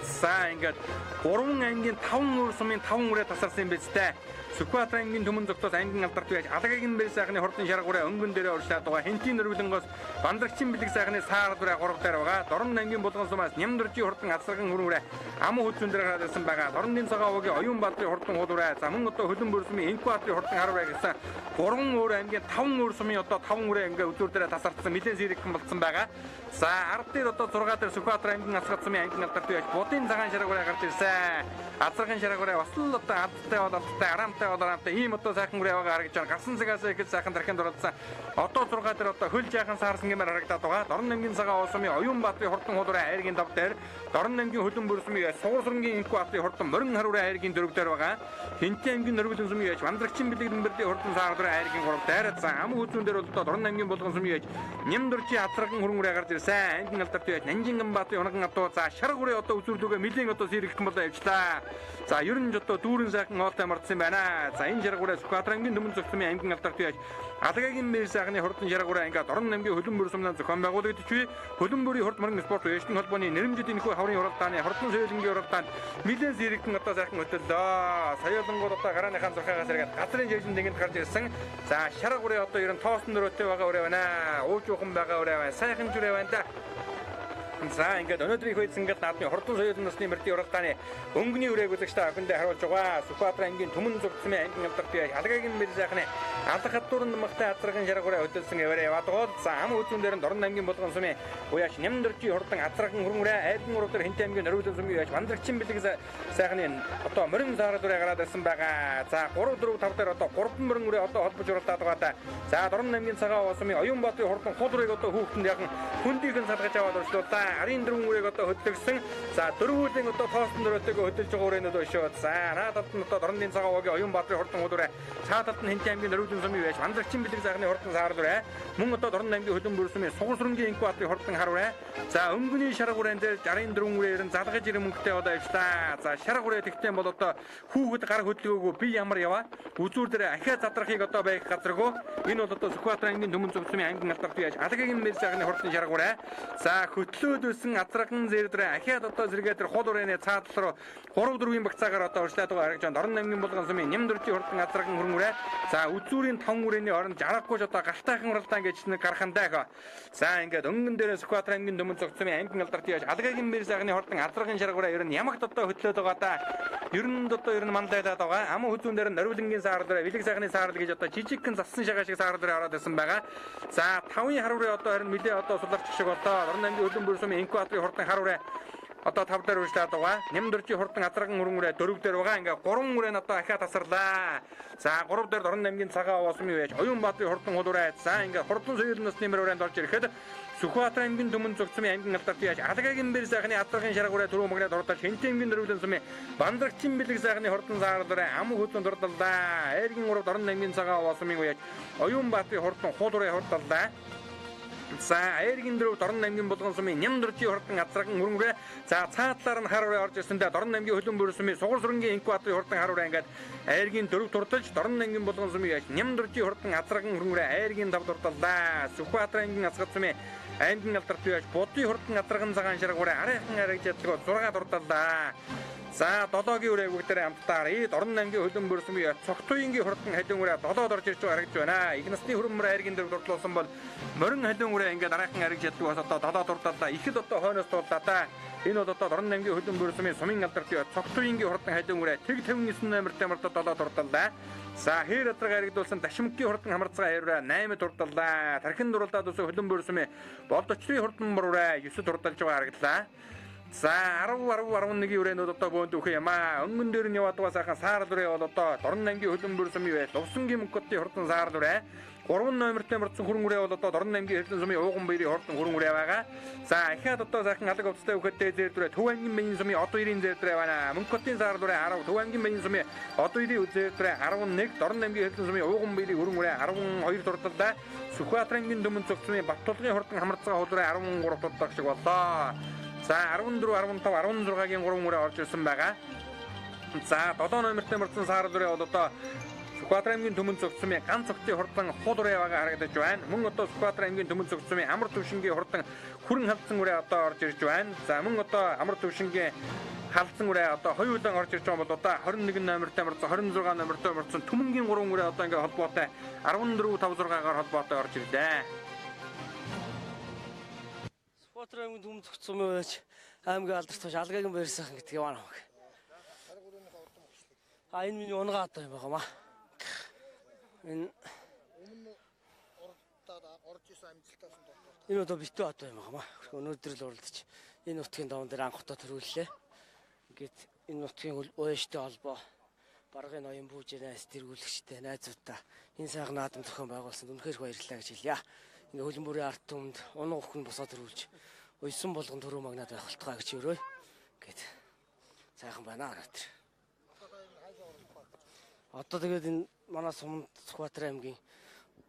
За ингээд 3 аймгийн 5 өр сумын 5 үрээ тасарсан юм биз дээ. Сүхбаатар аймгийн Төмөн зөвхөн аймгийн алдарт байж Алгагийн бэр сайхны хурдан шарга үрээ өнгөн дээрээ уршлаад байгаа. Хинтийн Нөрөвлөнгөөс Бандрагчин бэлэг сайхны саар дүрээ 3 дээр байгаа. Дорн аймгийн Булган сумаас Нямдөрчийн хурдан азархан үрээ ам хүзүүн дээр гараад ирсэн байгаа. Дорнын цагаан овоогийн Оюун Баатарын хурдан хуулуурай. За мөн одоо хөлбөмбөр сүмийн инкубаторын хурдан харуурай гэсэн 3 өөр аймгийн 5 өөр сумын одоо 5 үрээ ингээ үзүүр дээрээ тасардсан нэлээд зэрэгхэн болцсон байгаа. За 10 дээр одоо 6 дээр Сүхбаатар аймгийн Асгат сумын аймгийн алдарт байж Будын цагаан шаргуураа гарч ирсэн. Азаргын шаргуураа бас л одоо алдтай бололттой арамтай болорамтай ийм одоо сайхан үрээ байгаа харагдаж байна. Гарсан цагаас их сайхан дарахын дуралсан. Одоо 6 дээр одоо хөл жаахан саарсан гэмээр харагдаад байгаа. Дорн аймгийн цагаан уусмын Оюун Баатарын хурдан хуулуурын айргийн дав дээр Дорн аймгийн хөлөн бүрсмийн Сугуурсрангийн Инхүү Баатарын хурдан морин харуулын айргийн дөрөв дээр байгаа. Хинтэн аймгийн Нөргөлөн сумын яж Мандрагчин бэлэг нэмбэрлийн хурдан саардрын айргийн 3 дээр за ам үзүүн дээр бол одоо Дорн аймгийн Булган сумын яж Нямдурчи Азаргын хөрөнгөрөө гарч ирсэн. Аймгийн алдарт байж Нанжинган Баатарын хоногн атуу за шарга үрээ одоо үзүүлдүгээ нэлийн одоо сэрэгдэн болоо явчлаа. За ер нь одоо дүүрэн сайхан оолтой мартсан байна. За энэ шаргуураа Сүхбаатар аймгийн Төмөн зөвхөн аймгийн алдарт байж Алагагийн мэр сайхны хурдан шаргуураа ингээд Дорн аймгийн хөлөн бүр сумнаа зохион байгуулагдчихвээ. Хөлөн бүрийн хурд мөрөн спорт өвчтөн холбооны нэрмжид энэхүү хаврын уралдааны хурдан соёлынгийн уралдаанд нэлийн сэрэгдэн одоо сайхан хөтөллөө. Соёлонгууд одоо гарааныхаа зурхаагаас эргээд газрын жижигэн дэгэнд гарч ирсэн. За шарга үрээ одоо ер нь тоосон нөрөөтэй байгаа үрээ байна. Уужуухан байгаа үрээ байна. Сайхан жүрээ байна да. За ингээд өнөөдрийн хүйц ингээд наадмын хурдан соёлын насны мөрдийн уралдааны өнгөний үрээг үзэгчтэй охиндээ харуулж байгаа. Сүхбаатар аймгийн Төмөн зөвхөн аймгийн алдарт байж Алагагийн мэр сайхны алга хатуурын махтай азаргын шаргуураа хөдөлсөн яваарэ яваад гол за ам үзүүн дээр нь Дорн аймгийн Булган сумын уяаш Нямдурчи хурдан азаргын хөрөнгөрөө айргийн уруу дээр Хинтэн аймгийн Нөргөлөн сумын уяаш Мандрагчин бэлэг сайхны одоо морин саардраа гараад ирсэн байгаа. За 3 4 5 дээр одоо 3 морин үрээ одоо холбож уралдаад байгаа та. За Дорн аймгийн цагаан уусмын Оюун Баатарын хурдан хулуурыг одоо хүүхдэнд яхан хөндийнхэн салгаж аваад өршлүүлээ. Арын дөрвөн үрийг одоо хөдлөгсөн. За дөрвүүлийн одоо тоосон дөрөвтэйг хөдөлж байгаа үрээнүүд өшөө. За наадад нь одоо Дорнын цагаан уугийн Оюун Баатарын хурдан хулуураа цаадад нь Хинтэн аймгийн Нөргөлөн сумын байж Мандрагчин бэлэг сайхны хурдан саардраа. Мөн одоо Дорн аймгийн хөлөн бүрсмийн Сугуурсрангийн Инхүү Баатарын хурдан харвараа. За өнгөний шарга үрээн дээр 64 үрээр нь залгаж ирэн мөнгөтэй одоо явчлаа. За шарга үрээ тэгтэн бол одоо хүүхэд гар хөдлөгөөгүй би ямар яваа. Үзүүр дээр ахиа задрахыг одоо байх газаргүй. Энэ бол одоо Сүхбаатар аймгийн Төмөн зөвхөн аймгийн алдарт байж Алагагийн мэр сайхны хурдан шарга үрээ. За хөтлөөд өсөн азарган зэрдрээ ахиад одоо зэрэгээ тэр хол урээний цаадлал руу 3 4-ийн багцаагаар одоо урьшлаад байгаа харагдаж байна. Дорн аймгийн Булган сумын Нямдурчи хурдан азарган хөрөнгөрөө. За үзүүрийн 5 үрээний оронд жаргахгүйж одоо галтайхан уралдаан гэж нэг гарахандаа. За ингээд өнгөн дээрээ Сүхбаатар аймгийн Төмөн зөвхөн аймгийн алдарт яаж Алагагийн мэр сайхны хурдан азаргын шаргуураа ер нь ямагт одоо хөтлөөд байгаа да. Ер нь мандайлаад байгаа. Ам үзүүн дээр Нөрвөлөнгийн саардраа бэлэг сайхны саард гэж одоо жижигхэн зассан шагаа шиг саардраа ороод ирсэн байгаа. За 5-ын харуулын одоо харин нэлээ одоо суларч шиг болоо. Дорн аймгийн хөлөн бүр сумын Инхүү Баатарын хурдан харуулаа одоо 5 дээр үржлээд байгаа. Нямдурчи хурдан азарган хөрөнгөрөө 4 дээр байгаа. Ингээ 3 үрээ нь одоо ахиа тасарлаа. За 3 дээр Дорн аймгийн цагаан уусмын байж Оюун Баатарын хурдан хулуурай. За ингээ хурдан соёлын насны мөр өрөөнд орж ирэхэд Сүхбаатар аймгийн Төмөн зөвхөн аймгийн алдарт яаж Алагагийн мэр сайхны азаргын шаргуураа түрүү магнад урдаж Хинтэн аймгийн Нөргөлөн сумын Мандрагчин бэлэг сайхны хурдан саардраа ам хөдлөн дурдаллаа. Айргийн 3 Дорн аймгийн цагаан уусмын байж Оюун Баатарын хурдан хулуурай хурдаллаа. За айргийн дөрөв Дорн аймгийн Булган сумын Нямдурчи хурдан азарган хөрөнгөрөө. За цаадлаар нь харуулаа орж ирсэндээ Дорн аймгийн хөлөн бүр сумын Сугуурсрангийн Инхүү Баатарын хурдан харуулаа ингээд айргийн дөрөв турталж Дорн аймгийн Булган сумын яаж Нямдурчи хурдан азарган хөрөнгөрөө айргийн дав дурдаллаа. Сүхбаатар аймгийн Асгат сумын аймгийн алдарт байж Будын хурдан азарган цагаан шаргуураа арайхан арайж яддаг 6 дурдаллаа. За 7-гийн үрээ бүгдээрээ хамтдаа Дорн аймгийн хөлөн бүр сумын Цогтуйнгийн хурдан халиун үрээ 7-д орж ирж байгаа харагдж байна. Их насны хөрөмөр айргийн дөрөв дурдлуулсан бол морин халиун үрээ ингээд арайхан арайж яддаг бас одоо 7 дурдаллаа. Ихэд одоо хойноос дууллаа та. Энэ бол одоо Дорн аймгийн хөлөн бүр сумын сумын алдарт байж Цогтуйнгийн хурдан халиун үрээ тэг 59 номертой мөртөө 7 дурдаллаа. За хээр адрага харагдуулсан Дашмгийн хурдан хамарцгаа хайраа 8 дурдаллаа. Тархин дурлаад усан хөлөн бүр сумын Болдочрын хурдан мөрөө 9 дурдалж байгаа харагдлаа. За 10-11 үрээнүүд одоо бөөнд өгөх юм аа. Өнгөн дээр нь яваад байгаа сайхан саарл үрээ бол одоо Дорн аймгийн хөлөн бүр сумын байл. Лувсангийн мөнгөтийн хурдан саарл үрээ. 3 номертой мөрцөн хөрөн үрээ бол одоо Дорн аймгийн хөлөн сумын ууган баярын хурдан хөрөн үрээ байгаа. За ахиад одоо сайхан алга увцтай өгөхөдтэй зээрдрээ Төв аймгийн баян сумын одоо 90 зээрдрээ байна. Мөнгөтийн саарл үрээ 10, Төв аймгийн баян сумын одоо 90 зээрдрээ 11, Дорн аймгийн хөлөн сумын ууган баярын хөрөн үрээ 12 дурдалдаа. Сүхбаатар аймгийн Төмөн зөвхөн Баттулгын хурдан хамарцгаа хулуураа 13 дурддаг шиг боллоо. За 14, 15, 16-гийн 3 үрээ орж ирсэн байгаа. За 7 номертой мөрцөн саарл үрээ бол одоо Сүхбаатар аймгийн Төмөн зөвхөн ганц цогтын хурдан хул үрээ байгаа харагдаж байна. Мөн одоо Сүхбаатар аймгийн Төмөн зөвхөн амар төвшингийн хурдан хүрэн халдсан үрээ одоо орж ирж байна. За мөн одоо амар төвшингийн халдсан үрээ одоо хоёулаа орж ирж байгаа бол одоо 21 номертой мөрцөн 26 номертой мөрцөн Түмэнгийн 3 үрээ одоо ингээ холбоотой 14-56-гаар холбоотой орж ирлээ. Сүхбаатар аймгийн Төмөн зөвхөн байж аймгийн алдарт байж Алагагийн мэр сайхан гэдэг юм аа. Энэ миний унгаа одоо юм байгаа маа. Энэ өмнө орж исэн амжилтаас нь Энэ одоо битүү одоо юм аа. Өнөөдөр л уралдаж энэ нутгийн даван дээр анх удаа төрүүллээ. Ингээд энэ нутгийн уяштай холбоо баргын ноён бүжээ найз тэргүүлэгчтэй найзуудаа энэ сайхан наадам зохион байгуулсан үнэхээр баярлалаа гэж хэлье. Ингээ хөлбөмбөрийн ард түмэнд унан өхөн босоо төрүүлж уйсан болгон төрөө магнад байх болтугай гэж өрөө. Ингээд сайхан байна өнөөдөр. Одоо тэгээд энэ манай Суманд Сүхбаатар аймгийн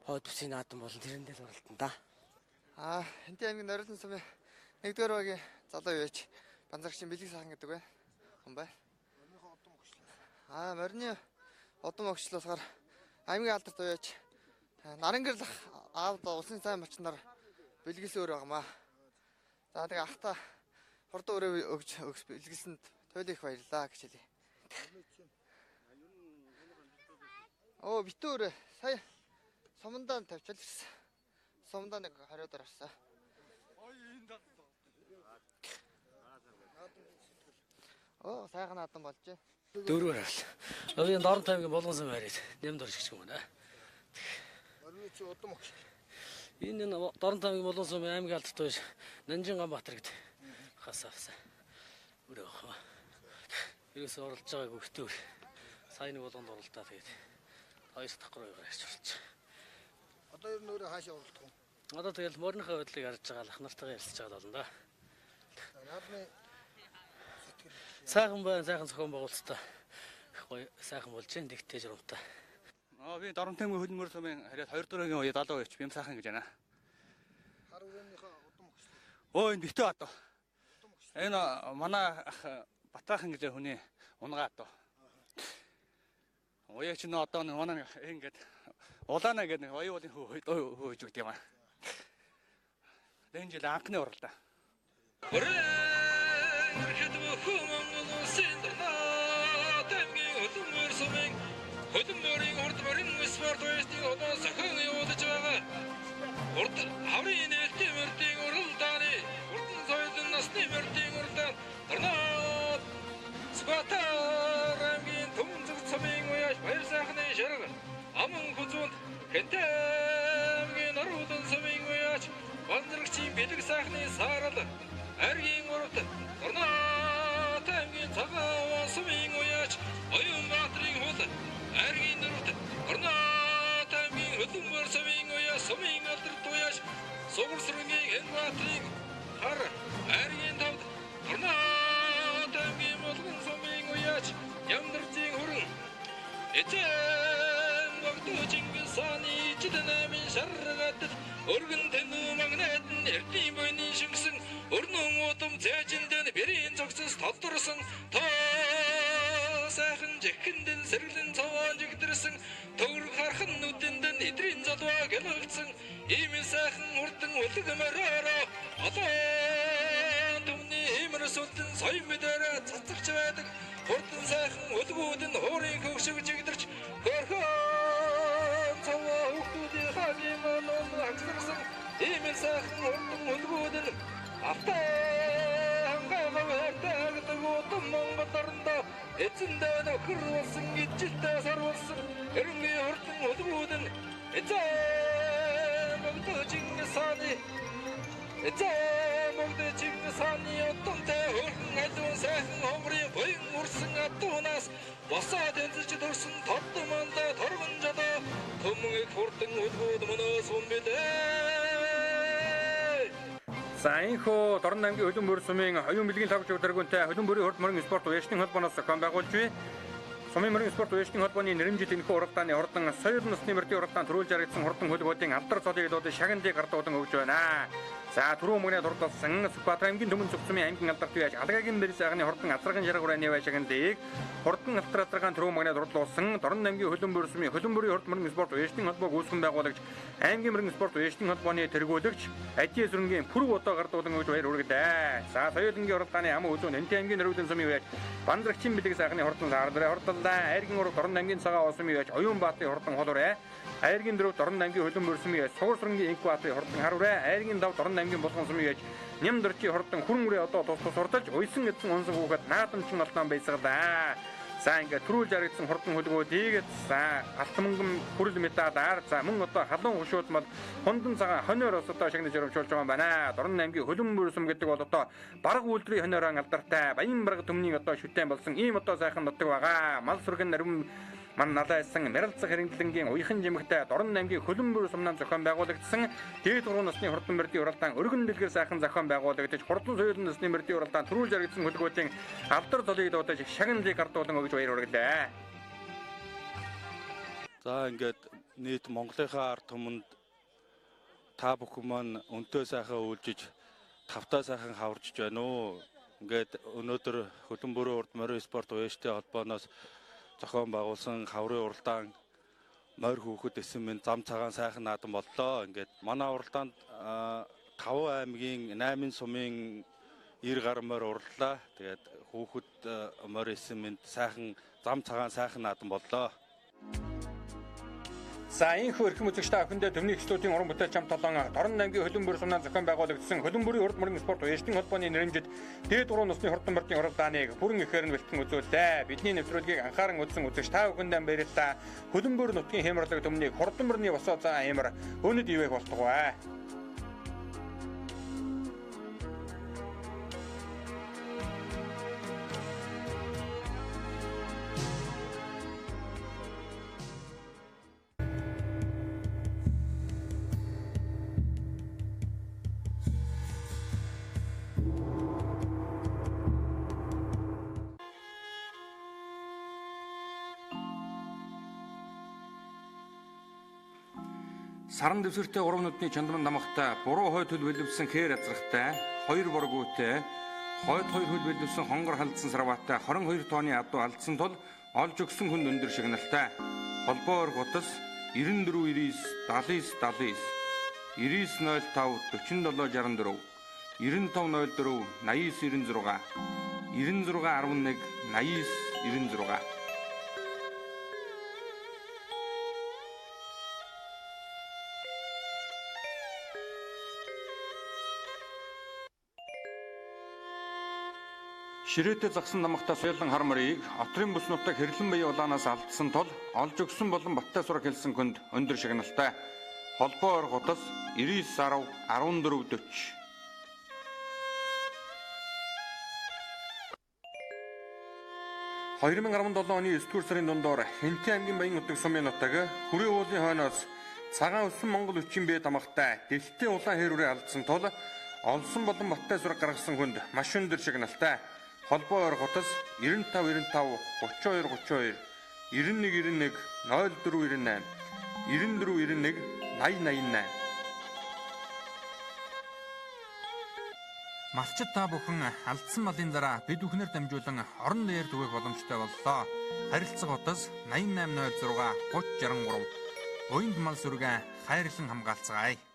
хойд бүсийн наадам болон тэрэндээ л оролтон да. Хэнтэй аймгийн Нориолын сумын 1-р багийн залуу юуч банзагчийн бэлэг сайхан гэдэг бай. Хомбай. Морины удам огчлол болохоор аймгийн алдарт уяач Нарангэрл аавд улсын сайн малчнаар бэлгэлсэн өөр байгаамаа. За тэгээ ахта хурдан өрөө өгч бэлгэлсэнд туйл их баярлаа гэж хэлье. Битүү өрөө сая сумандаа тавьчаал ирсэн. Сумандаа нэг 20 дор авсан. Сайхан наадам болж байна. 4-өр авлаа. Өвийн Дорн таймгийн болгон сум байраад нэмд орчих юм байна. Орны чи удам огш. Энэ Дорн таймгийн болгон сум аймгийн алдарт уяач Нанжинганбаатар гэдэг хасаа авсан. Өрөө. Ерөөсөө оролцож байгаагүй хөтөр. Сайн нэг болгонд оролдоо тэгээд хоёр давхар уягаар ярьж оролцож. Одоо ер нь өөрөө хаашаа оролдох вэ? Одоо тэгэл морийнхаа байдлыг харж байгаа л ах нартайгаа ярилцж байгаа болно да. Наадмын сайхан байна, сайхан зохион байгуулалттай. Гоё сайхан болж байна, дэгтэй журамтай. Би Дорн таймгийн хөлбөмбөр сумын харьяат 2-р уяа залуу уяач бим сайхан гэж байна. Хар өрөөнийхөө удам огш. Энэ битүү одоо. Энэ манай Батаахан гэж хүний унгаа одоо. Уяач нь одоо манай ингээд улаана гэдэг оюулын хөөж өгд юм аа. Дэн жил анхны уралдаа. Хөлбөмбөрийн урдмарын спорт уяачны одоо сахин явуулж байгаа. Урд хаврын нээлтийн мөрдийн уралдааны урдан соёлын насны мөрдийн уралдаан Дорнод Сүхбаатар аймгийн Төмөнцөг цомын уяач баяр сайхны шарга аман хүзүүнд Хэнтэй аймгийн Нориолын сумын уяач банзрагчийн бэлэг сайхны саарал Аргийн урд Дорнод аймгийн Цагаан сумын уяач Оюнбаатарын хул Аргийн урд Дорнод аймгийн Хөлбөмбөр сумын уяач сумын алдарт уяач Сугурсрынгийн Хэнбаатарын хар Аргийн тавд Дорнод аймгийн Болгон сумын уяач Ямдаржийн хүрэн Эцэн Богдуу Чингис хааны ижлэнамын шаргадад өргөн тэнүү магнайтан эрдийн бойны шингэсэн өрнөн удам зээжиндэн бэрийн цогцос тодорсон сайхан жихэндэн сэргэлэн цаваан жигдэрсэн төгөр хархан нүдэндэн эдрийн залваа гэлэлцэн ийм сайхан урдан үлгэмээрөө олон түмний хэмэрс үлдэн соён мэдэрэ цацагч байдаг урдан сайхан үлгүүд нь хуурын хөвшиг жигдэрч хөрхөн цаваа хүүхдүүдийн хагийн малон агсарсан ийм сайхан урдан үлгүүд нь эцэндээ нөхөр болсон гिचтэй сарвалсан эренгийн хурдан үлгүүд нь Богдуу Чингис хааны удамтай хөрхөн аливан сайхан хомрын буян урсан атуунаас босоод энзэж төрсөн тодмондоо торгон жадаа төмөг хурдан үлгүүд мөнөөс хүмбэлээ. Заинхо Дорн аймгийн хөлбөмбөр сумын оюун бэлгийн лагч өдөргөнтэй хөлбөмбөрийн урд морин спорт уяачны холбооноос зохион байгуулж буй сумын морин спорт уяачны холбооны нэрмжил энэхүү уралдааны хурдан соёл насны мөрдийн уралдаан төрүүлж яригдсан хурдан хөлбөмбөрийн алдар цолыг дуудаж шагнадыг гардуулан өгж байна. За түрүү мөрөнд хурдсан Сүхбаатар аймгийн Төмөнцөг цомын аймгийн алдарт уяач Алгагийн бэр сайхны хурдан азарган жаргал ураны бай шагнадыг хурдан авторазаргаан түрүү мөрөнд хурдлуулсан Дорн аймгийн хөлбөмбөр сумын хөлбөмбөрийн урд морин спорт уяачны холбоог үүсгэн байгуулагч аймгийн морин спорт уяачны холбооны тэргүүлэгч Адийн сүрэнгийн пүрэг удаа гардуулан өгж баяр хүргэлээ. За соёлынгийн уралдааны ам үзүүн Хэнтэй аймгийн Нориолын сумын уяач банзрагчийн бэлэг сайхны хурдан саардраа хурдаллаа. Айргийн урд Дорн аймгийн Цагаан сумын уяач Оюнбаатарын хурдан холурэ. Айргийн дөрөв Дорн аймгийн хөлбөмбөр сумын уяач Сугурсрынгийн Инкбаатарын хурдан харурэ. Айргийн дав Дорн аймгийн Болгон сумын уяач Нямдорчийн хурдан хүрэн үрээ одоо тус урдалж уйсан эдсэн онцог хүүхэд наадамчин олтон байсгалаа. За ингээд түрүүлж яригдсан хурдан хөлгөө тийгээд за алтан мөнгөн хүрэл медалаар за мөн одоо халуун хушууд мал хундан цагаан хониор ус одоо шагнаж өрөвчүүлж байгаа юм байна. Дорн аймгийн хөлөн бүрсэм гэдэг бол одоо бараг үйлдвэрийн хониорын алдартай баян бараг төмний одоо шүтэн болсон ийм одоо сайхан нутаг байгаа. Мал сүргэн нарийн ман налайсан Мэрэлцэг хэрэглэнгийн уяхан жимгтэй Дорн аймгийн хөлөн бүр сумнан зохион байгуулагдсан дээд гурван насны хурдан мөрдийн уралдаан өргөн дэлгэр сайхан зохион байгуулагдаж хурдан соёлын насны мөрдийн уралдаан түрүүлж яригдсан хөлгөөтийн алдар золыг дуудаж шагналыг ардуулан өгж баяр хүргэлээ. За ингээд нийт Монголынхаа ард түмэнд та бүхэн маань өнтөө сайхан үйлжиж тавтаа сайхан хаварчж байна уу? Ингээд өнөөдөр хөлөн бүрийн урд морин спорт уяштай холбооноос зохион байгуулсан хаврын уралдаан морь хүүхэд эсэмэн зам цагаан сайхан наадам боллоо. Ингээд манай уралдаанд 5 аймгийн 8 сумын 90 гаруй морь урлаа. Тэгээд хүүхэд морь эсэмэнд сайхан зам цагаан сайхан наадам боллоо. За энэ хөрхөм үзэгчтэй охиндоо Төмний студийн уран бүтээл чам толон Дорн аймгийн хөлөн бүр сумнан зохион байгуулагдсан хөлөн бүрийн урд мөрөн спорт уяшдын холбооны нэрмжид дээд гурван насны хурдан мөрдийн уралдааныг бүрэн ихээр нь бэлтгэн үзүүллээ. Бидний нэвтрүүлгийг анхааран үзсэн үзэгч та бүхэндээ баярлалаа. Хөлөн бүр нутгийн хямралаг төмнийг хурдан мөрний босоо заа хямар өнөд ивэх болтугай. Саран дэвсгэртэй уран нүдний чандман намахтай буруу хойд хөл бэлэвсэн хээр азрахтай 2 боргүйтэй хойд 2 хөл бэлэвсэн хонгор халдсан сарваатай 22 тооны адуу алдсан тул олж өгсөн хүн өндөр шигналтай холбоор гутас 94 99 79 79 05 47 64 9504 89 96 96 11 89 96 Ширээтэй загсан намахтаа соёлон хармарыг отрын бүс нутаг хэрлэн бие улаанаас алдсан тул олж өгсөн болон баттай сураг хэлсэн хүнд өндөр шагналтай холбоо ор гутас 99 10 14 40 2017 оны 9-р сарын дундуур Хэнтэн аймгийн Баян нутаг сумын нутаг хүрээ уулын хойноос цагаан өссөн Монгол өчийн бие тамахтай дэлхтээ улаан хэрүүрээ алдсан тул олсон болон баттай сураг гаргасан хүнд маш өндөр шагналтай холбоо ор гутас 95 95 32 32 91 91 04 98 94 91 80 88 Малчид та бүхэн алдсан малын дараа бид бүхнээр дамжуулан орон дээр түгэх боломжтой боллоо. Харилцаг утас 8806 3063 Буйнд мал сүргээ хайрлан хамгаалцгаая.